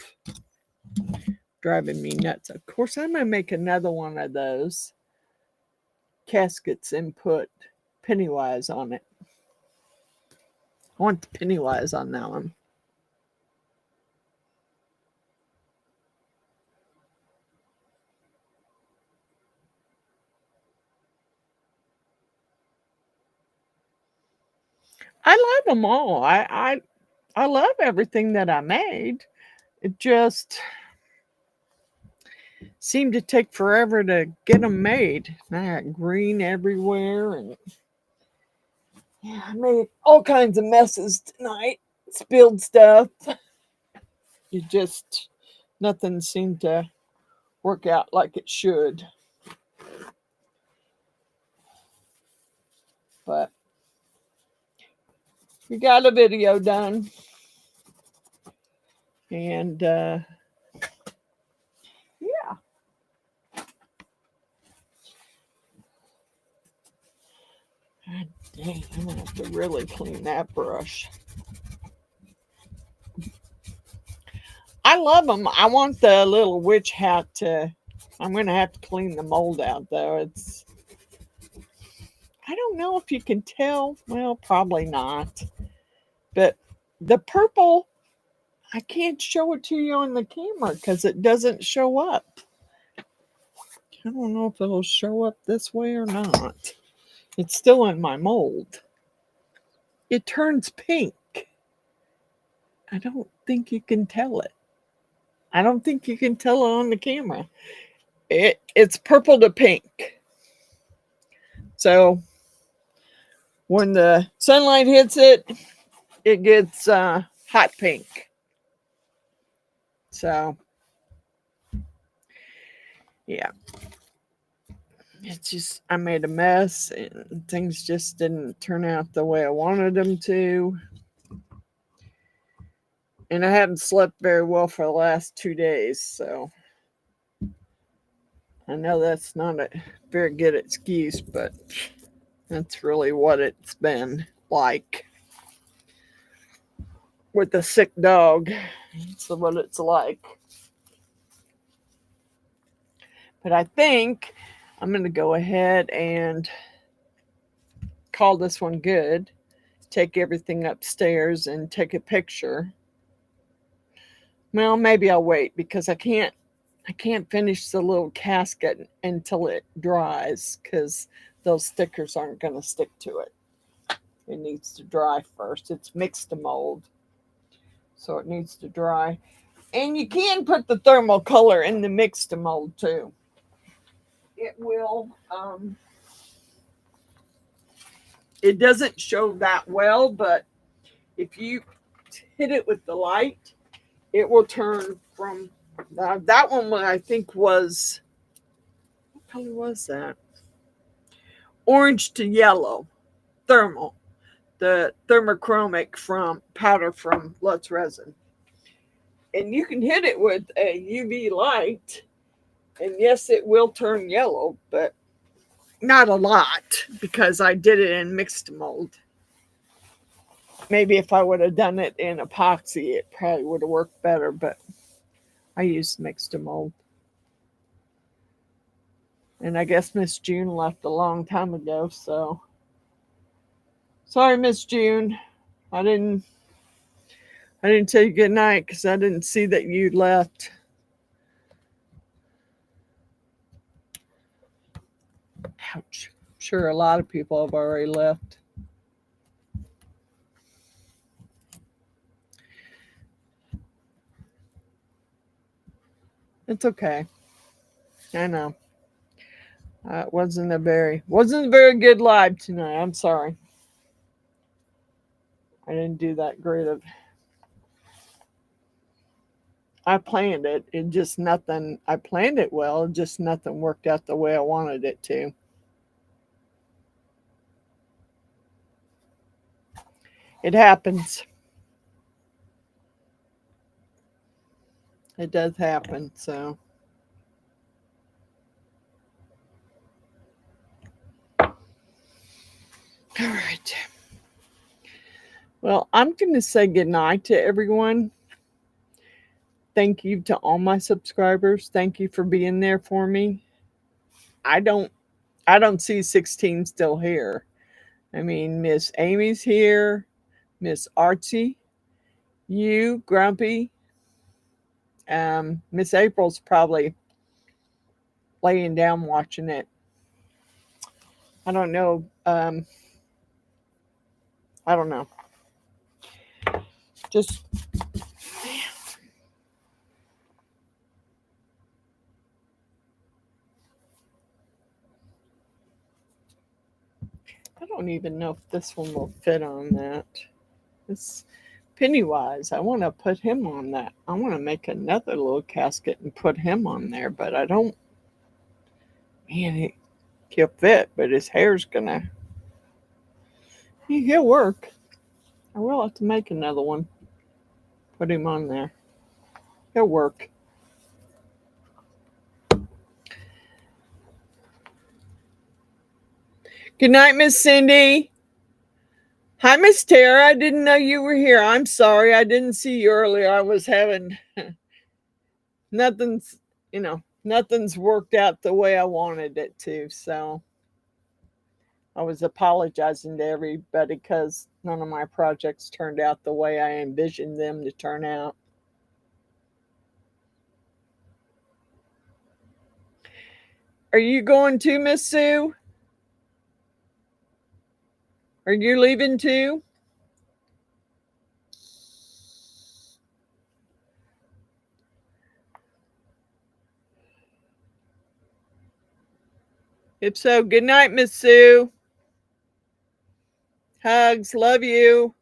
driving me nuts. Of course, I'm gonna make another one of those caskets and put Pennywise on it. I want the Pennywise on that one. I love them all. I love everything that I made. It just seemed to take forever to get them made. I had green everywhere, and yeah, I made all kinds of messes tonight. Spilled stuff. It just, nothing seemed to work out like it should. But we got a video done. And yeah. God dang, I'm gonna have to really clean that brush. I love them. I want the little witch hat to, I'm gonna have to clean the mold out though. It's, I don't know if you can tell. Well, probably not. But the purple, I can't show it to you on the camera because it doesn't show up. I don't know if it'll show up this way or not. It's still in my mold. It turns pink. I don't think you can tell it. I don't think you can tell it on the camera. It's purple to pink. So when the sunlight hits it, it gets hot pink. So yeah. It's just, I made a mess and things just didn't turn out the way I wanted them to. And I haven't slept very well for the last 2 days, so I know that's not a very good excuse, but that's really what it's been like. With a sick dog, that's what it's like. But I think I'm going to go ahead and call this one good. Take everything upstairs and take a picture. Well, maybe I'll wait because I can't finish the little casket until it dries because those stickers aren't going to stick to it. It needs to dry first. It's mixed mold, so it needs to dry. And you can put the thermal color in the mixed mold too. It will, it doesn't show that well, but if you hit it with the light, it will turn from, that one I think was, what color was that? Orange to yellow, thermal. The Thermochromic from powder from Lutz Resin. And you can hit it with a UV light, and yes, it will turn yellow, but not a lot because I did it in mixed mold. Maybe if I would have done it in epoxy, it probably would have worked better, but I used mixed mold. And I guess Miss June left a long time ago, so sorry, Miss June. I didn't tell you good night because I didn't see that you left. Ouch. I'm sure a lot of people have already left. It's okay. I know. It wasn't a very good live tonight. I'm sorry. I didn't do that great of. I planned it. It just nothing, I planned it well, just nothing worked out the way I wanted it to. It happens. It does happen, so. All right. Well, I'm going to say goodnight to everyone. Thank you to all my subscribers. Thank you for being there for me. I don't see 16 still here. I mean, Miss Amy's here, Miss Archie, you, Grumpy. Miss April's probably laying down watching it. I don't know. I don't know. Just I don't even know if this one will fit on that. This Pennywise, I want to put him on that. I want to make another little casket and put him on there, but I don't. Man, he'll fit, but his hair's gonna. He'll work. I will have to make another one. Put him on there. He'll work. Good night, Miss Cindy. Hi, Miss Tara. I didn't know you were here. I'm sorry. I didn't see you earlier. I was having nothing's worked out the way I wanted it to. So I was apologizing to everybody because none of my projects turned out the way I envisioned them to turn out. Are you going too, Miss Sue? Are you leaving too? If so, good night, Miss Sue. Hugs. Love you.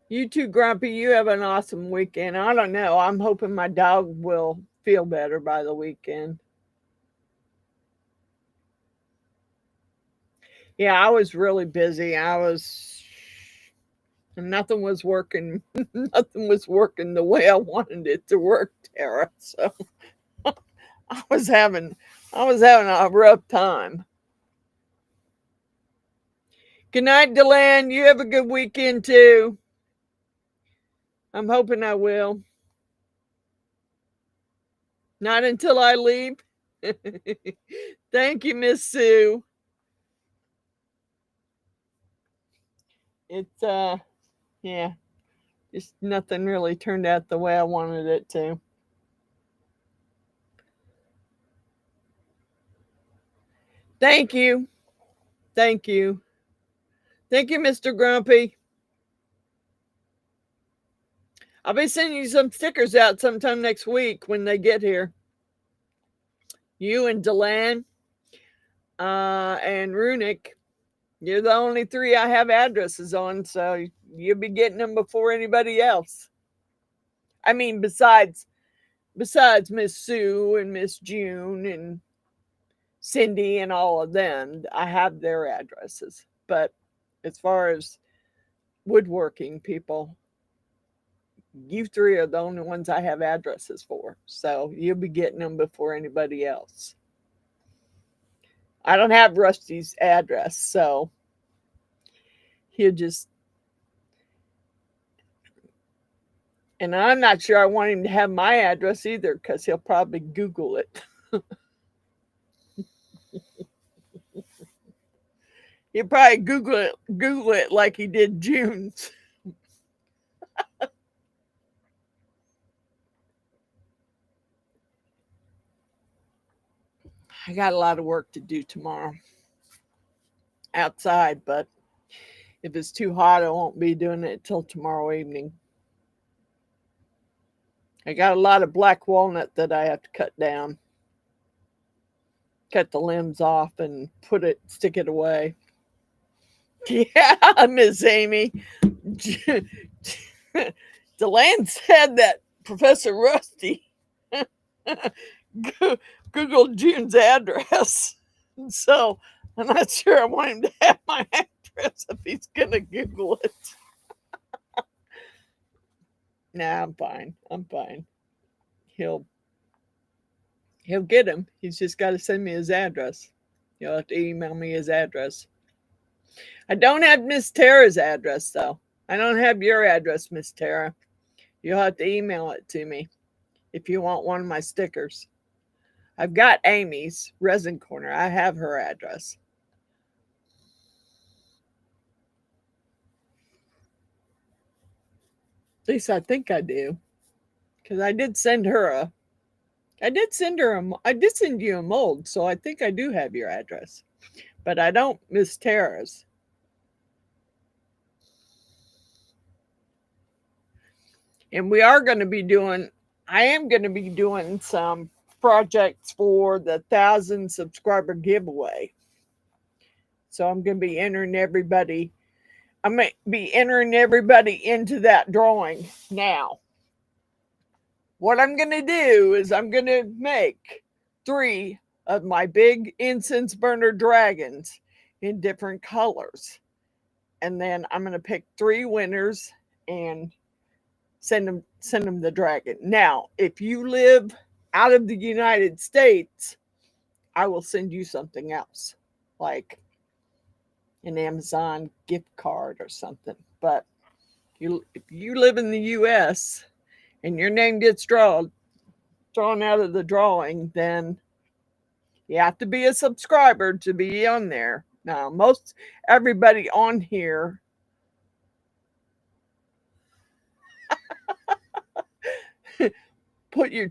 You too, Grumpy. You have an awesome weekend. I don't know. I'm hoping my dog will feel better by the weekend. Yeah, I was really busy. Nothing was working. Nothing was working the way I wanted it to work, Tara. So I was having a rough time. Good night, Deland. You have a good weekend too. I'm hoping I will. Not until I leave. Thank you, Miss Sue. It's yeah, just nothing really turned out the way I wanted it to. Thank you. Thank you. Thank you, Mr. Grumpy. I'll be sending you some stickers out sometime next week when they get here. You and Delan and Runic. You're the only three I have addresses on, so you'll be getting them before anybody else. I mean, besides Miss Sue and Miss June and Cindy and all of them, I have their addresses. But as far as woodworking people, you three are the only ones I have addresses for. So you'll be getting them before anybody else. I don't have Rusty's address, so he'll just. And I'm not sure I want him to have my address either because he'll probably Google it. He'll probably Google it like he did June's. I got a lot of work to do tomorrow outside, but if it's too hot, I won't be doing it till tomorrow evening. I got a lot of black walnut that I have to cut down. Cut the limbs off and stick it away. Yeah, Miss Amy. Deland said that Professor Rusty Googled June's address. So I'm not sure I want him to have my address if he's going to Google it. Nah, I'm fine. I'm fine. He'll get him. He's just got to send me his address. You'll have to email me his address. I don't have Miss Tara's address, though. I don't have your address, Miss Tara. You'll have to email it to me if you want one of my stickers. I've got Amy's Resin Corner. I have her address. At least I think I do. Because I did send you a mold, so I think I do have your address. But I don't Miss Tara's. And I am going to be doing some projects for the 1,000 subscriber giveaway. So I'm going to be entering everybody. I'm going to be entering everybody into that drawing now. What I'm going to do is I'm going to make 3 of my big incense burner dragons in different colors. And then I'm going to pick 3 winners and send them the dragon. Now, if you live out of the United States, I will send you something else, like an Amazon gift card or something. But if you live in the U.S. and your name gets drawn out of the drawing, then you have to be a subscriber to be on there. Now, everybody on here put your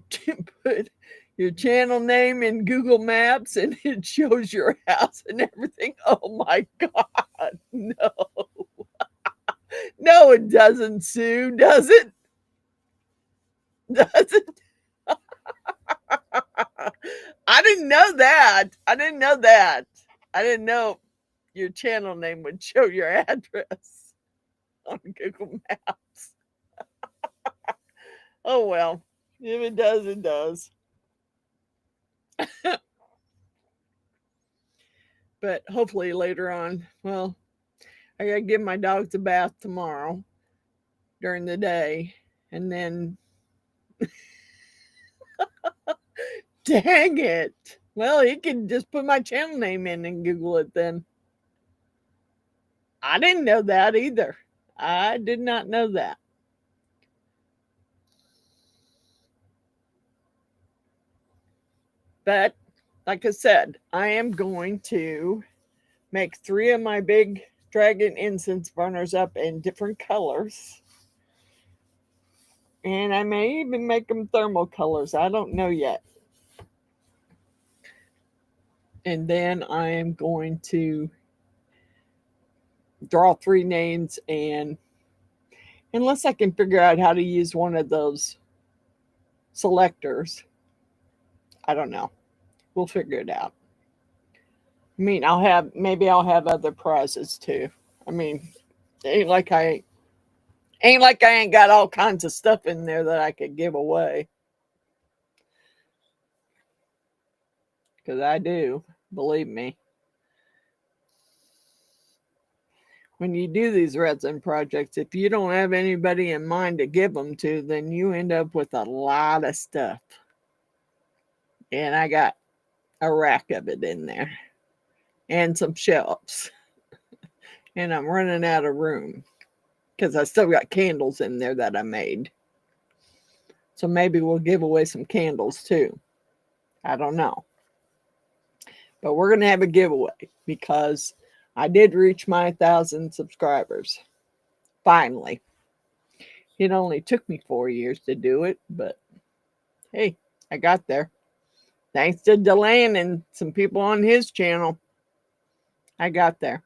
channel name in Google Maps and it shows your house and everything. Oh my God, no. No, it doesn't, Sue, does it? Does it? I didn't know that. I didn't know your channel name would show your address on Google Maps. Oh, well, if it does, it does. But hopefully later on, well, I got to give my dogs a bath tomorrow during the day. And then, dang it. Well, you can just put my channel name in and Google it then. I didn't know that either. I did not know that. But like I said, I am going to make 3 of my big dragon incense burners up in different colors. And I may even make them thermal colors. I don't know yet. And then I am going to draw 3 names, and unless I can figure out how to use one of those selectors, I don't know. We'll figure it out. I mean, maybe I'll have other prizes too. I mean, ain't like I ain't got all kinds of stuff in there that I could give away. Because I do, believe me. When you do these resin projects, if you don't have anybody in mind to give them to, then you end up with a lot of stuff. And I got a rack of it in there and some shelves. And I'm running out of room because I still got candles in there that I made. So maybe we'll give away some candles too. I don't know. But we're going to have a giveaway because I did reach my 1,000 subscribers. Finally. It only took me 4 years to do it, but hey, I got there. Thanks to Deland and some people on his channel, I got there.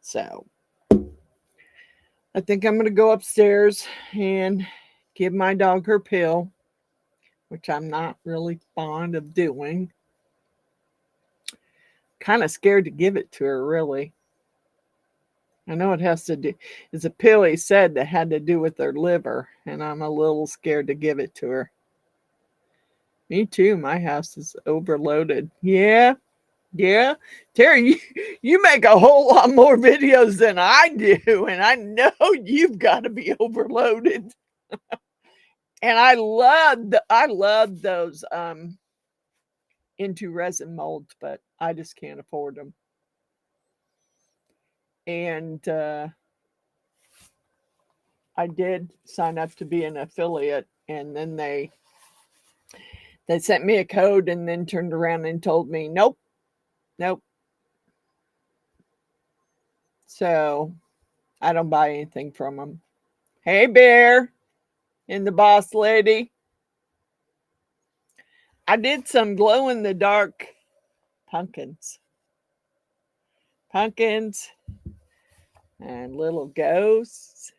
So, I think I'm going to go upstairs and give my dog her pill, which I'm not really fond of doing. kind of scared to give it to her, really. I know it has to do, it's a pill he said that had to do with her liver, and I'm a little scared to give it to her. Me too. My house is overloaded. Yeah. Yeah. Terry, you make a whole lot more videos than I do, and I know you've got to be overloaded. And I love those into resin molds, but I just can't afford them. And I did sign up to be an affiliate, and then they sent me a code and then turned around and told me, nope, nope. So I don't buy anything from them. Hey, Bear and the boss lady. I did some glow in the dark pumpkins. Pumpkins and little ghosts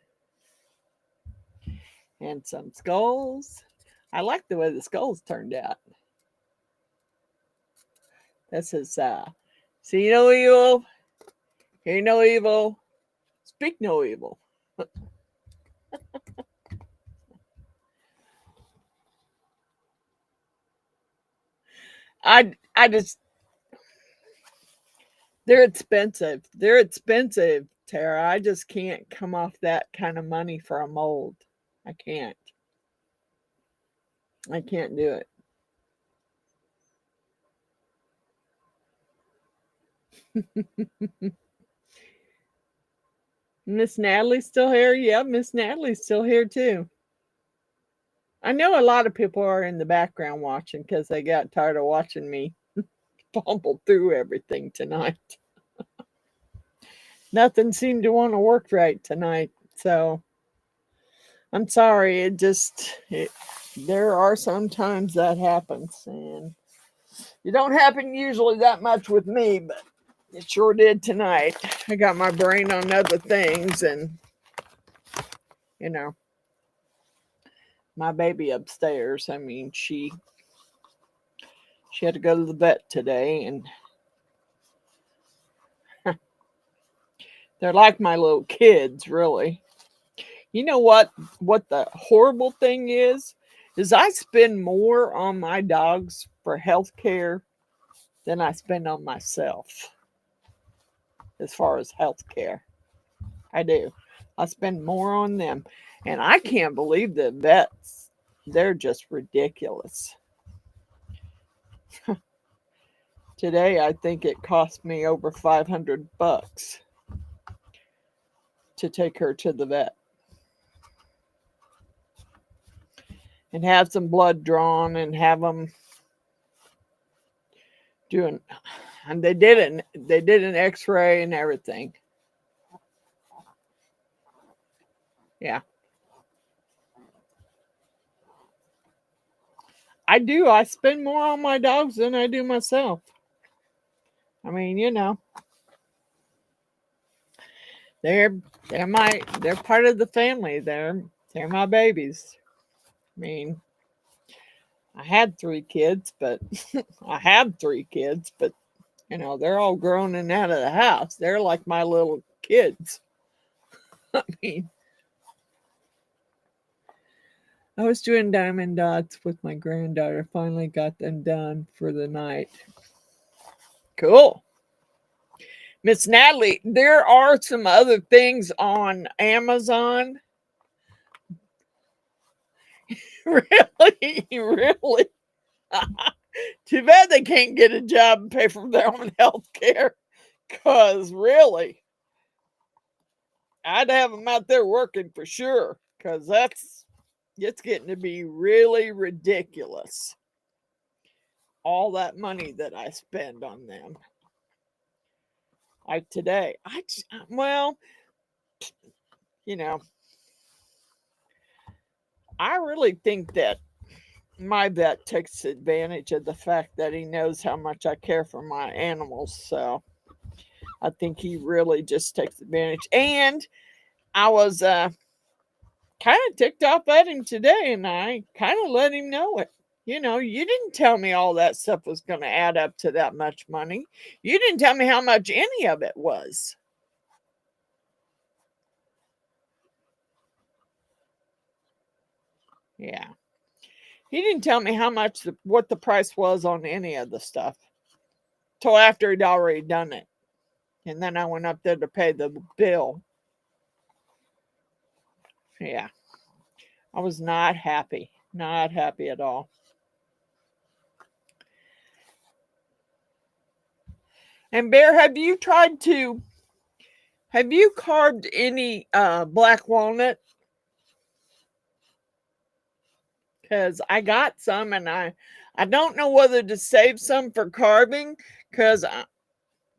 and some skulls. I like the way the skulls turned out. This is see no evil, hear no evil, speak no evil. I just, they're expensive. They're expensive, Tara. I just can't come off that kind of money for a mold. I can't. I can't do it. Miss Natalie's still here? Yeah, Miss Natalie's still here too. I know a lot of people are in the background watching because they got tired of watching me fumble through everything tonight. Nothing seemed to want to work right tonight. So I'm sorry. There are some times that happens, and it don't happen usually that much with me, but it sure did tonight. I got my brain on other things, and you know, my baby upstairs. I mean, she had to go to the vet today, and they're like my little kids, really. You know what the horrible thing is I spend more on my dogs for health care than I spend on myself as far as health care. I do. I spend more on them. And I can't believe the vets. They're just ridiculous. Today, I think it cost me over $500 to take her to the vet and have some blood drawn and have them doing. And they did an X-ray and everything. Yeah. I do. I spend more on my dogs than I do myself. I mean, you know. They're part of the family. They're my babies. I mean, I had 3 kids, but I have 3 kids, but you know, they're all grown and out of the house. They're like my little kids. I mean, I was doing diamond dots with my granddaughter. Finally got them done for the night. Cool. Miss Natalie, there are some other things on Amazon. Really? Really? Too bad they can't get a job and pay for their own health care. Because really, I'd have them out there working for sure. Because it's getting to be really ridiculous. All that money that I spend on them. Like today, well, you know, I really think that my vet takes advantage of the fact that he knows how much I care for my animals. So I think he really just takes advantage. And I was kind of ticked off at him today, and I kind of let him know it. You know, you didn't tell me all that stuff was going to add up to that much money. You didn't tell me how much any of it was. Yeah. He didn't tell me how much, what the price was on any of the stuff till after he'd already done it. And then I went up there to pay the bill. Yeah. I was not happy. Not happy at all. And Bear, have you carved any black walnut? Because I got some and I don't know whether to save some for carving because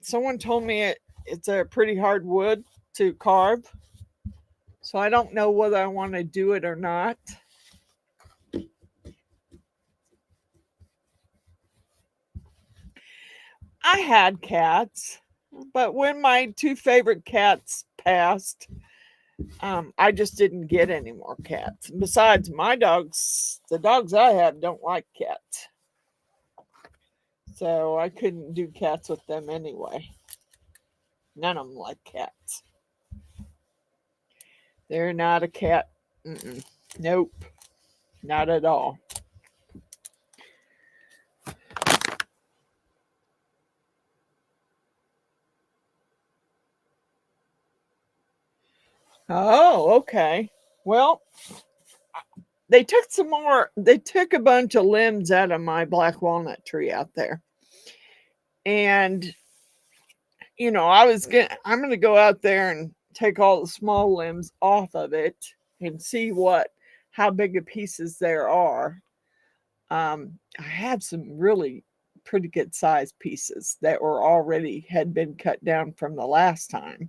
someone told me it's a pretty hard wood to carve. So I don't know whether I want to do it or not. I had cats, but when my two favorite cats passed, I just didn't get any more cats. Besides, my dogs, the dogs I have don't like cats. So I couldn't do cats with them anyway. None of them like cats. They're not a cat. Nope. Not at all. Oh, okay. Well, they took a bunch of limbs out of my black walnut tree out there. And I'm going to go out there and take all the small limbs off of it and see how big of pieces there are. I have some really pretty good sized pieces that had been cut down from the last time.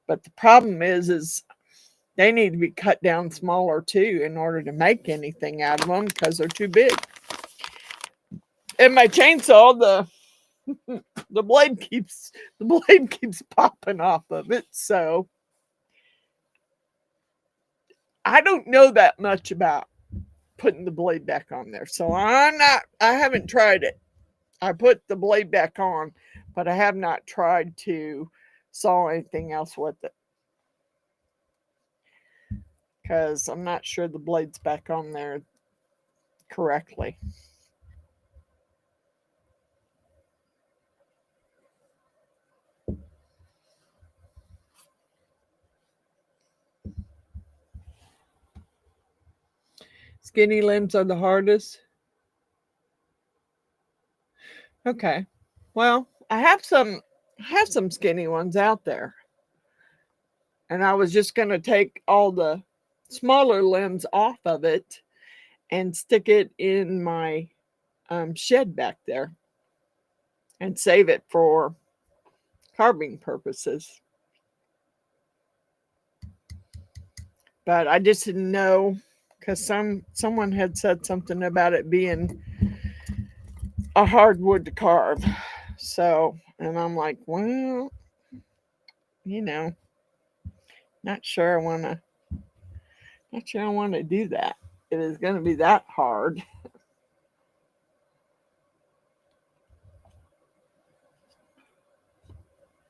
But the problem is they need to be cut down smaller too in order to make anything out of them because they're too big. And my chainsaw, the blade keeps popping off of it, so I don't know that much about putting the blade back on there. So I haven't tried it. I put the blade back on, but I have not tried to saw anything else with it. Because I'm not sure the blade's back on there correctly. Skinny limbs are the hardest. Okay. Well, I have some skinny ones out there. And I was just going to take all the smaller limbs off of it and stick it in my shed back there and save it for carving purposes. But I just didn't know because someone had said something about it being a hard wood to carve. So, and I'm like, well, not sure I want to do that. It is going to be that hard.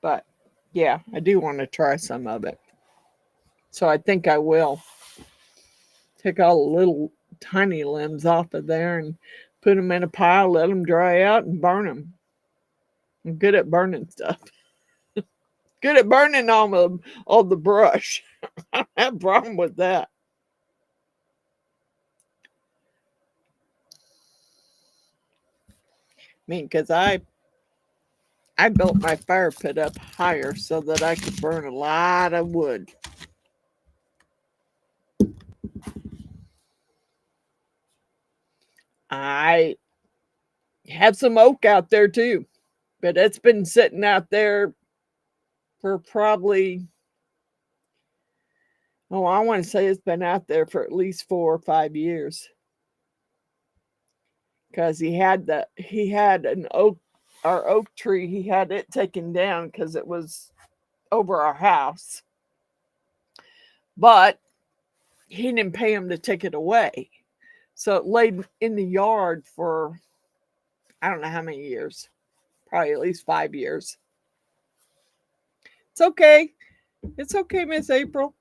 But yeah, I do want to try some of it. So I think I will take all the little tiny limbs off of there and put them in a pile, let them dry out, and burn them. I'm good at burning stuff. Good at burning all the brush. I don't have a problem with that. I mean, because I built my fire pit up higher so that I could burn a lot of wood. I have some oak out there too, but it's been sitting out there for probably, I want to say it's been out there for at least 4 or 5 years. Because he had our oak tree, he had it taken down because it was over our house. But he didn't pay him to take it away. So it laid in the yard for I don't know how many years, probably at least 5 years. It's okay. It's okay, Miss April.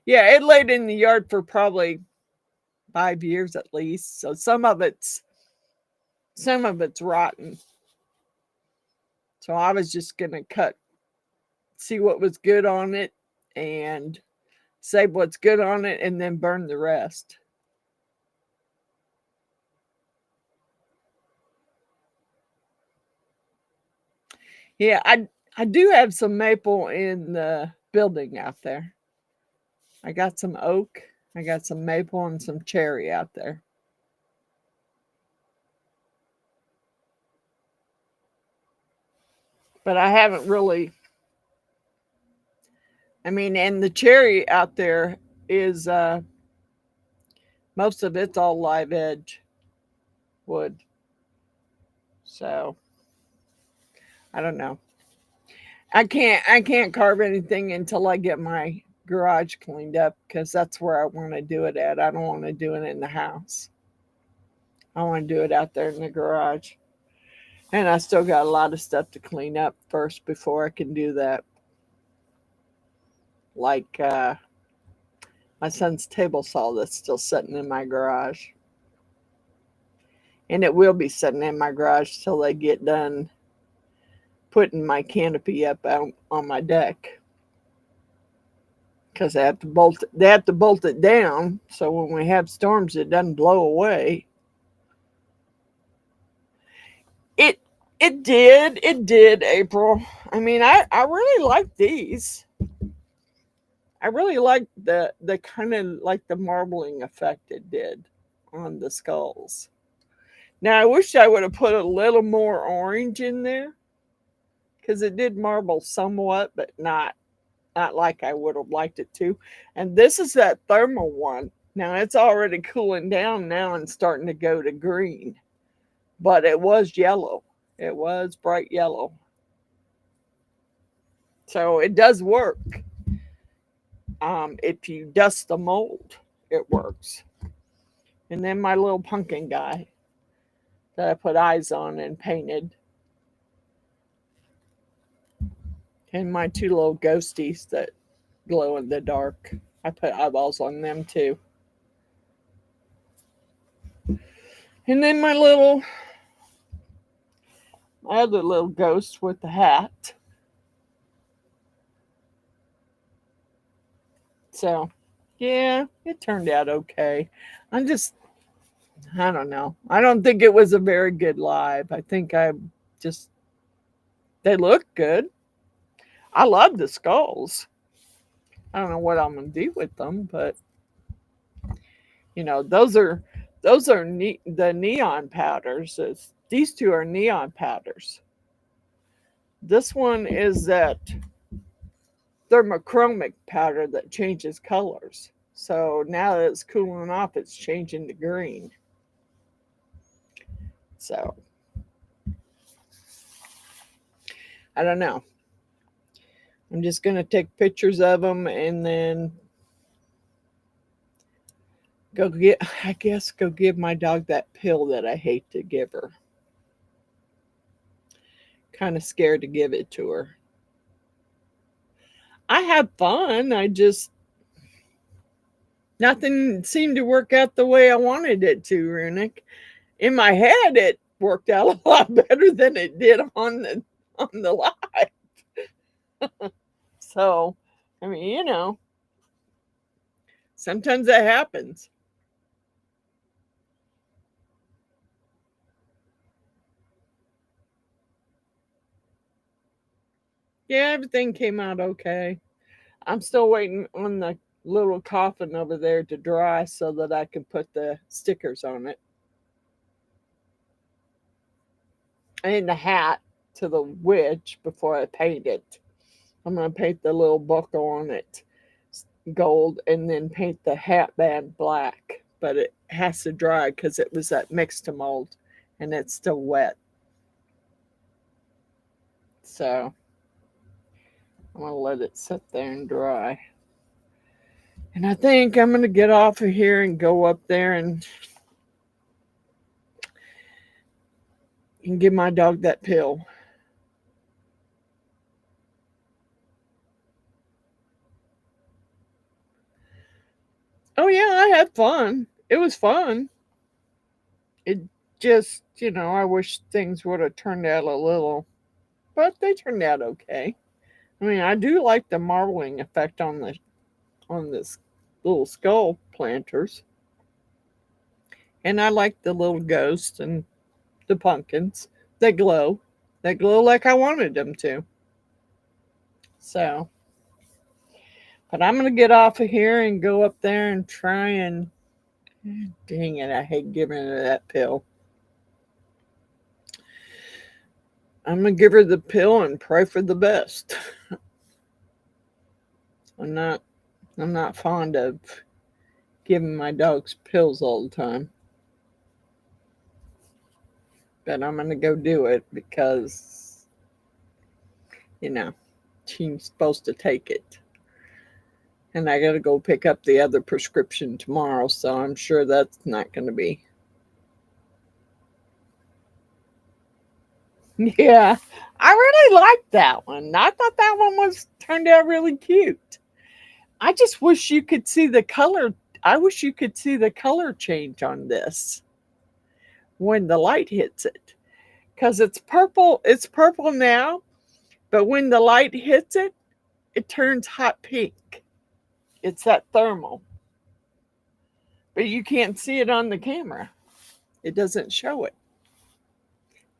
Yeah, it laid in the yard for probably 5 years at least. So some of it's rotten. So I was just gonna see what was good on it, and save what's good on it, and then burn the rest. Yeah, I do have some maple in the building out there. I got some oak, I got some maple, and some cherry out there. But I haven't really. I mean, and the cherry out there is most of it's all live edge wood. So I don't know. I can't carve anything until I get my garage cleaned up because that's where I want to do it at. I don't want to do it in the house. I want to do it out there in the garage. And I still got a lot of stuff to clean up first before I can do that. Like my son's table saw that's still sitting in my garage. And it will be sitting in my garage till they get done putting my canopy up out on my deck. Because they have to bolt it down so when we have storms it doesn't blow away. It it did, April. I mean, I really like these. I really like the kind of like the marbling effect it did on the skulls. Now I wish I would have put a little more orange in there because it did marble somewhat, but not like I would have liked it to. And this is that thermal one. Now it's already cooling down now and starting to go to green, but it was yellow. It was bright yellow. So it does work. If you dust the mold, it works. And then my little pumpkin guy that I put eyes on and painted. And my two little ghosties that glow in the dark. I put eyeballs on them too. And then my other little ghost with the hat. So, yeah, it turned out okay. I don't know. I don't think it was a very good live. I think just, they look good. I love the skulls. I don't know what I'm going to do with them, but those are the neon powders. These two are neon powders. This one is that thermochromic powder that changes colors. So now that it's cooling off, it's changing to green. So I don't know. I'm just going to take pictures of them and then go give my dog that pill that I hate to give her. Kind of scared to give it to her. I have fun. Nothing seemed to work out the way I wanted it to, Runic. In my head, it worked out a lot better than it did on the live. So, I mean, sometimes that happens. Yeah, everything came out okay. I'm still waiting on the little coffin over there to dry so that I can put the stickers on it. And the hat to the witch before I paint it. I'm going to paint the little buckle on it gold and then paint the hat band black. But it has to dry because it was that mixed mold and it's still wet. So I'm going to let it sit there and dry. And I think I'm going to get off of here and go up there and give my dog that pill. Oh, yeah, I had fun. It was fun. It just, I wish things would have turned out a little, but they turned out okay. I mean, I do like the marbling effect on this little skull planters. And I like the little ghosts and the pumpkins. They glow. They glow like I wanted them to. So, but I'm going to get off of here and go up there and try and, dang it, I hate giving her that pill. I'm going to give her the pill and pray for the best. I'm not fond of giving my dogs pills all the time. But I'm going to go do it because, she's supposed to take it. And I got to go pick up the other prescription tomorrow, so I'm sure that's not going to be. Yeah, I really liked that one. I thought that one turned out really cute. I just wish you could see the color. I wish you could see the color change on this when the light hits it. Because it's purple. It's purple now, but when the light hits it, it turns hot pink. It's that thermal. But you can't see it on the camera. It doesn't show it.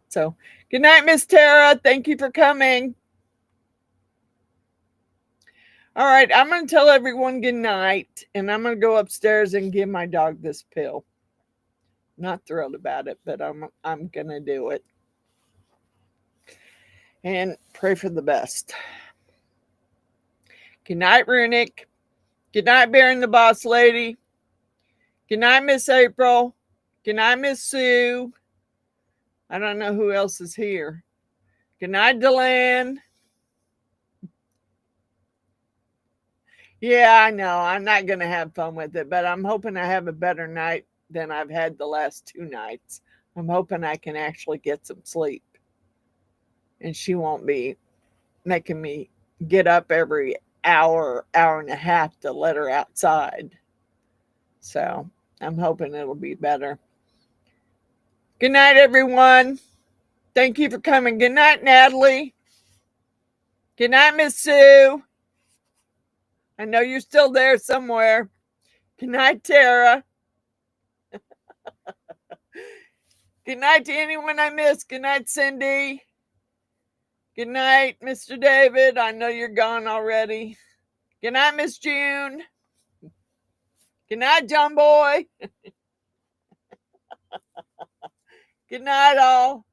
So, good night, Miss Tara. Thank you for coming. All right, I'm going to tell everyone good night, and I'm going to go upstairs and give my dog this pill. Not thrilled about it, but I'm going to do it. And pray for the best. Good night, Runic. Good night, Baron the Boss Lady. Good night, Miss April. Good night, Miss Sue. I don't know who else is here. Good night, Deland. Yeah, I know. I'm not going to have fun with it, but I'm hoping I have a better night than I've had the last 2 nights. I'm hoping I can actually get some sleep. And she won't be making me get up every hour and a half to let her outside. So I'm hoping it'll be better. Good night, everyone. Thank you for coming. Good night, Natalie. Good night, Miss Sue. I know you're still there somewhere. Good night, Tara. Good night to anyone I missed. Good night, Cindy. Good night, Mr. David. I know you're gone already. Good night, Miss June. Good night, John Boy. Good night, all.